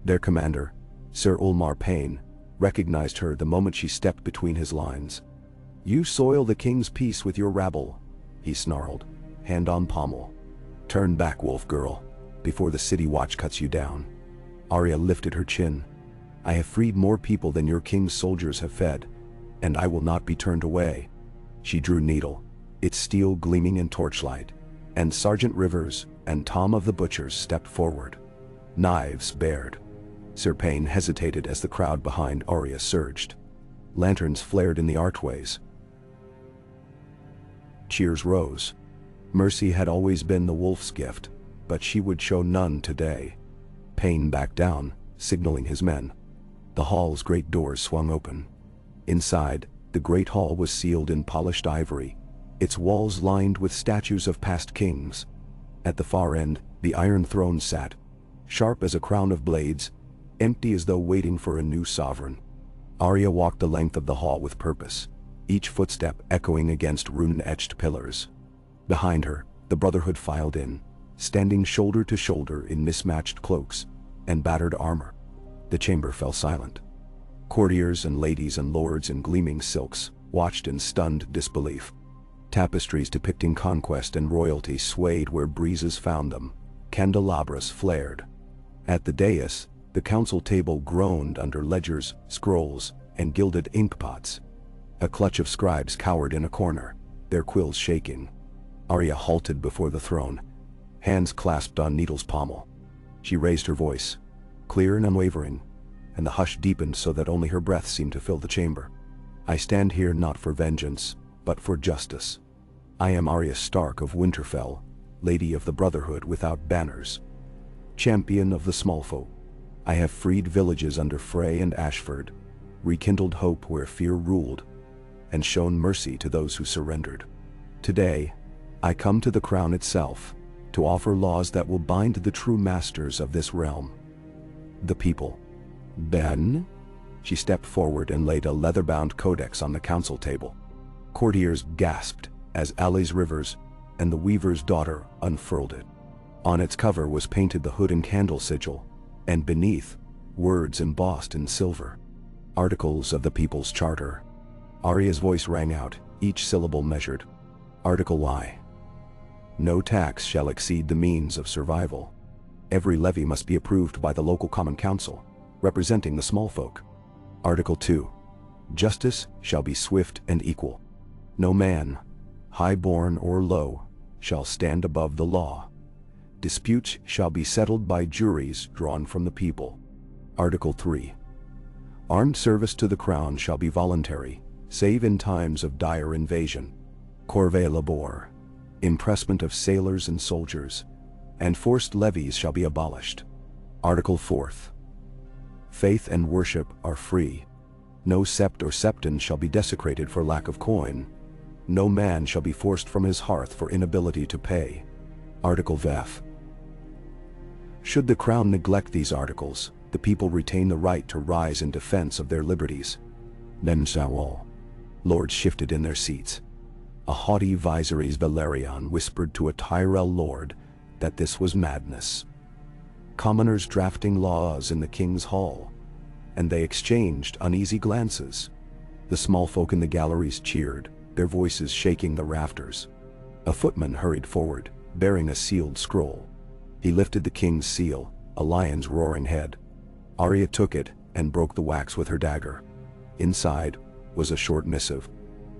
Speaker 1: Their commander, Sir Ulmar Payne, recognized her the moment she stepped between his lines. "You soil the king's peace with your rabble," he snarled, hand on pommel. "Turn back, wolf girl, before the city watch cuts you down." Arya lifted her chin. "I have freed more people than your king's soldiers have fed, and I will not be turned away." She drew needle, its steel gleaming in torchlight, and Sergeant Rivers and Tom of the Butchers stepped forward, knives bared. Sir Payne hesitated as the crowd behind Arya surged. Lanterns flared in the archways. Cheers rose. Mercy had always been the wolf's gift, but she would show none today. Payne backed down, signaling his men. The hall's great doors swung open. Inside, the great hall was sealed in polished ivory, its walls lined with statues of past kings. At the far end, the Iron Throne sat, sharp as a crown of blades, empty as though waiting for a new sovereign. Arya walked the length of the hall with purpose, each footstep echoing against rune-etched pillars. Behind her, the Brotherhood filed in, standing shoulder to shoulder in mismatched cloaks and battered armor. The chamber fell silent. Courtiers and ladies and lords in gleaming silks watched in stunned disbelief. Tapestries depicting conquest and royalty swayed where breezes found them. Candelabras flared. At the dais, the council table groaned under ledgers, scrolls, and gilded inkpots. A clutch of scribes cowered in a corner, their quills shaking. Arya halted before the throne, hands clasped on Needle's pommel. She raised her voice, clear and unwavering, and the hush deepened so that only her breath seemed to fill the chamber. "I stand here not for vengeance, but for justice. I am Arya Stark of Winterfell, Lady of the Brotherhood without banners. Champion of the small folk. I have freed villages under Frey and Ashford, rekindled hope where fear ruled, and shown mercy to those who surrendered. Today, I come to the crown itself, to offer laws that will bind the true masters of this realm. The people." "Ben?" She stepped forward and laid a leather-bound codex on the council table. Courtiers gasped as Alice Rivers and the Weaver's daughter unfurled it. On its cover was painted the hood and candle sigil, and beneath, words embossed in silver. "Articles of the People's Charter. Arya's voice rang out, each syllable measured. Article Y. No tax shall exceed the means of survival. Every levy must be approved by the local common council, representing the small folk. Article 2. Justice shall be swift and equal. No man, high-born or low, shall stand above the law. Disputes shall be settled by juries drawn from the people. Article 3. Armed service to the crown shall be voluntary, save in times of dire invasion. Corvée labor, impressment of sailors and soldiers, and forced levies shall be abolished. Article 4. Faith and worship are free. No sept or septon shall be desecrated for lack of coin. No man shall be forced from his hearth for inability to pay. Article VF. Should the crown neglect these articles, the people retain the right to rise in defense of their liberties. Then shall all lords shifted in their seats. A haughty Viserys Valerion whispered to a Tyrell lord that this was madness. Commoners drafting laws in the king's hall, and they exchanged uneasy glances. The small folk in the galleries cheered, their voices shaking the rafters. A footman hurried forward, bearing a sealed scroll. He lifted the king's seal, a lion's roaring head. Arya took it and broke the wax with her dagger. Inside was a short missive.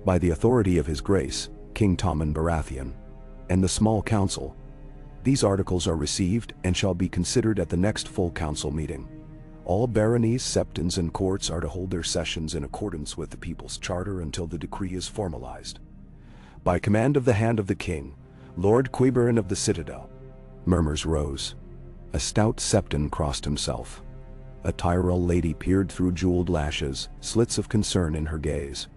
Speaker 1: By the authority of His Grace, King Tommen Baratheon, and the small council, these articles are received and shall be considered at the next full council meeting. All baronies, septons, and courts are to hold their sessions in accordance with the people's charter until the decree is formalized. By command of the hand of the king, Lord Quiberon of the Citadel. Murmurs rose. A stout septon crossed himself. A Tyrell lady peered through jeweled lashes, slits of concern in her gaze.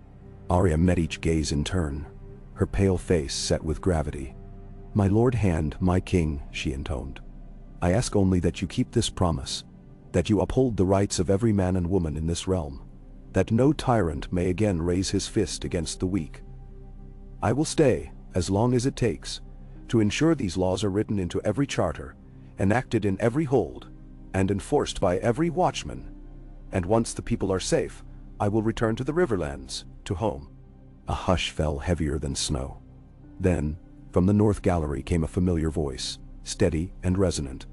Speaker 1: Arya met each gaze in turn, her pale face set with gravity. "My lord hand, my king," she intoned. "I ask only that you keep this promise, that you uphold the rights of every man and woman in this realm, that no tyrant may again raise his fist against the weak. I will stay, as long as it takes, to ensure these laws are written into every charter, enacted in every hold, and enforced by every watchman. And once the people are safe, I will return to the Riverlands, to home." A hush fell heavier than snow. Then, from the north gallery came a familiar voice, steady and resonant.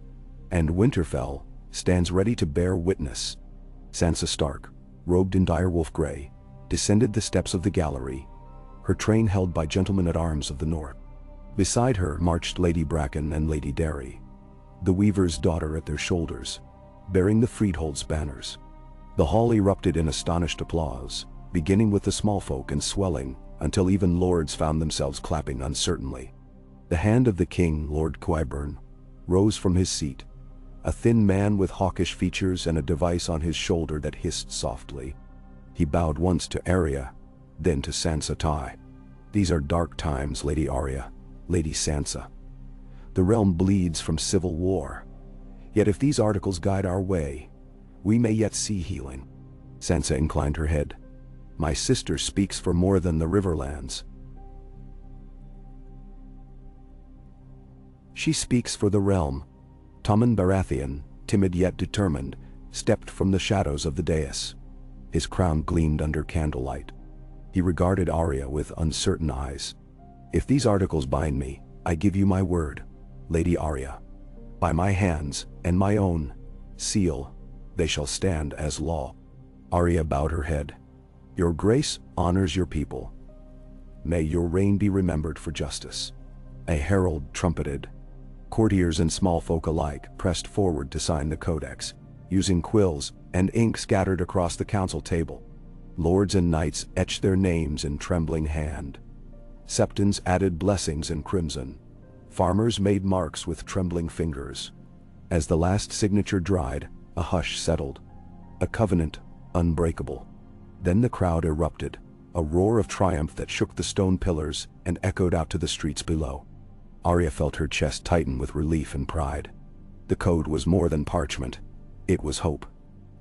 Speaker 1: "And Winterfell stands ready to bear witness." Sansa Stark, robed in direwolf gray, descended the steps of the gallery, her train held by gentlemen at arms of the north. Beside her marched Lady Bracken and Lady Derry, the weaver's daughter at their shoulders, bearing the freehold's banners. The hall erupted in astonished applause, beginning with the small folk and swelling until even lords found themselves clapping uncertainly. The hand of the king, Lord Quiberon, rose from his seat, a thin man with hawkish features and a device on his shoulder that hissed softly. He bowed once to Arya, then to Sansa Ty. "These are dark times, Lady Arya, Lady Sansa. The realm bleeds from civil war. Yet if these articles guide our way, we may yet see healing." Sansa inclined her head. "My sister speaks for more than the Riverlands. She speaks for the realm." Tommen Baratheon, timid yet determined, stepped from the shadows of the dais. His crown gleamed under candlelight. He regarded Arya with uncertain eyes. "If these articles bind me, I give you my word, Lady Arya. By my hands, and my own seal, they shall stand as law." Arya bowed her head. "Your grace honors your people. May your reign be remembered for justice." A herald trumpeted. Courtiers and small folk alike pressed forward to sign the codex, using quills and ink scattered across the council table. Lords and knights etched their names in trembling hand. Septons added blessings in crimson. Farmers made marks with trembling fingers. As the last signature dried, a hush settled. A covenant unbreakable. Then the crowd erupted, a roar of triumph that shook the stone pillars and echoed out to the streets below. Arya felt her chest tighten with relief and pride. The code was more than parchment. It was hope.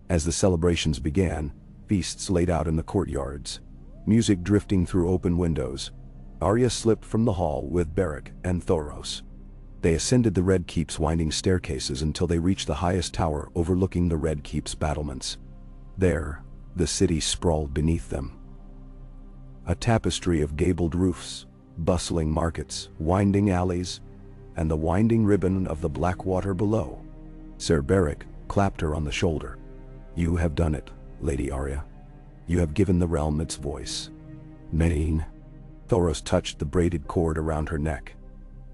Speaker 1: As the celebrations began, feasts laid out in the courtyards, music drifting through open windows, Arya slipped from the hall with Beric and Thoros. They ascended the Red Keep's winding staircases until they reached the highest tower overlooking the Red Keep's battlements. There, the city sprawled beneath them. A tapestry of gabled roofs, bustling markets, winding alleys, and the winding ribbon of the black water below. Sir Beric clapped her on the shoulder. "You have done it, Lady Arya. You have given the realm its voice." Maine. Thoros touched the braided cord around her neck,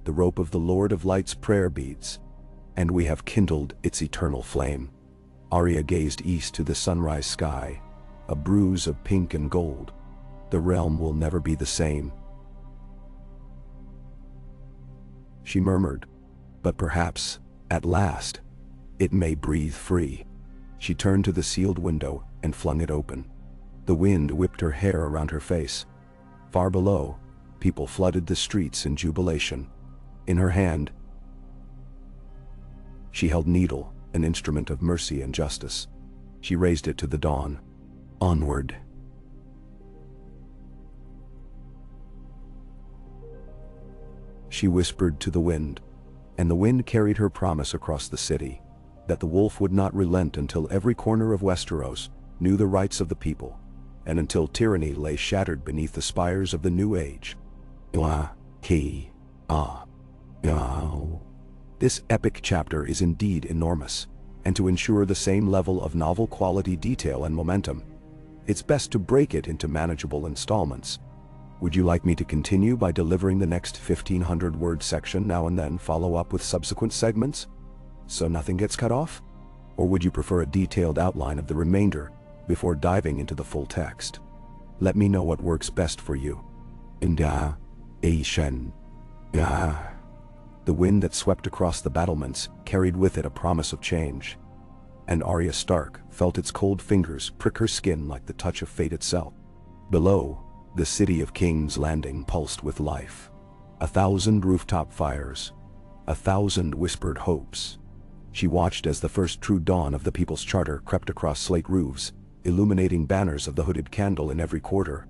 Speaker 1: the rope of the Lord of Light's prayer beads, "and we have kindled its eternal flame." Arya gazed east to the sunrise sky, a bruise of pink and gold. "The realm will never be the same," she murmured. "But perhaps, at last, it may breathe free." She turned to the sealed window and flung it open. The wind whipped her hair around her face. Far below, people flooded the streets in jubilation. In her hand, she held Needle, an instrument of mercy and justice. She raised it to the dawn. "Onward." She whispered to the wind, and the wind carried her promise across the city, that the wolf would not relent until every corner of Westeros knew the rights of the people, and until tyranny lay shattered beneath the spires of the new age. This epic chapter is indeed enormous, and to ensure the same level of novel quality detail and momentum, it's best to break it into manageable installments. Would you like me to continue by delivering the next 1,500-word section now and then follow up with subsequent segments, so nothing gets cut off? Or would you prefer a detailed outline of the remainder before diving into the full text? Let me know what works best for you. The wind that swept across the battlements carried with it a promise of change, and Arya Stark felt its cold fingers prick her skin like the touch of fate itself. Below, the city of King's Landing pulsed with life. 1,000 rooftop fires, 1,000 whispered hopes. She watched as the first true dawn of the People's Charter crept across slate roofs, illuminating banners of the hooded candle in every quarter.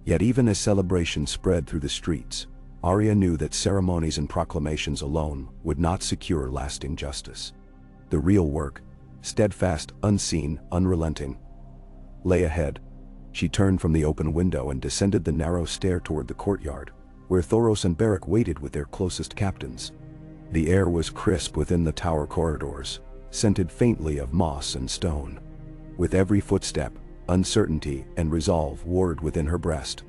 Speaker 1: Yet even as celebration spread through the streets, Arya knew that ceremonies and proclamations alone would not secure lasting justice. The real work, steadfast, unseen, unrelenting, lay ahead. She turned from the open window and descended the narrow stair toward the courtyard, where Thoros and Beric waited with their closest captains. The air was crisp within the tower corridors, scented faintly of moss and stone. With every footstep, uncertainty and resolve warred within her breast.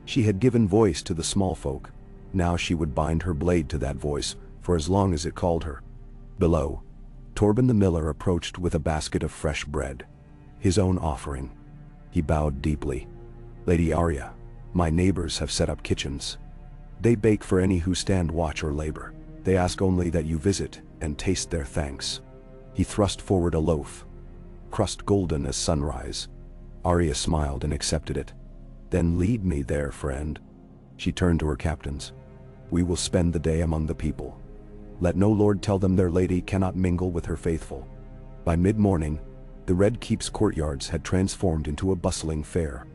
Speaker 1: She had given voice to the small folk. Now she would bind her blade to that voice for as long as it called her. Below, Torben the miller approached with a basket of fresh bread, his own offering. He bowed deeply. "Lady Arya, my neighbors have set up kitchens. They bake for any who stand watch or labor. They ask only that you visit and taste their thanks." He thrust forward a loaf, crust golden as sunrise. Arya smiled and accepted it. "Then lead me there, friend." She turned to her captains. "We will spend the day among the people. Let no lord tell them their lady cannot mingle with her faithful." By mid-morning, the Red Keep's courtyards had transformed into a bustling fair.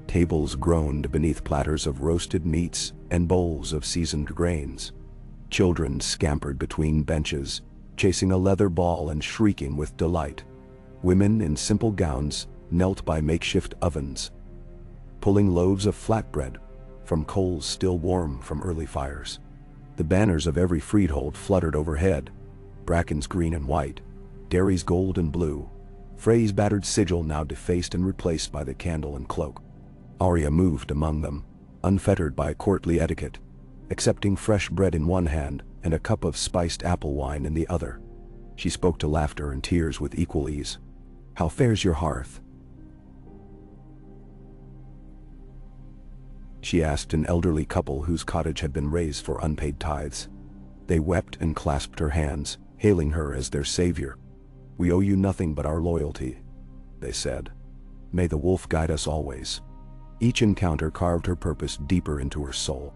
Speaker 1: Tables groaned beneath platters of roasted meats and bowls of seasoned grains. Children scampered between benches, chasing a leather ball and shrieking with delight. Women in simple gowns knelt by makeshift ovens, pulling loaves of flatbread from coals still warm from early fires. The banners of every freehold fluttered overhead, Bracken's green and white, Derry's gold and blue, Frey's battered sigil now defaced and replaced by the candle and cloak. Arya moved among them, unfettered by courtly etiquette, accepting fresh bread in one hand and a cup of spiced apple wine in the other. She spoke to laughter and tears with equal ease. "How fares your hearth?" she asked an elderly couple whose cottage had been razed for unpaid tithes. They wept and clasped her hands, hailing her as their savior. "We owe you nothing but our loyalty," they said. "May the wolf guide us always." Each encounter carved her purpose deeper into her soul.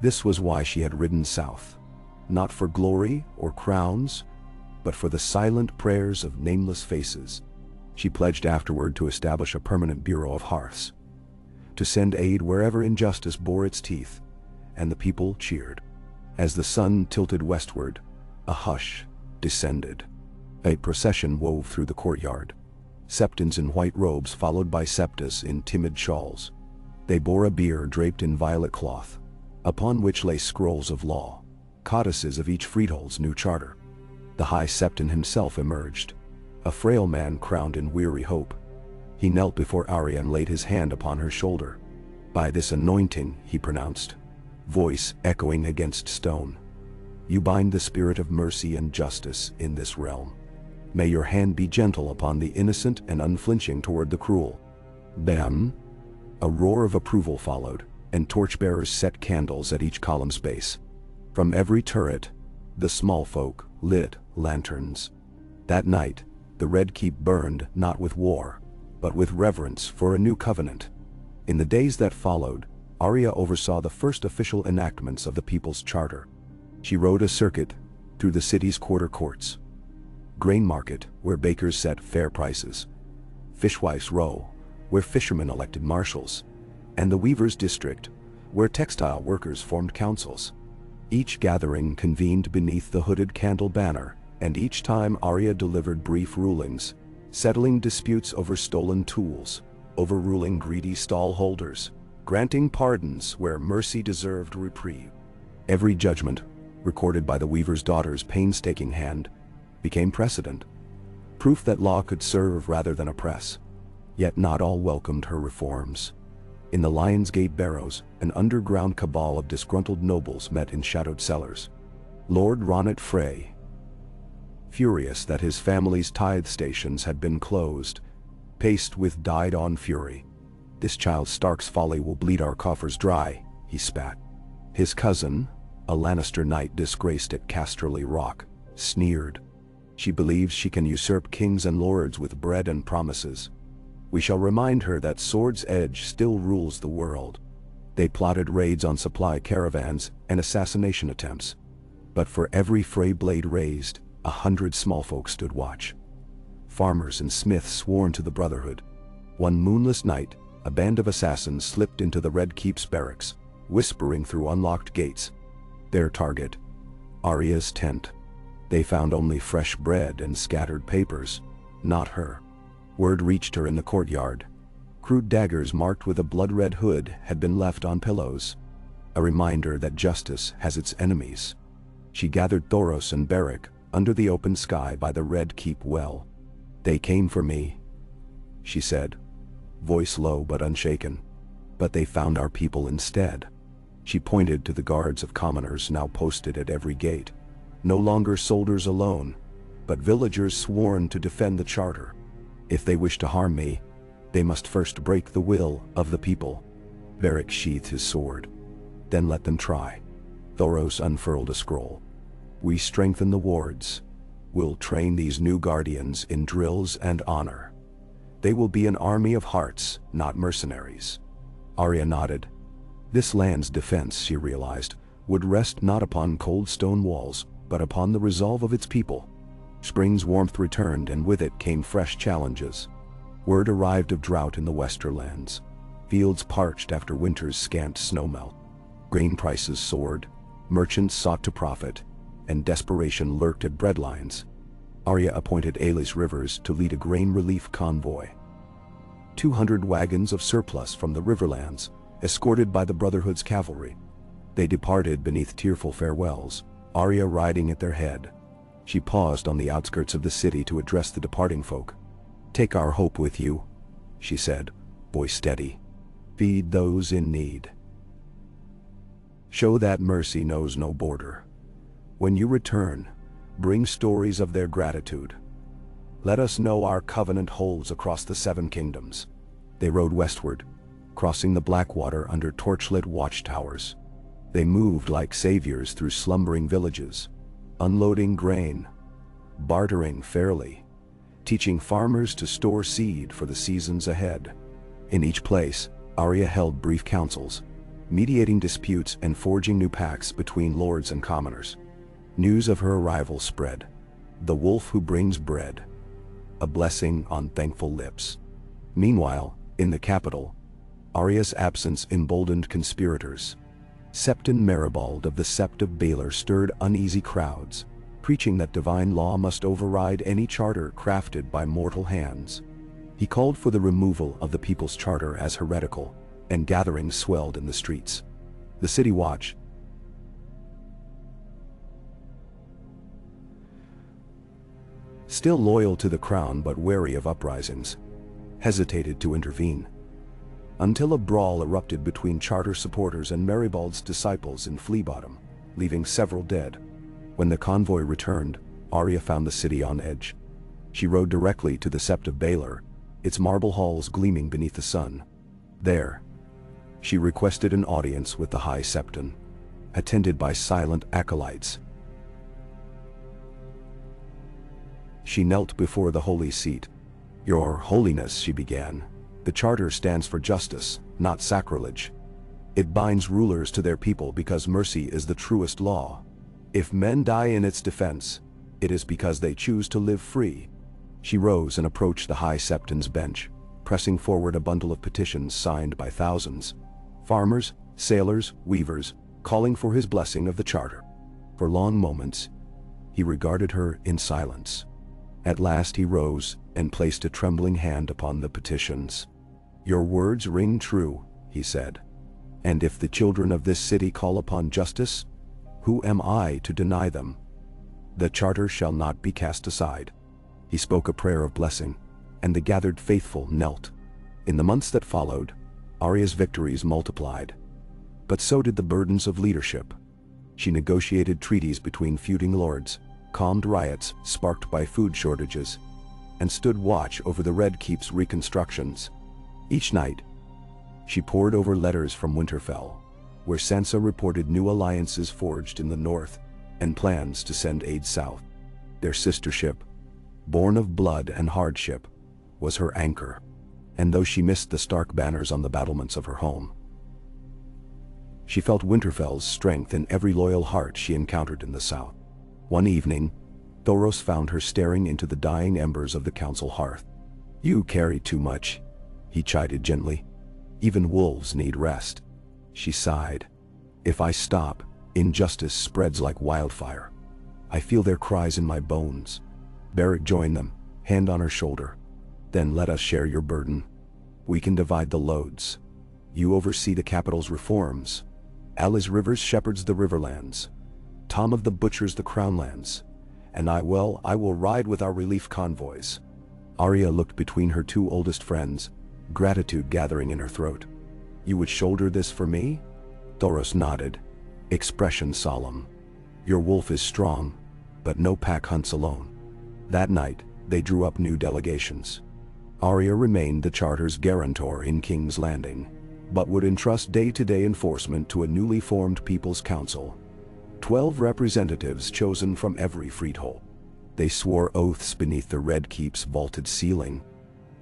Speaker 1: This was why she had ridden south. Not for glory or crowns, but for the silent prayers of nameless faces. She pledged afterward to establish a permanent bureau of hearths, to send aid wherever injustice bore its teeth, and the people cheered. As the sun tilted westward, a hush descended. A procession wove through the courtyard, septons in white robes followed by septas in timid shawls. They bore a bier draped in violet cloth, upon which lay scrolls of law, codices of each freehold's new charter. The High Septon himself emerged, a frail man crowned in weary hope. He knelt before Arya and laid his hand upon her shoulder. "By this anointing," he pronounced, voice echoing against stone, "you bind the spirit of mercy and justice in this realm. May your hand be gentle upon the innocent and unflinching toward the cruel." Then, a roar of approval followed, and torchbearers set candles at each column's base. From every turret, the small folk lit lanterns. That night, the Red Keep burned not with war, but with reverence for a new covenant. In the days that followed, Arya oversaw the first official enactments of the People's Charter. She rode a circuit through the city's quarter courts. Grain Market, where bakers set fair prices. Fishwife's Row, where fishermen elected marshals. And the Weavers' District, where textile workers formed councils. Each gathering convened beneath the hooded candle banner, and each time Arya delivered brief rulings, settling disputes over stolen tools, overruling greedy stallholders, granting pardons where mercy deserved reprieve. Every judgment, recorded by the Weaver's daughter's painstaking hand, became precedent, proof that law could serve rather than oppress. Yet not all welcomed her reforms. In the Lion's Gate barrows, an underground cabal of disgruntled nobles met in shadowed cellars. Lord Ronnet Frey, furious that his family's tithe stations had been closed, paced with died-on fury. "This child Stark's folly will bleed our coffers dry," he spat. His cousin, a Lannister knight disgraced at Casterly Rock, sneered. "She believes she can usurp kings and lords with bread and promises. We shall remind her that Sword's Edge still rules the world." They plotted raids on supply caravans and assassination attempts. But for every Frey blade raised, 100 small folk stood watch. Farmers and smiths sworn to the Brotherhood. One moonless night, a band of assassins slipped into the Red Keep's barracks, whispering through unlocked gates. Their target, Arya's tent. They found only fresh bread and scattered papers, not her. Word reached her in the courtyard. Crude daggers marked with a blood-red hood had been left on pillows. A reminder that justice has its enemies. She gathered Thoros and Beric under the open sky by the Red Keep well. "They came for me," she said, voice low but unshaken. "But they found our people instead." She pointed to the guards of commoners now posted at every gate. No longer soldiers alone, but villagers sworn to defend the charter. "If they wish to harm me, they must first break the will of the people." Beric sheathed his sword. "Then let them try." Thoros unfurled a scroll. "We strengthen the wards. We'll train these new guardians in drills and honor. They will be an army of hearts, not mercenaries." Arya nodded. This land's defense, she realized, would rest not upon cold stone walls, but upon the resolve of its people. Spring's warmth returned, and with it came fresh challenges. Word arrived of drought in the Westerlands. Fields parched after winter's scant snowmelt. Grain prices soared, merchants sought to profit, and desperation lurked at breadlines. Arya appointed Aelys Rivers to lead a grain relief convoy. 200 wagons of surplus from the Riverlands, escorted by the Brotherhood's cavalry. They departed beneath tearful farewells, Arya riding at their head. She paused on the outskirts of the city to address the departing folk. "Take our hope with you," she said, voice steady. "Feed those in need. Show that mercy knows no border. When you return, bring stories of their gratitude. Let us know our covenant holds across the 7 kingdoms." They rode westward, crossing the Blackwater under torchlit watchtowers. They moved like saviors through slumbering villages, unloading grain, bartering fairly, teaching farmers to store seed for the seasons ahead. In each place, Arya held brief councils, mediating disputes and forging new pacts between lords and commoners. News of her arrival spread. The wolf who brings bread. A blessing on thankful lips. Meanwhile, in the capital, Arya's absence emboldened conspirators. Septon Maribald of the Sept of Baelor stirred uneasy crowds, preaching that divine law must override any charter crafted by mortal hands. He called for the removal of the People's Charter as heretical, and gatherings swelled in the streets. The city watch, still loyal to the crown but wary of uprisings, hesitated to intervene. Until a brawl erupted between Charter supporters and Maribald's disciples in Flea Bottom, leaving several dead. When the convoy returned, Arya found the city on edge. She rode directly to the Sept of Baelor, its marble halls gleaming beneath the sun. There, she requested an audience with the High Septon, attended by silent acolytes. She knelt before the holy seat. "Your Holiness," she began, "the Charter stands for justice, not sacrilege. It binds rulers to their people because mercy is the truest law. If men die in its defense, it is because they choose to live free." She rose and approached the High Septon's bench, pressing forward a bundle of petitions signed by thousands. Farmers, sailors, weavers, calling for his blessing of the Charter. For long moments, he regarded her in silence. At last he rose and placed a trembling hand upon the petitions. "Your words ring true," he said. "And if the children of this city call upon justice, who am I to deny them? The Charter shall not be cast aside." He spoke a prayer of blessing, and the gathered faithful knelt. In the months that followed, Arya's victories multiplied. But so did the burdens of leadership. She negotiated treaties between feuding lords, calmed riots sparked by food shortages, and stood watch over the Red Keep's reconstructions. Each night, she pored over letters from Winterfell, where Sansa reported new alliances forged in the north and plans to send aid south. Their sister ship, born of blood and hardship, was her anchor, and though she missed the Stark banners on the battlements of her home, she felt Winterfell's strength in every loyal heart she encountered in the south. One evening, Thoros found her staring into the dying embers of the council hearth. "You carry too much," he chided gently. "Even wolves need rest." She sighed. "If I stop, injustice spreads like wildfire. I feel their cries in my bones." Beric joined them, hand on her shoulder. "Then let us share your burden. We can divide the loads. You oversee the capital's reforms. Alice Rivers shepherds the riverlands. Tom of the Butchers the crownlands. And I will ride with our relief convoys." Arya looked between her two oldest friends, gratitude gathering in her throat. "You would shoulder this for me?" Thoros nodded, expression solemn. "Your wolf is strong, but no pack hunts alone." That night, they drew up new delegations. Arya remained the Charter's guarantor in King's Landing, but would entrust day-to-day enforcement to a newly formed People's Council. 12 representatives chosen from every freehold. They swore oaths beneath the Red Keep's vaulted ceiling.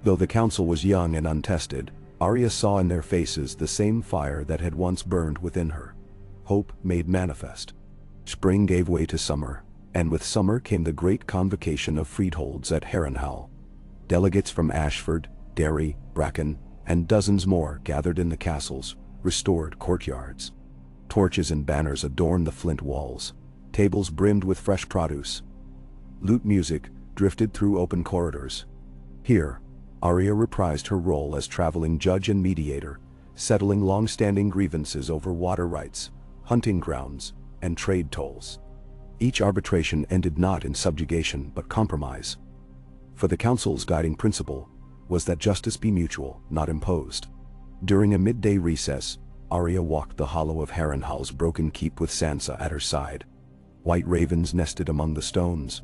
Speaker 1: Though the council was young and untested, Arya saw in their faces the same fire that had once burned within her. Hope made manifest. Spring gave way to summer, and with summer came the great convocation of freeholds at Harrenhal. Delegates from Ashford, Derry, Bracken, and dozens more gathered in the castle's restored courtyards. Torches and banners adorned the flint walls. Tables brimmed with fresh produce. Lute music drifted through open corridors. Here, Arya reprised her role as traveling judge and mediator, settling long-standing grievances over water rights, hunting grounds, and trade tolls. Each arbitration ended not in subjugation but compromise. For the council's guiding principle was that justice be mutual, not imposed. During a midday recess, Arya walked the hollow of Harrenhal's broken keep with Sansa at her side. White ravens nested among the stones,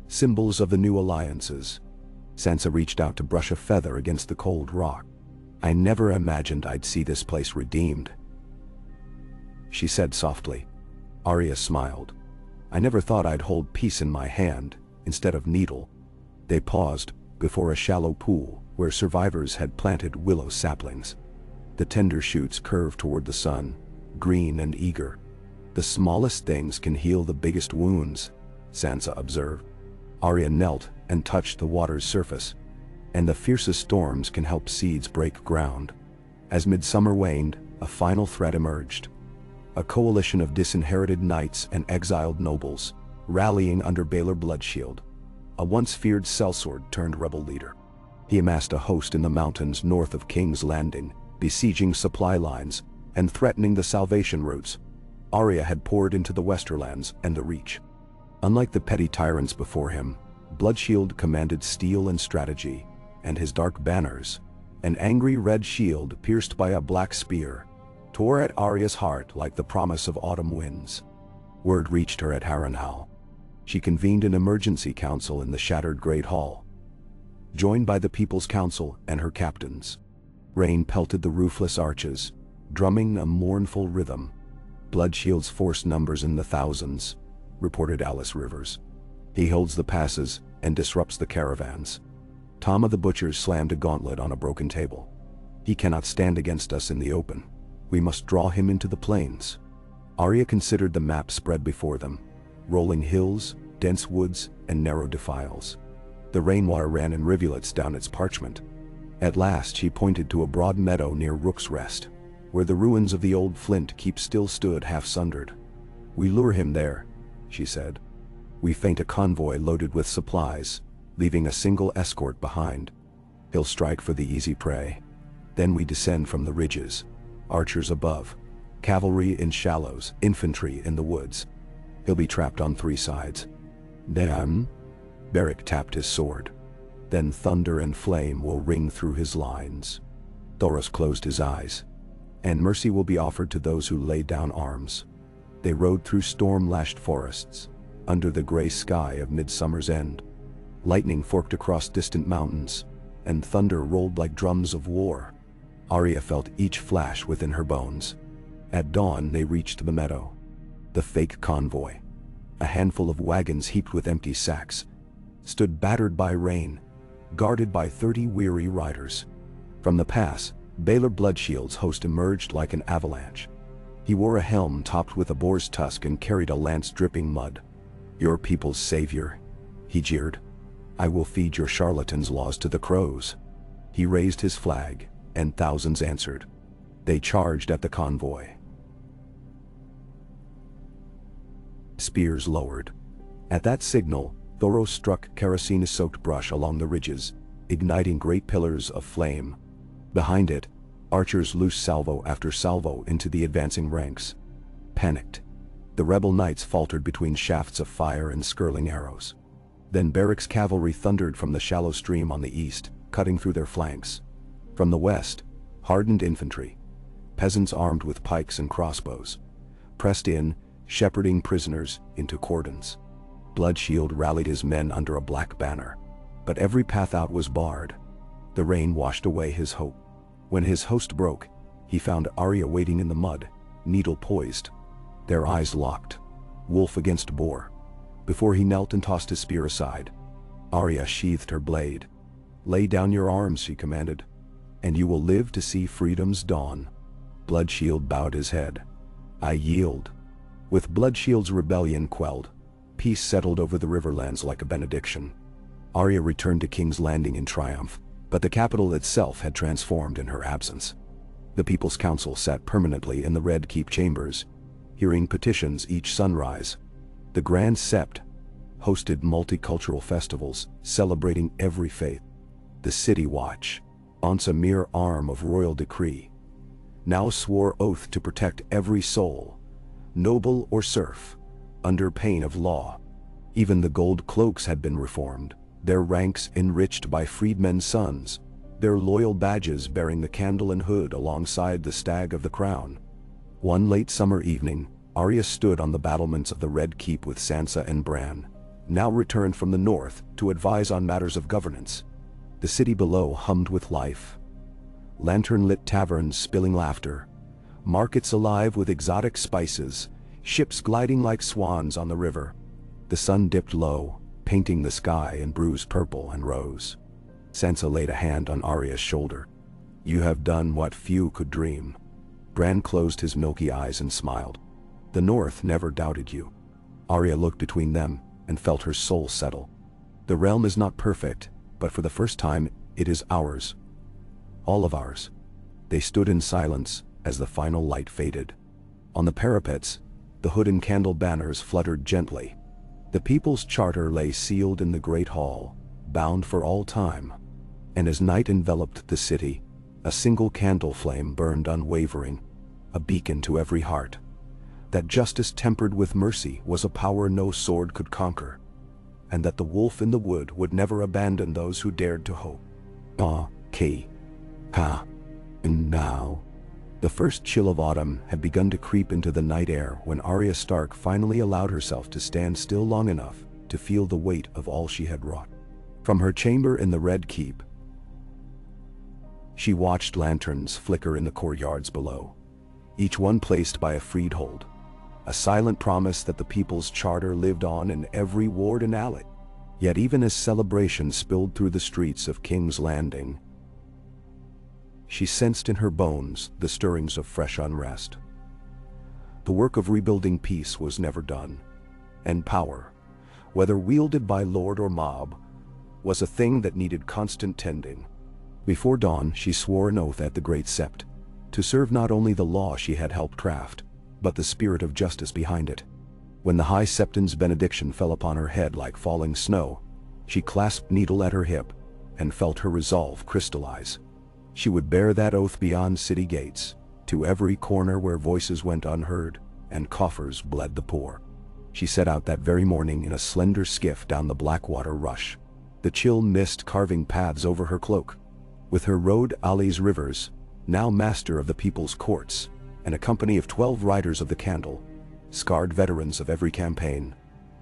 Speaker 1: symbols of the new alliances. Sansa reached out to brush a feather against the cold rock. "I never imagined I'd see this place redeemed," she said softly. Arya smiled. "I never thought I'd hold peace in my hand, instead of needle." They paused before a shallow pool where survivors had planted willow saplings. The tender shoots curved toward the sun, green and eager. "The smallest things can heal the biggest wounds," Sansa observed. Arya knelt and touched the water's surface. "And the fiercest storms can help seeds break ground." As midsummer waned, a final threat emerged. A coalition of disinherited knights and exiled nobles, rallying under Baelor Bloodshield, a once-feared sellsword turned rebel leader. He amassed a host in the mountains north of King's Landing, besieging supply lines and threatening the salvation routes. Arya had poured into the Westerlands and the Reach. Unlike the petty tyrants before him, Bloodshield commanded steel and strategy, and his dark banners, an angry red shield pierced by a black spear, tore at Arya's heart like the promise of autumn winds. Word reached her at Harrenhal. She convened an emergency council in the shattered Great Hall. Joined by the People's Council and her captains, rain pelted the roofless arches, drumming a mournful rhythm. Bloodshield's force numbers in the thousands, reported Alice Rivers. He holds the passes and disrupts the caravans. Tom of the Butchers slammed a gauntlet on a broken table. He cannot stand against us in the open. We must draw him into the plains. Arya considered the map spread before them, rolling hills, dense woods, and narrow defiles. The rainwater ran in rivulets down its parchment. At last she pointed to a broad meadow near Rook's Rest, where the ruins of the old flint keep still stood half sundered. We lure him there, she said. We feint a convoy loaded with supplies, leaving a single escort behind. He'll strike for the easy prey. Then we descend from the ridges, archers above, cavalry in shallows, infantry in the woods. He'll be trapped on three sides. Then, Beric tapped his sword. Then thunder and flame will ring through his lines. Thoros closed his eyes. And mercy will be offered to those who lay down arms. They rode through storm-lashed forests, under the gray sky of midsummer's end. Lightning forked across distant mountains, and thunder rolled like drums of war. Arya felt each flash within her bones. At dawn they reached the meadow. The fake convoy, a handful of wagons heaped with empty sacks, stood battered by rain, guarded by 30 weary riders. From the pass, Baelor Bloodshield's host emerged like an avalanche. He wore a helm topped with a boar's tusk and carried a lance dripping mud. Your people's savior, he jeered. I will feed your charlatans' laws to the crows. He raised his flag, and thousands answered. They charged at the convoy. Spears lowered. At that signal, Thoros struck kerosene-soaked brush along the ridges, igniting great pillars of flame. Behind it, archers loosed salvo after salvo into the advancing ranks. Panicked, the rebel knights faltered between shafts of fire and skirling arrows. Then Beric's cavalry thundered from the shallow stream on the east, cutting through their flanks. From the west, hardened infantry, peasants armed with pikes and crossbows, pressed in, shepherding prisoners into cordons. Bloodshield rallied his men under a black banner, but every path out was barred. The rain washed away his hope. When his host broke, he found Arya waiting in the mud, needle poised. Their eyes locked, wolf against boar. Before he knelt and tossed his spear aside, Arya sheathed her blade. Lay down your arms, she commanded, and you will live to see freedom's dawn. Bloodshield bowed his head. I yield. With Bloodshield's rebellion quelled, peace settled over the riverlands like a benediction. Arya returned to King's Landing in triumph, but the capital itself had transformed in her absence. The People's Council sat permanently in the Red Keep chambers, hearing petitions each sunrise. The Grand Sept hosted multicultural festivals celebrating every faith. The City Watch, once a mere arm of royal decree, now swore oath to protect every soul, noble or serf, under pain of law. Even the gold cloaks had been reformed, their ranks enriched by freedmen's sons, their loyal badges bearing the candle and hood alongside the stag of the crown. One late summer evening, Arya stood on the battlements of the Red Keep with Sansa and Bran, now returned from the north to advise on matters of governance. The city below hummed with life. Lantern-lit taverns spilling laughter, markets alive with exotic spices, ships gliding like swans on the river. The sun dipped low, painting the sky in bruised purple and rose. Sansa laid a hand on Arya's shoulder. You have done what few could dream. Bran closed his milky eyes and smiled. The North never doubted you. Arya looked between them and felt her soul settle. The realm is not perfect, but for the first time, it is ours. All of ours. They stood in silence as the final light faded. On the parapets, the hood and candle banners fluttered gently. The People's Charter lay sealed in the Great Hall, bound for all time. And as night enveloped the city, a single candle flame burned unwavering, a beacon to every heart. That justice tempered with mercy was a power no sword could conquer, and that the wolf in the wood would never abandon those who dared to hope. And now, the first chill of autumn had begun to creep into the night air when Arya Stark finally allowed herself to stand still long enough to feel the weight of all she had wrought. From her chamber in the Red Keep, she watched lanterns flicker in the courtyards below, each one placed by a freehold, a silent promise that the people's charter lived on in every ward and alley. Yet even as celebration spilled through the streets of King's Landing, she sensed in her bones the stirrings of fresh unrest. The work of rebuilding peace was never done, and power, whether wielded by lord or mob, was a thing that needed constant tending. Before dawn, she swore an oath at the Great Sept, to serve not only the law she had helped craft, but the spirit of justice behind it. When the High Septon's benediction fell upon her head like falling snow, she clasped Needle at her hip and felt her resolve crystallize. She would bear that oath beyond city gates, to every corner where voices went unheard and coffers bled the poor. She set out that very morning in a slender skiff down the Blackwater Rush, the chill mist carving paths over her cloak. With her rode Ali's Rivers, now master of the people's courts, and a company of 12 riders of the Candle, scarred veterans of every campaign.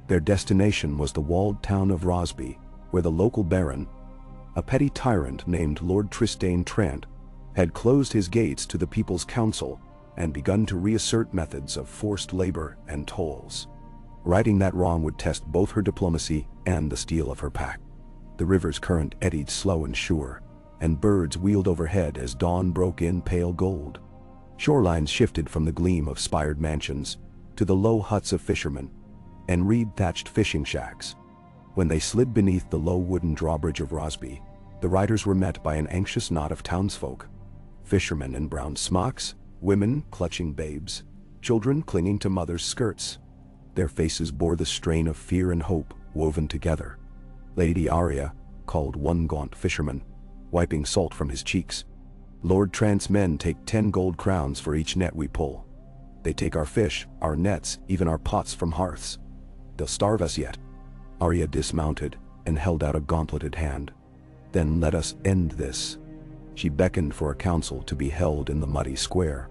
Speaker 1: Their destination was the walled town of Rosby, where the local baron, a petty tyrant named Lord Trystane Trant, had closed his gates to the people's council and begun to reassert methods of forced labor and tolls. Righting that wrong would test both her diplomacy and the steel of her pack. The river's current eddied slow and sure, and birds wheeled overhead as dawn broke in pale gold. Shorelines shifted from the gleam of spired mansions to the low huts of fishermen and reed-thatched fishing shacks. When they slid beneath the low wooden drawbridge of Rosby, the riders were met by an anxious knot of townsfolk, fishermen in brown smocks, women clutching babes, children clinging to mothers' skirts. Their faces bore the strain of fear and hope woven together. Lady Arya called one gaunt fisherman, wiping salt from his cheeks. "Lord Trant's men take 10 gold crowns for each net we pull. They take our fish, our nets, even our pots from hearths. They'll starve us yet." Arya dismounted and held out a gauntleted hand. "Then let us end this." She beckoned for a council to be held in the muddy square.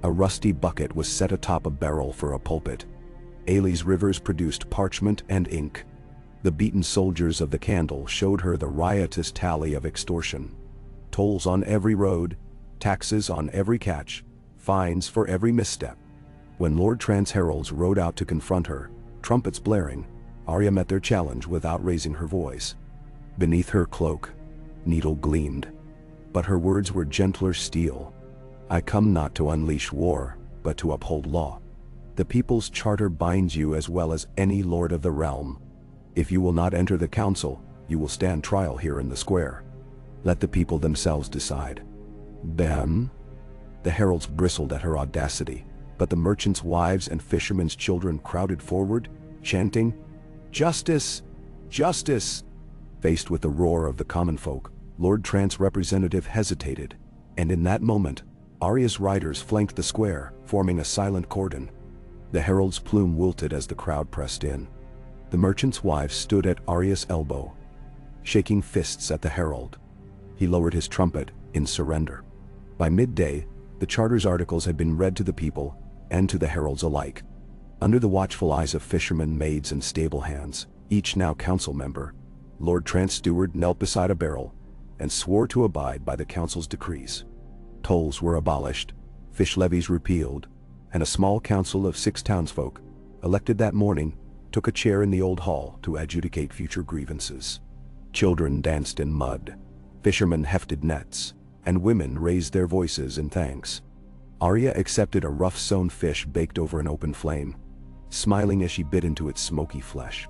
Speaker 1: A rusty bucket was set atop a barrel for a pulpit. Ali's Rivers produced parchment and ink. The beaten soldiers of the Candle showed her the riotous tally of extortion. Tolls on every road, taxes on every catch, fines for every misstep. When Lord Trant's heralds rode out to confront her, trumpets blaring, Arya met their challenge without raising her voice. Beneath her cloak, Needle gleamed, but her words were gentler steel. "I come not to unleash war, but to uphold law. The people's charter binds you as well as any lord of the realm. If you will not enter the council, you will stand trial here in the square. Let the people themselves decide." "Them?" The heralds bristled at her audacity, but the merchants' wives and fishermen's children crowded forward, chanting, "Justice! Justice!" Faced with the roar of the common folk, Lord Trant's representative hesitated, and in that moment, Arya's riders flanked the square, forming a silent cordon. The herald's plume wilted as the crowd pressed in. The merchant's wives stood at Arya's elbow, shaking fists at the herald. He lowered his trumpet in surrender. By midday, the charter's articles had been read to the people and to the heralds alike. Under the watchful eyes of fishermen, maids, and stable hands, each now council member, Lord Trant's steward knelt beside a barrel and swore to abide by the council's decrees. Tolls were abolished, fish levies repealed, and a small council of 6 townsfolk, elected that morning, took a chair in the old hall to adjudicate future grievances. Children danced in mud, fishermen hefted nets, and women raised their voices in thanks. Arya accepted a rough-sewn fish baked over an open flame, smiling as she bit into its smoky flesh.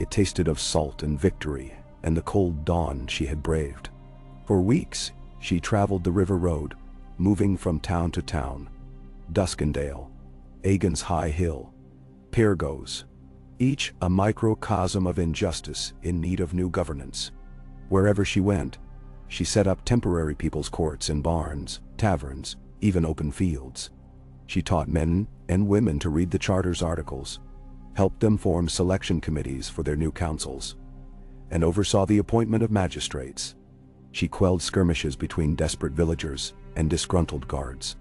Speaker 1: It tasted of salt and victory and the cold dawn she had braved. For weeks, she traveled the river road, moving from town to town. Duskendale, Aegon's High Hill, Pyrgos, each a microcosm of injustice in need of new governance. Wherever she went, She set up temporary people's courts in barns, taverns, even open fields. She taught men and women to read the charter's articles, helped them form selection committees for their new councils, and oversaw the appointment of magistrates. She quelled skirmishes between desperate villagers and disgruntled guards,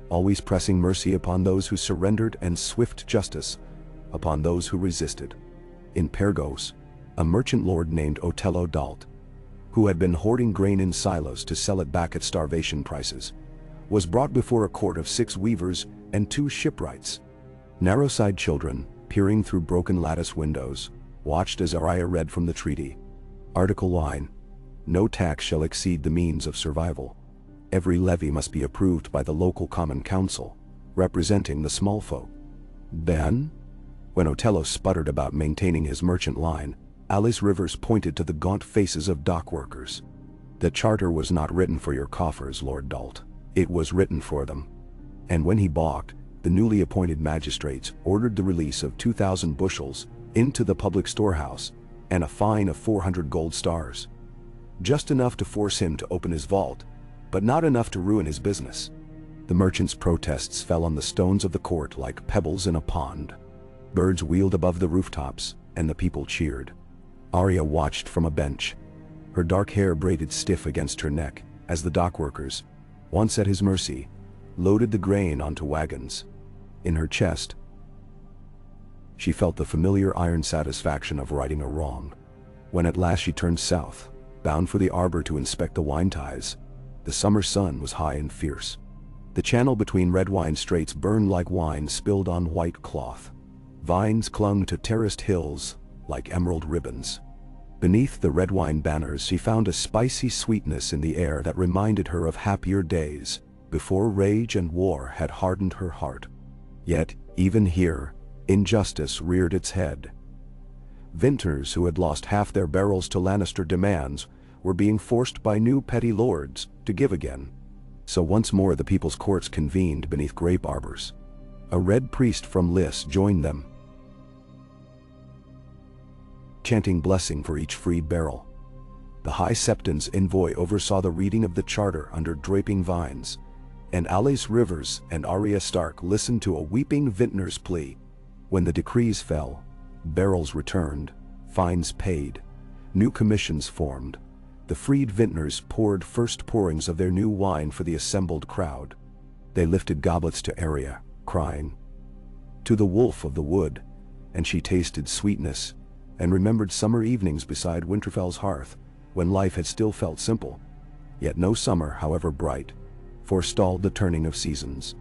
Speaker 1: always pressing mercy upon those who surrendered and swift justice upon those who resisted. In Pergos, a merchant lord named Otello Dalt, who had been hoarding grain in silos to sell it back at starvation prices, was brought before a court of 6 weavers and 2 shipwrights. Narrow-eyed children, peering through broken lattice windows, watched as Arya read from the treaty. Article 9. No tax shall exceed the means of survival. Every levy must be approved by the local common council, representing the small folk. Then, when Otello sputtered about maintaining his merchant line, Alice Rivers pointed to the gaunt faces of dock workers. The charter was not written for your coffers, Lord Dalt. It was written for them. And when he balked, the newly appointed magistrates ordered the release of 2,000 bushels into the public storehouse and a fine of 400 gold stars. Just enough to force him to open his vault, but not enough to ruin his business. The merchants' protests fell on the stones of the court like pebbles in a pond. Birds wheeled above the rooftops, and the people cheered. Arya watched from a bench, her dark hair braided stiff against her neck, as the dock workers, once at his mercy, loaded the grain onto wagons. In her chest, she felt the familiar iron satisfaction of righting a wrong. When at last she turned south, bound for the arbor to inspect the wine ties, the summer sun was high and fierce. The channel between red wine straits burned like wine spilled on white cloth. Vines clung to terraced hills like emerald ribbons. Beneath the red wine banners she found a spicy sweetness in the air that reminded her of happier days, before rage and war had hardened her heart. Yet, even here, injustice reared its head. Vintners who had lost half their barrels to Lannister demands were being forced by new petty lords to give again. So once more the people's courts convened beneath grape arbors. A red priest from Lys joined them, chanting blessing for each freed barrel. The High Septon's envoy oversaw the reading of the charter under draping vines, and Alice Rivers and Arya Stark listened to a weeping vintner's plea. When the decrees fell, barrels returned, fines paid, new commissions formed. The freed vintners poured first pourings of their new wine for the assembled crowd. They lifted goblets to Arya, crying, "To the wolf of the wood," and she tasted sweetness and remembered summer evenings beside Winterfell's hearth, when life had still felt simple. Yet no summer, however bright, forestalled the turning of seasons.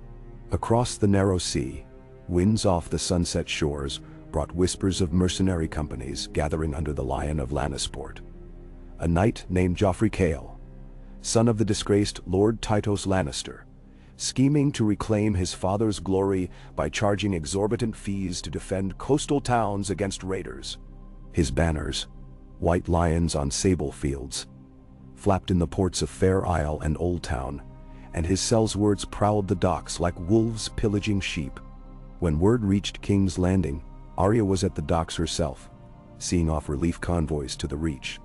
Speaker 1: Across the narrow sea, winds off the sunset shores brought whispers of mercenary companies gathering under the Lion of Lannisport. A knight named Joffrey Cale, son of the disgraced Lord Tytos Lannister, scheming to reclaim his father's glory by charging exorbitant fees to defend coastal towns against raiders. His banners, white lions on sable fields, flapped in the ports of Fair Isle and Old Town, and his sellswords prowled the docks like wolves pillaging sheep. When word reached King's Landing, Arya was at the docks herself, seeing off relief convoys to the Reach.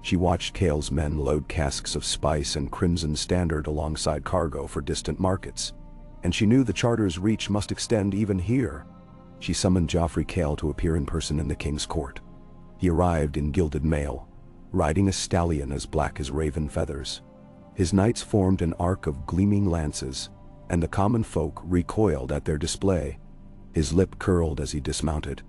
Speaker 1: She watched Cale's men load casks of spice and crimson standard alongside cargo for distant markets, and she knew the charter's reach must extend even here. She summoned Joffrey Cale to appear in person in the king's court. He arrived in gilded mail, riding a stallion as black as raven feathers. His knights formed an arc of gleaming lances, and the common folk recoiled at their display. His lip curled as he dismounted.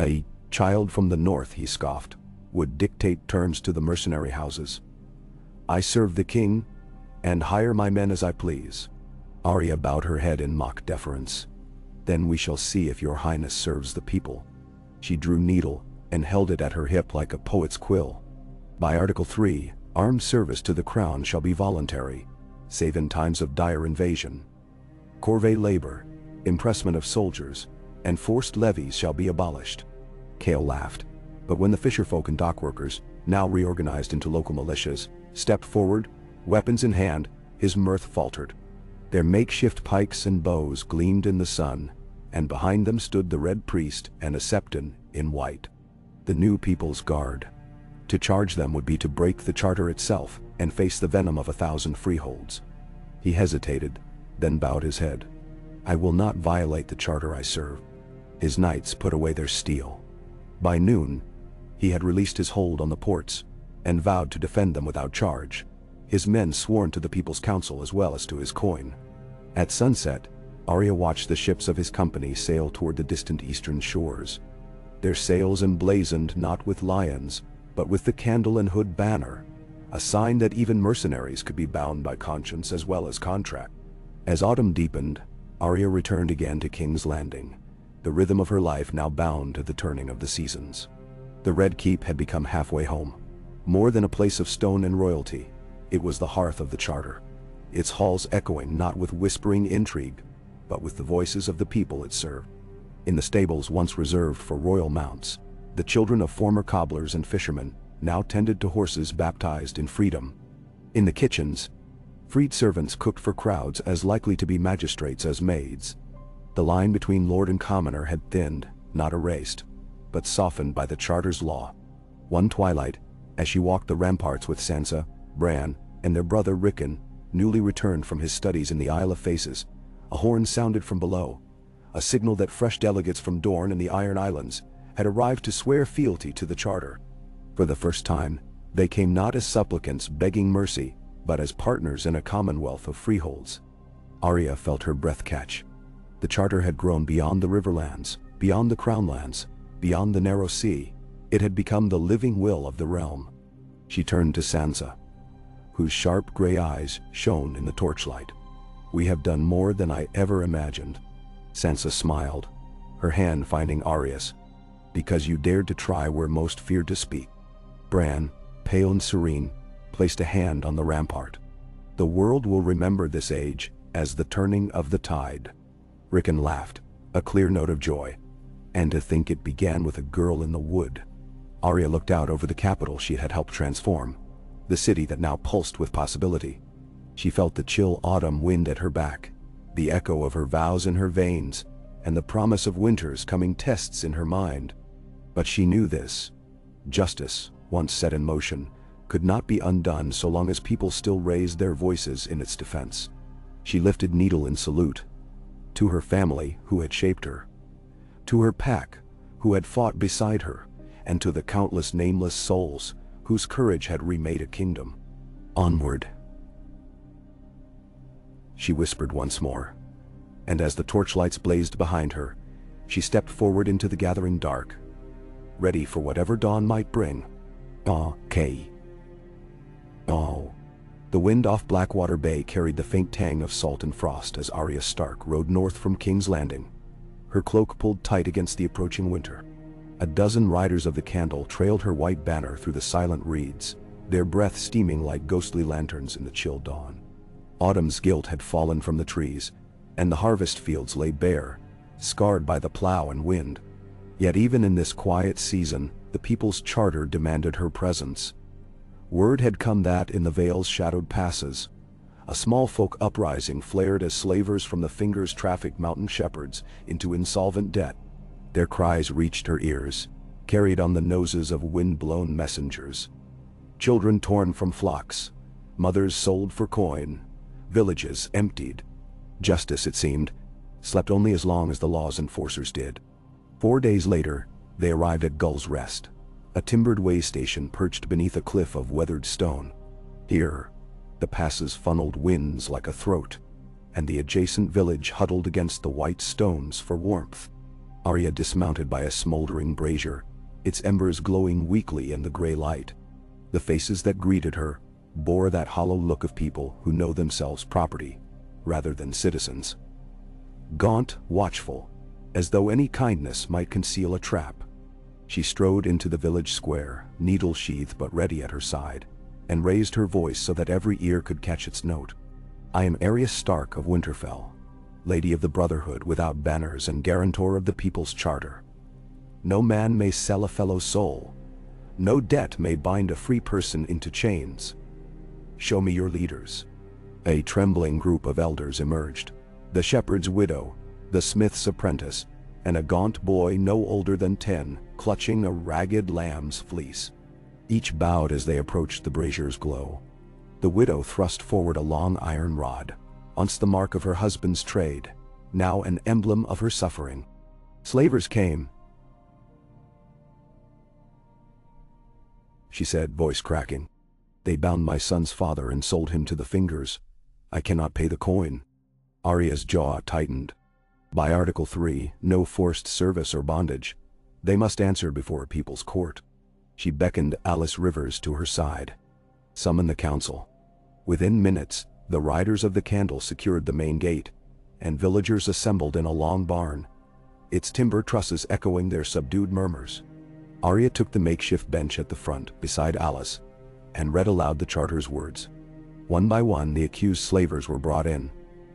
Speaker 1: "A child from the north," he scoffed, "would dictate terms to the mercenary houses. I serve the king, and hire my men as I please." Arya bowed her head in mock deference. "Then we shall see if your highness serves the people." She drew needle and held it at her hip like a poet's quill. By Article 3, armed service to the crown shall be voluntary, save in times of dire invasion. Corvée labor, impressment of soldiers, and forced levies shall be abolished. Cale laughed, but when the fisherfolk and dockworkers, now reorganized into local militias, stepped forward, weapons in hand, his mirth faltered. Their makeshift pikes and bows gleamed in the sun, and behind them stood the red priest and a septon in white. The new people's guard. To charge them would be to break the charter itself and face the venom of 1,000 freeholds. He hesitated, then bowed his head. "I will not violate the charter I serve." His knights put away their steel. By noon, he had released his hold on the ports and vowed to defend them without charge, his men sworn to the People's Council as well as to his coin. At sunset, Arya watched the ships of his company sail toward the distant eastern shores. Their sails emblazoned not with lions, but with the candle and hood banner, a sign that even mercenaries could be bound by conscience as well as contract. As autumn deepened, Arya returned again to King's Landing, the rhythm of her life now bound to the turning of the seasons. The Red Keep had become halfway home. More than a place of stone and royalty, it was the hearth of the charter, its halls echoing not with whispering intrigue, but with the voices of the people it served. In the stables once reserved for royal mounts, the children of former cobblers and fishermen now tended to horses baptized in freedom. In the kitchens, freed servants cooked for crowds as likely to be magistrates as maids. The line between lord and commoner had thinned, not erased, but softened by the charter's law. One twilight, as she walked the ramparts with Sansa, Bran, and their brother Rickon, newly returned from his studies in the Isle of Faces, a horn sounded from below, a signal that fresh delegates from Dorne and the Iron Islands had arrived to swear fealty to the charter. For the first time, they came not as supplicants begging mercy, but as partners in a commonwealth of freeholds. Arya felt her breath catch. The charter had grown beyond the riverlands, beyond the crownlands, beyond the narrow sea. It had become the living will of the realm. She turned to Sansa, whose sharp gray eyes shone in the torchlight. "We have done more than I ever imagined." Sansa smiled, her hand finding Arya's. "Because you dared to try where most feared to speak." Bran, pale and serene, placed a hand on the rampart. "The world will remember this age as the turning of the tide." Rickon laughed, a clear note of joy. "And to think it began with a girl in the wood." Arya looked out over the capital she had helped transform, the city that now pulsed with possibility. She felt the chill autumn wind at her back, the echo of her vows in her veins, and the promise of winter's coming tests in her mind. But she knew this. Justice, once set in motion, could not be undone so long as people still raised their voices in its defense. She lifted needle in salute. To her family who had shaped her. To her pack, who had fought beside her, and to the countless nameless souls whose courage had remade a kingdom. "Onward," she whispered once more. And as the torchlights blazed behind her, she stepped forward into the gathering dark, ready for whatever dawn might bring. Okay. Oh. The wind off Blackwater Bay carried the faint tang of salt and frost as Arya Stark rode north from King's Landing, her cloak pulled tight against the approaching winter. A dozen riders of the Candle trailed her white banner through the silent reeds, their breath steaming like ghostly lanterns in the chill dawn. Autumn's guilt had fallen from the trees, and the harvest fields lay bare, scarred by the plow and wind. Yet even in this quiet season, the people's charter demanded her presence. Word had come that in the Vale's shadowed passes, a small folk uprising flared as slavers from the fingers trafficked mountain shepherds into insolvent debt. Their cries reached her ears, carried on the noses of wind-blown messengers. Children torn from flocks, mothers sold for coin, villages emptied. Justice, it seemed, slept only as long as the law's enforcers did. 4 days later, they arrived at Gull's Rest, a timbered way station perched beneath a cliff of weathered stone. Here, the passes funneled winds like a throat, and the adjacent village huddled against the white stones for warmth. Arya dismounted by a smoldering brazier, its embers glowing weakly in the gray light. The faces that greeted her bore that hollow look of people who know themselves property, rather than citizens. Gaunt, watchful, as though any kindness might conceal a trap. She strode into the village square, needle sheathed but ready at her side, and raised her voice so that every ear could catch its note. "I am Arya Stark of Winterfell, Lady of the Brotherhood without banners and guarantor of the people's charter. No man may sell a fellow soul. No debt may bind a free person into chains. Show me your leaders." A trembling group of elders emerged. The shepherd's widow, the smith's apprentice, and a gaunt boy no older than 10, clutching a ragged lamb's fleece. Each bowed as they approached the brazier's glow. The widow thrust forward a long iron rod, once the mark of her husband's trade, now an emblem of her suffering. "Slavers came," she said, voice cracking. "They bound my son's father and sold him to the Fingers. I cannot pay the coin." Arya's jaw tightened. By Article 3, no forced service or bondage. They must answer before a people's court. She beckoned Alice Rivers to her side. "Summon the council." Within minutes, the riders of the Candle secured the main gate, and villagers assembled in a long barn, its timber trusses echoing their subdued murmurs. Arya took the makeshift bench at the front, beside Alice, and read aloud the charter's words. One by one, the accused slavers were brought in,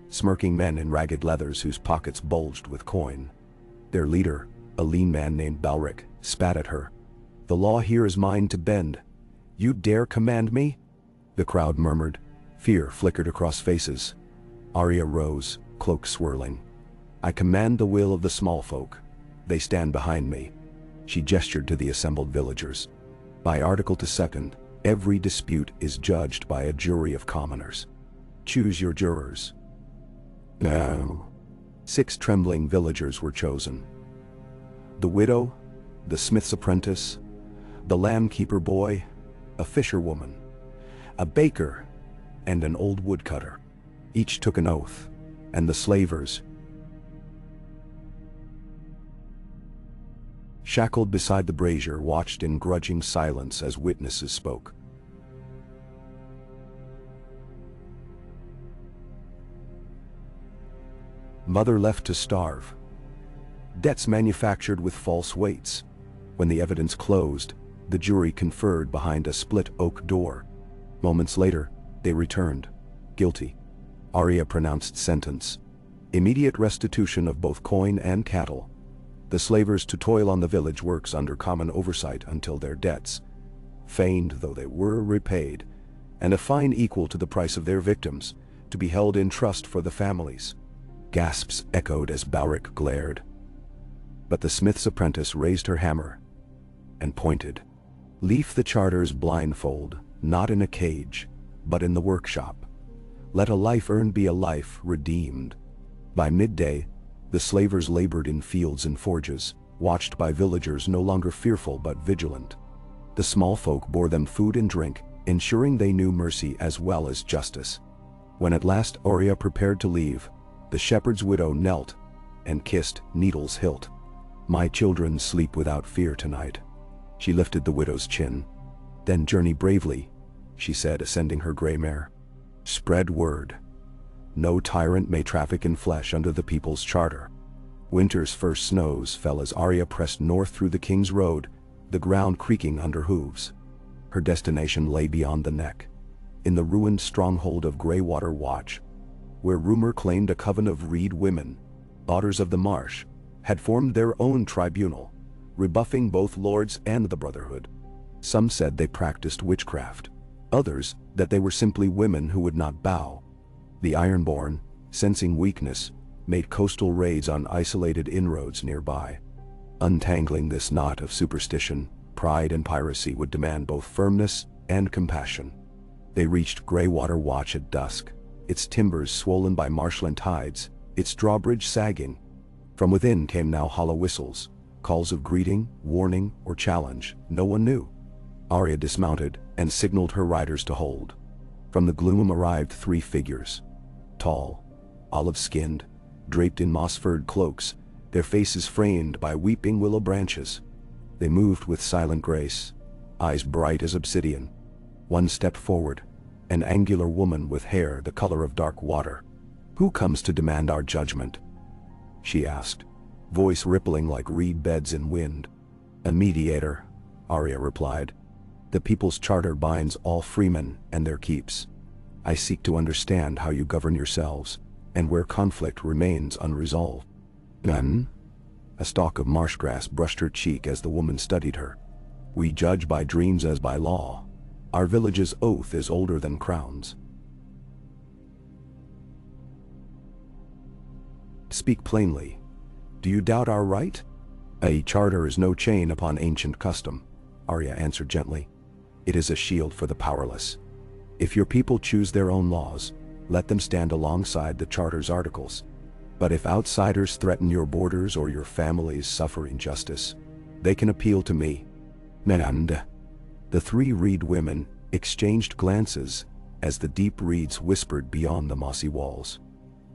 Speaker 1: smirking men in ragged leathers whose pockets bulged with coin. Their leader, a lean man named Balric, spat at her. "The law here is mine to bend. You dare command me?" The crowd murmured. Fear flickered across faces. Arya rose, cloak swirling. "I command the will of the small folk. They stand behind me." She gestured to the assembled villagers. "By Article 2, every dispute is judged by a jury of commoners. Choose your jurors." No. 6 trembling villagers were chosen. The widow, the smith's apprentice, the lamb-keeper boy, a fisherwoman, a baker, and an old woodcutter. Each took an oath, and the slavers, shackled beside the brazier, watched in grudging silence as witnesses spoke. Mother left to starve. Debts manufactured with false weights. When the evidence closed, the jury conferred behind a split oak door. Moments later, they returned. Guilty. Arya pronounced sentence. Immediate restitution of both coin and cattle. The slavers to toil on the village works under common oversight until their debts, feigned though they were, repaid, and a fine equal to the price of their victims, to be held in trust for the families. Gasps echoed as Balric glared. But the smith's apprentice raised her hammer and pointed. "Leaf the charter's blindfold, not in a cage, but in the workshop. Let a life earned be a life redeemed." By midday, the slavers labored in fields and forges, watched by villagers no longer fearful but vigilant. The small folk bore them food and drink, ensuring they knew mercy as well as justice. When at last Arya prepared to leave, the shepherd's widow knelt and kissed Needle's hilt. "My children sleep without fear tonight." She lifted the widow's chin. "Then journey bravely," she said, ascending her gray mare. "Spread word. No tyrant may traffic in flesh under the people's charter." Winter's first snows fell as Arya pressed north through the King's Road, the ground creaking under hooves. Her destination lay beyond the neck, in the ruined stronghold of Greywater Watch, where rumor claimed a coven of reed women, daughters of the marsh, had formed their own tribunal, rebuffing both lords and the Brotherhood. Some said they practiced witchcraft, others that they were simply women who would not bow. The Ironborn, sensing weakness, made coastal raids on isolated inroads nearby. Untangling this knot of superstition, pride and piracy would demand both firmness and compassion. They reached Greywater Watch at dusk, its timbers swollen by marshland tides, its drawbridge sagging. From within came now hollow whistles, calls of greeting, warning, or challenge, no one knew. Arya dismounted and signaled her riders to hold. From the gloom arrived 3 figures. Tall, olive-skinned, draped in moss-furred cloaks, their faces framed by weeping willow branches. They moved with silent grace, eyes bright as obsidian. One stepped forward, an angular woman with hair the color of dark water. "Who comes to demand our judgment?" she asked, voice rippling like reed beds in wind. "A mediator," Arya replied. "The People's Charter binds all freemen and their keeps. I seek to understand how you govern yourselves, and where conflict remains unresolved." "None?" A stalk of marsh grass brushed her cheek as the woman studied her. "We judge by dreams as by law. Our village's oath is older than crowns." "Speak plainly. Do you doubt our right?" "A charter is no chain upon ancient custom," Arya answered gently. It is a shield for the powerless. If your people choose their own laws, let them stand alongside the Charter's articles. But if outsiders threaten your borders or your families suffer injustice, they can appeal to me. And the three reed women exchanged glances as the deep reeds whispered beyond the mossy walls.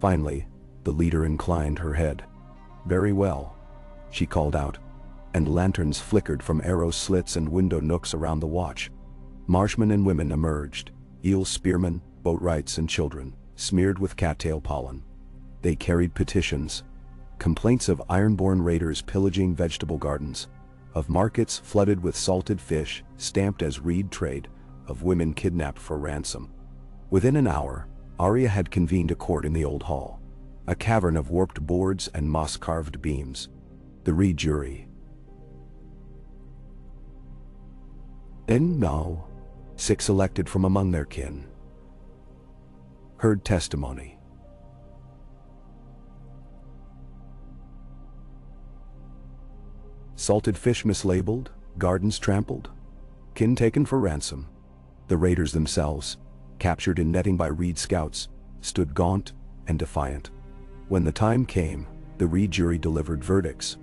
Speaker 1: Finally, the leader inclined her head. "Very well," she called out, and lanterns flickered from arrow slits and window nooks around the watch. Marshmen and women emerged, eel spearmen, boatwrights and children, smeared with cattail pollen. They carried petitions, complaints of iron-born raiders pillaging vegetable gardens, of markets flooded with salted fish stamped as reed trade, of women kidnapped for ransom. Within an hour, Arya had convened a court in the old hall, a cavern of warped boards and moss-carved beams. The reed jury. And now, 6 elected from among their kin heard testimony. Salted fish mislabeled, gardens trampled, kin taken for ransom. The raiders themselves, captured in netting by Reed scouts, stood gaunt and defiant. When the time came, the Reed jury delivered verdicts.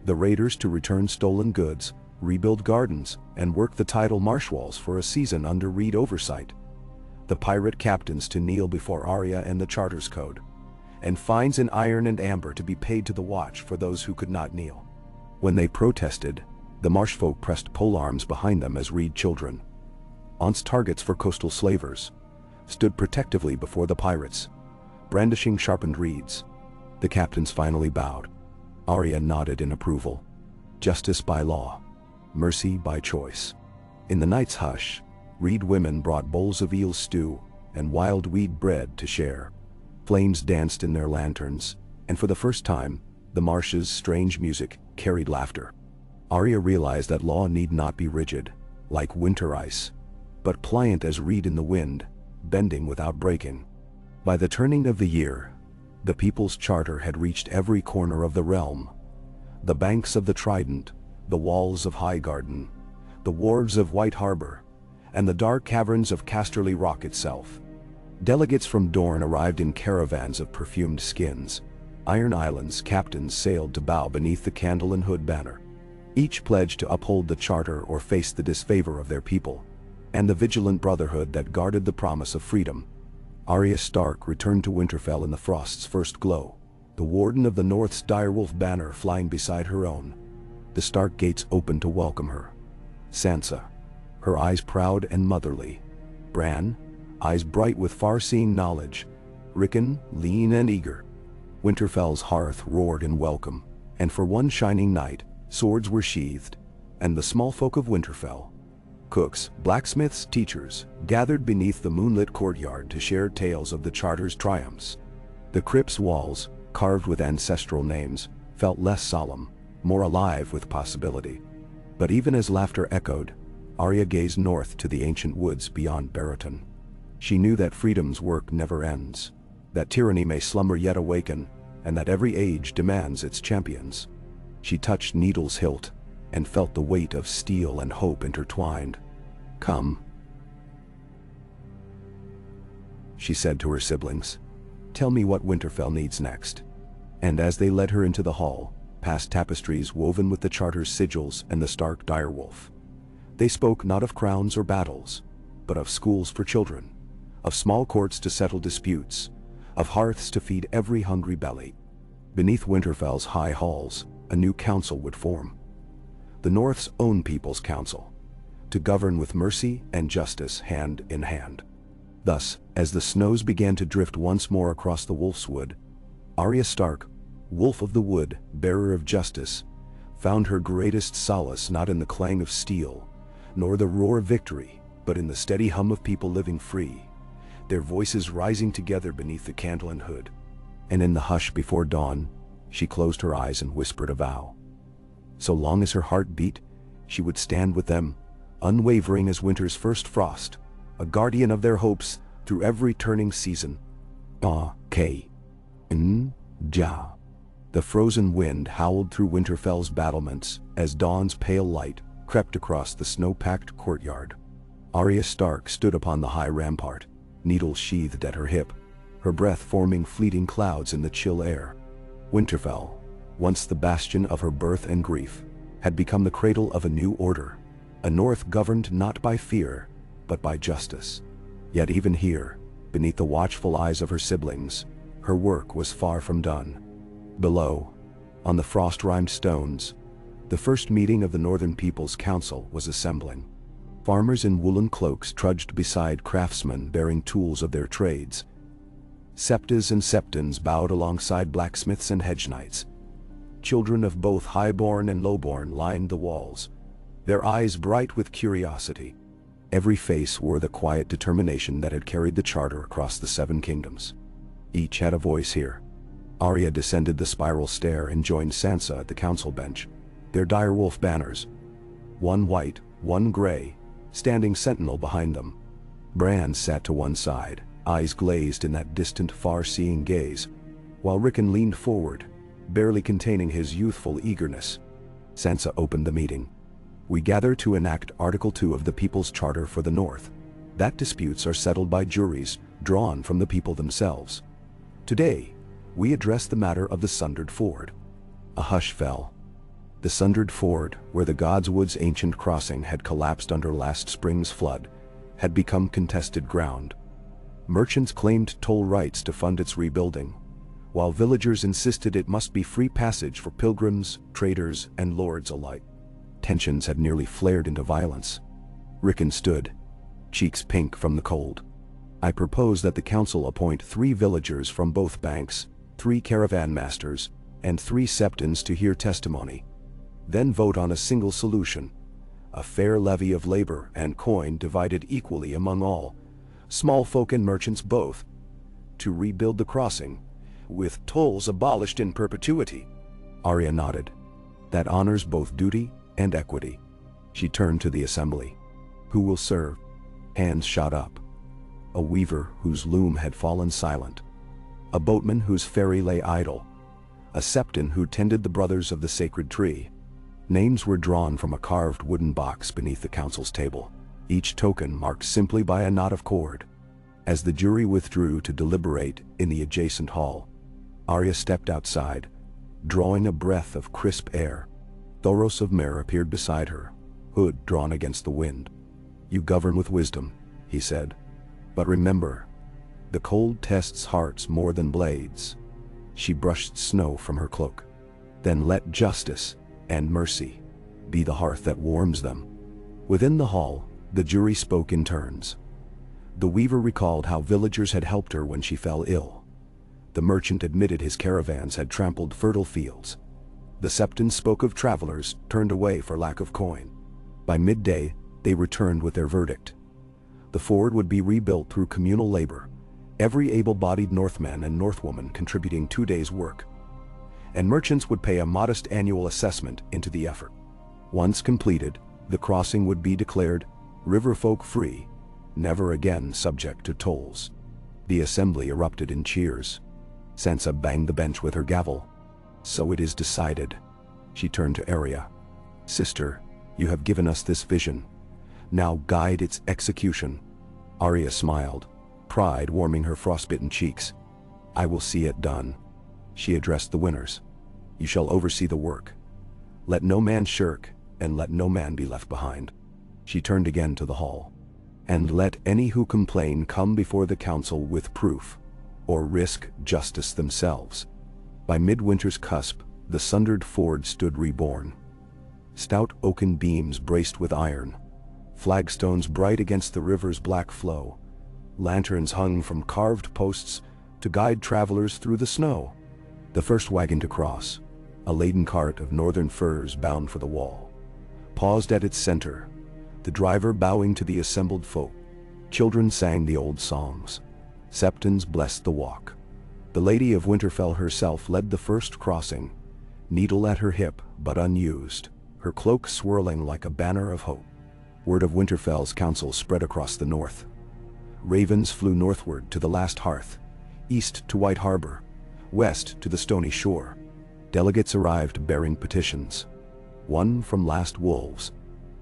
Speaker 1: The raiders to return stolen goods, rebuild gardens, and work the tidal marsh walls for a season under Reed oversight. The pirate captains to kneel before Arya and the Charter's code, and fines in iron and amber to be paid to the watch for those who could not kneel. When they protested, the marshfolk pressed polearms behind them as Reed children, once targets for coastal slavers, stood protectively before the pirates, brandishing sharpened reeds. The captains finally bowed. Arya nodded in approval. Justice by law, mercy by choice. In the night's hush, Reed women brought bowls of eel stew and wild weed bread to share. Flames danced in their lanterns, and for the first time, the marsh's strange music carried laughter. Arya realized that law need not be rigid, like winter ice, but pliant as reed in the wind, bending without breaking. By the turning of the year, the People's Charter had reached every corner of the realm. The banks of the Trident, the walls of Highgarden, the wharves of White Harbor, and the dark caverns of Casterly Rock itself. Delegates from Dorne arrived in caravans of perfumed skins. Iron Island's captains sailed to bow beneath the Candle and Hood banner. Each pledged to uphold the Charter or face the disfavor of their people, and the vigilant Brotherhood that guarded the promise of freedom. Arya Stark returned to Winterfell in the frost's first glow, the warden of the North's direwolf banner flying beside her own. The Stark gates opened to welcome her. Sansa, her eyes proud and motherly. Bran, eyes bright with far-seeing knowledge. Rickon, lean and eager. Winterfell's hearth roared in welcome, and for one shining night, swords were sheathed, and the small folk of Winterfell, cooks, blacksmiths, teachers, gathered beneath the moonlit courtyard to share tales of the Charter's triumphs. The crypt's walls, carved with ancestral names, felt less solemn, more alive with possibility. But even as laughter echoed, Arya gazed north to the ancient woods beyond Barrowton. She knew that freedom's work never ends, that tyranny may slumber yet awaken, and that every age demands its champions. She touched Needle's hilt, and felt the weight of steel and hope intertwined. "Come," she said to her siblings. "Tell me what Winterfell needs next." And as they led her into the hall, past tapestries woven with the Charter's sigils and the Stark direwolf, they spoke not of crowns or battles, but of schools for children, of small courts to settle disputes, of hearths to feed every hungry belly. Beneath Winterfell's high halls, a new council would form. The North's own People's Council, to govern with mercy and justice hand in hand. Thus, as the snows began to drift once more across the Wolf's Wood, Arya Stark, Wolf of the Wood, bearer of justice, found her greatest solace not in the clang of steel, nor the roar of victory, but in the steady hum of people living free, their voices rising together beneath the Candle and Hood. And in the hush before dawn, she closed her eyes and whispered a vow. So long as her heart beat, she would stand with them, unwavering as winter's first frost, a guardian of their hopes through every turning season. Ja. The frozen wind howled through Winterfell's battlements as dawn's pale light crept across the snow-packed courtyard. Arya Stark stood upon the high rampart, needles sheathed at her hip, her breath forming fleeting clouds in the chill air. Winterfell, once the bastion of her birth and grief, had become the cradle of a new order, a north governed not by fear, but by justice. Yet even here, beneath the watchful eyes of her siblings, her work was far from done. Below, on the frost-rimed stones, the first meeting of the Northern People's Council was assembling. Farmers in woolen cloaks trudged beside craftsmen bearing tools of their trades. Septas and septons bowed alongside blacksmiths and hedge knights. Children of both highborn and lowborn lined the walls, their eyes bright with curiosity. Every face wore the quiet determination that had carried the charter across the 7 kingdoms. Each had a voice here. Arya descended the spiral stair and joined Sansa at the council bench, their direwolf banners, one white, one gray, standing sentinel behind them. Bran sat to one side, eyes glazed in that distant, far-seeing gaze, while Rickon leaned forward, barely containing his youthful eagerness. Sansa opened the meeting. "We gather to enact Article 2 of the People's Charter for the North, that disputes are settled by juries drawn from the people themselves. Today, we address the matter of the Sundered Ford." A hush fell. The Sundered Ford, where the Godswood's ancient crossing had collapsed under last spring's flood, had become contested ground. Merchants claimed toll rights to fund its rebuilding, while villagers insisted it must be free passage for pilgrims, traders, and lords alike. Tensions had nearly flared into violence. Rickon stood, cheeks pink from the cold. "I propose that the council appoint 3 villagers from both banks, 3 caravan masters, and 3 septons to hear testimony. Then vote on a single solution, a fair levy of labor and coin divided equally among all, small folk and merchants both, to rebuild the crossing, with tolls abolished in perpetuity." Arya nodded. "That honors both duty and equity." She turned to the assembly. "Who will serve?" Hands shot up. A weaver whose loom had fallen silent, a boatman whose ferry lay idle, a septon who tended the brothers of the sacred tree. Names were drawn from a carved wooden box beneath the council's table, each token marked simply by a knot of cord. As the jury withdrew to deliberate in the adjacent hall, Arya stepped outside, drawing a breath of crisp air. Thoros of Mer appeared beside her, hood drawn against the wind. "You govern with wisdom," he said. "But remember, the cold tests hearts more than blades." She brushed snow from her cloak. "Then let justice and mercy be the hearth that warms them." Within the hall, the jury spoke in turns. The weaver recalled how villagers had helped her when she fell ill. The merchant admitted his caravans had trampled fertile fields. The septon spoke of travelers turned away for lack of coin. By midday, they returned with their verdict. The ford would be rebuilt through communal labor, every able-bodied Northman and Northwoman contributing 2 days' work. And merchants would pay a modest annual assessment into the effort. Once completed, the crossing would be declared riverfolk free, never again subject to tolls. The assembly erupted in cheers. Sansa banged the bench with her gavel. "So it is decided." She turned to Arya. "Sister, you have given us this vision. Now guide its execution." Arya smiled, pride warming her frostbitten cheeks. "I will see it done." She addressed the winners. "You shall oversee the work. Let no man shirk, and let no man be left behind." She turned again to the hall. "And let any who complain come before the council with proof, or risk justice themselves." By midwinter's cusp, the Sundered Ford stood reborn. Stout oaken beams braced with iron, flagstones bright against the river's black flow, lanterns hung from carved posts to guide travelers through the snow. The first wagon to cross, a laden cart of northern furs bound for the wall, paused at its center, the driver bowing to the assembled folk. Children sang the old songs. Septons blessed the walk. The Lady of Winterfell herself led the first crossing, needle at her hip but unused, her cloak swirling like a banner of hope. Word of Winterfell's council spread across the north. Ravens flew northward to the last hearth, east to White Harbor, west to the stony shore. Delegates arrived bearing petitions. One from Last Wolves,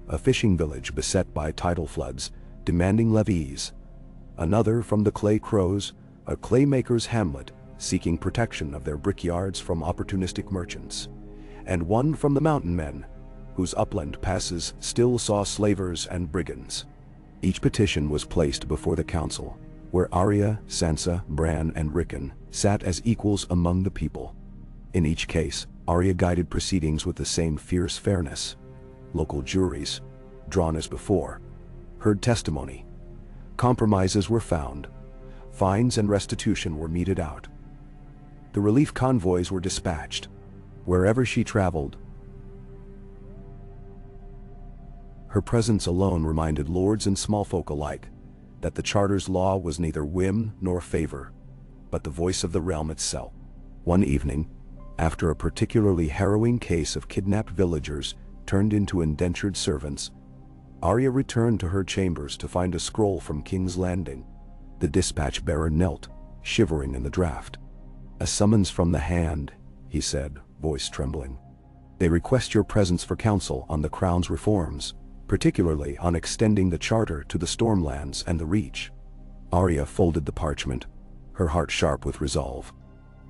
Speaker 1: a fishing village beset by tidal floods, demanding levies. Another from the Clay Crows, a claymaker's hamlet, seeking protection of their brickyards from opportunistic merchants. And one from the Mountain Men, whose upland passes still saw slavers and brigands. Each petition was placed before the council, where Arya, Sansa, Bran, and Rickon sat as equals among the people. In each case, Arya guided proceedings with the same fierce fairness. Local juries, drawn as before, heard testimony. Compromises were found. Fines and restitution were meted out. The relief convoys were dispatched. Wherever she traveled, her presence alone reminded lords and small folk alike that the Charter's law was neither whim nor favor, but the voice of the realm itself. One evening, after a particularly harrowing case of kidnapped villagers turned into indentured servants, Arya returned to her chambers to find a scroll from King's Landing. The dispatch bearer knelt, shivering in the draught. "A summons from the Hand," he said, voice trembling. "They request your presence for counsel on the Crown's reforms, particularly on extending the Charter to the Stormlands and the Reach." Arya folded the parchment, her heart sharp with resolve.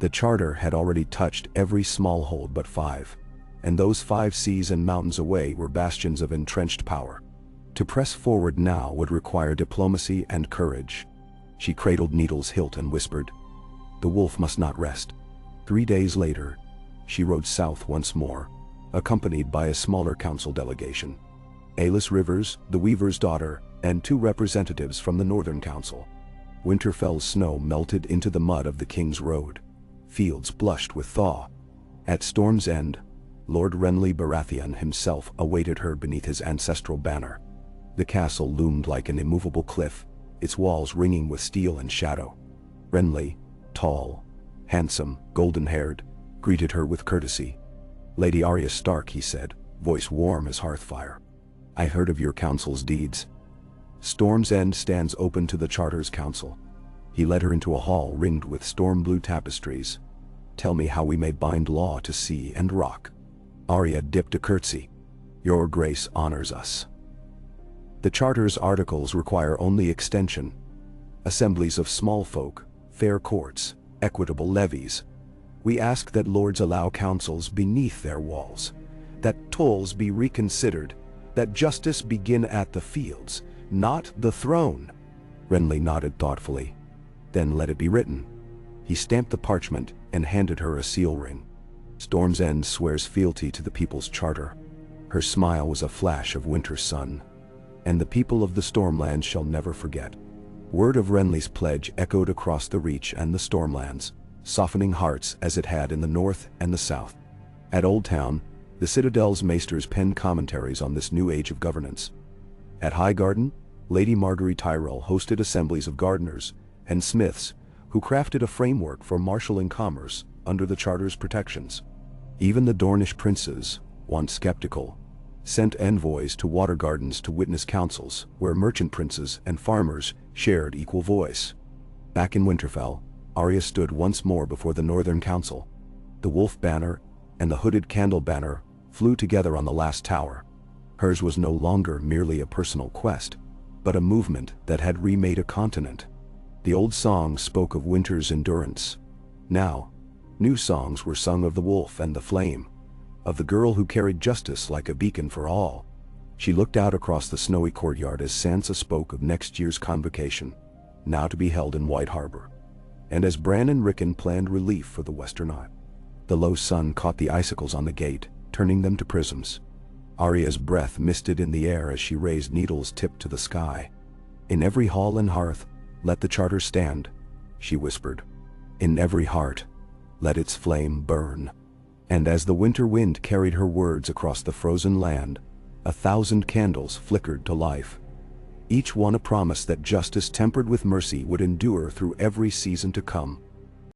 Speaker 1: The Charter had already touched every smallhold but 5, and those 5 seas and mountains away were bastions of entrenched power. To press forward now would require diplomacy and courage. She cradled Needle's hilt and whispered, "The wolf must not rest." 3 days later, she rode south once more, accompanied by a smaller council delegation. Alis Rivers, the Weaver's daughter, and 2 representatives from the Northern Council. Winterfell's snow melted into the mud of the King's Road. Fields blushed with thaw. At Storm's End, Lord Renly Baratheon himself awaited her beneath his ancestral banner. The castle loomed like an immovable cliff, its walls ringing with steel and shadow. Renly, tall, handsome, golden-haired, greeted her with courtesy. "Lady Arya Stark," he said, voice warm as hearth-fire. "I heard of your council's deeds. Storm's End stands open to the Charter's council." He led her into a hall ringed with storm-blue tapestries. "Tell me how we may bind law to sea and rock." Arya dipped a curtsy. "Your Grace honors us. The Charter's articles require only extension. Assemblies of small folk, fair courts, equitable levies. We ask that lords allow councils beneath their walls, that tolls be reconsidered, that justice begin at the fields, not the throne." Renly nodded thoughtfully. "Then let it be written." He stamped the parchment and handed her a seal ring. "Storm's End swears fealty to the people's charter." Her smile was a flash of winter sun. "And the people of the Stormlands shall never forget." Word of Renly's pledge echoed across the Reach and the Stormlands, softening hearts as it had in the north and the south. At Old Town, the Citadel's maesters penned commentaries on this new age of governance. At Highgarden, Lady Margaery Tyrell hosted assemblies of gardeners and smiths who crafted a framework for marshalling commerce under the Charter's protections. Even the Dornish princes, once skeptical, sent envoys to water gardens to witness councils where merchant princes and farmers shared equal voice. Back in Winterfell, Arya stood once more before the Northern Council. The wolf banner and the hooded candle banner flew together on the last tower. Hers was no longer merely a personal quest, but a movement that had remade a continent. The old songs spoke of winter's endurance. Now, new songs were sung of the wolf and the flame, of the girl who carried justice like a beacon for all. She looked out across the snowy courtyard as Sansa spoke of next year's convocation, now to be held in White Harbor, and as Bran and Rickon planned relief for the Western Isle. The low sun caught the icicles on the gate, turning them to prisms. Arya's breath misted in the air as she raised needles tipped to the sky. "In every hall and hearth, let the Charter stand," she whispered. "In every heart, let its flame burn." And as the winter wind carried her words across the frozen land, 1,000 candles flickered to life. Each one a promise that justice tempered with mercy would endure through every season to come.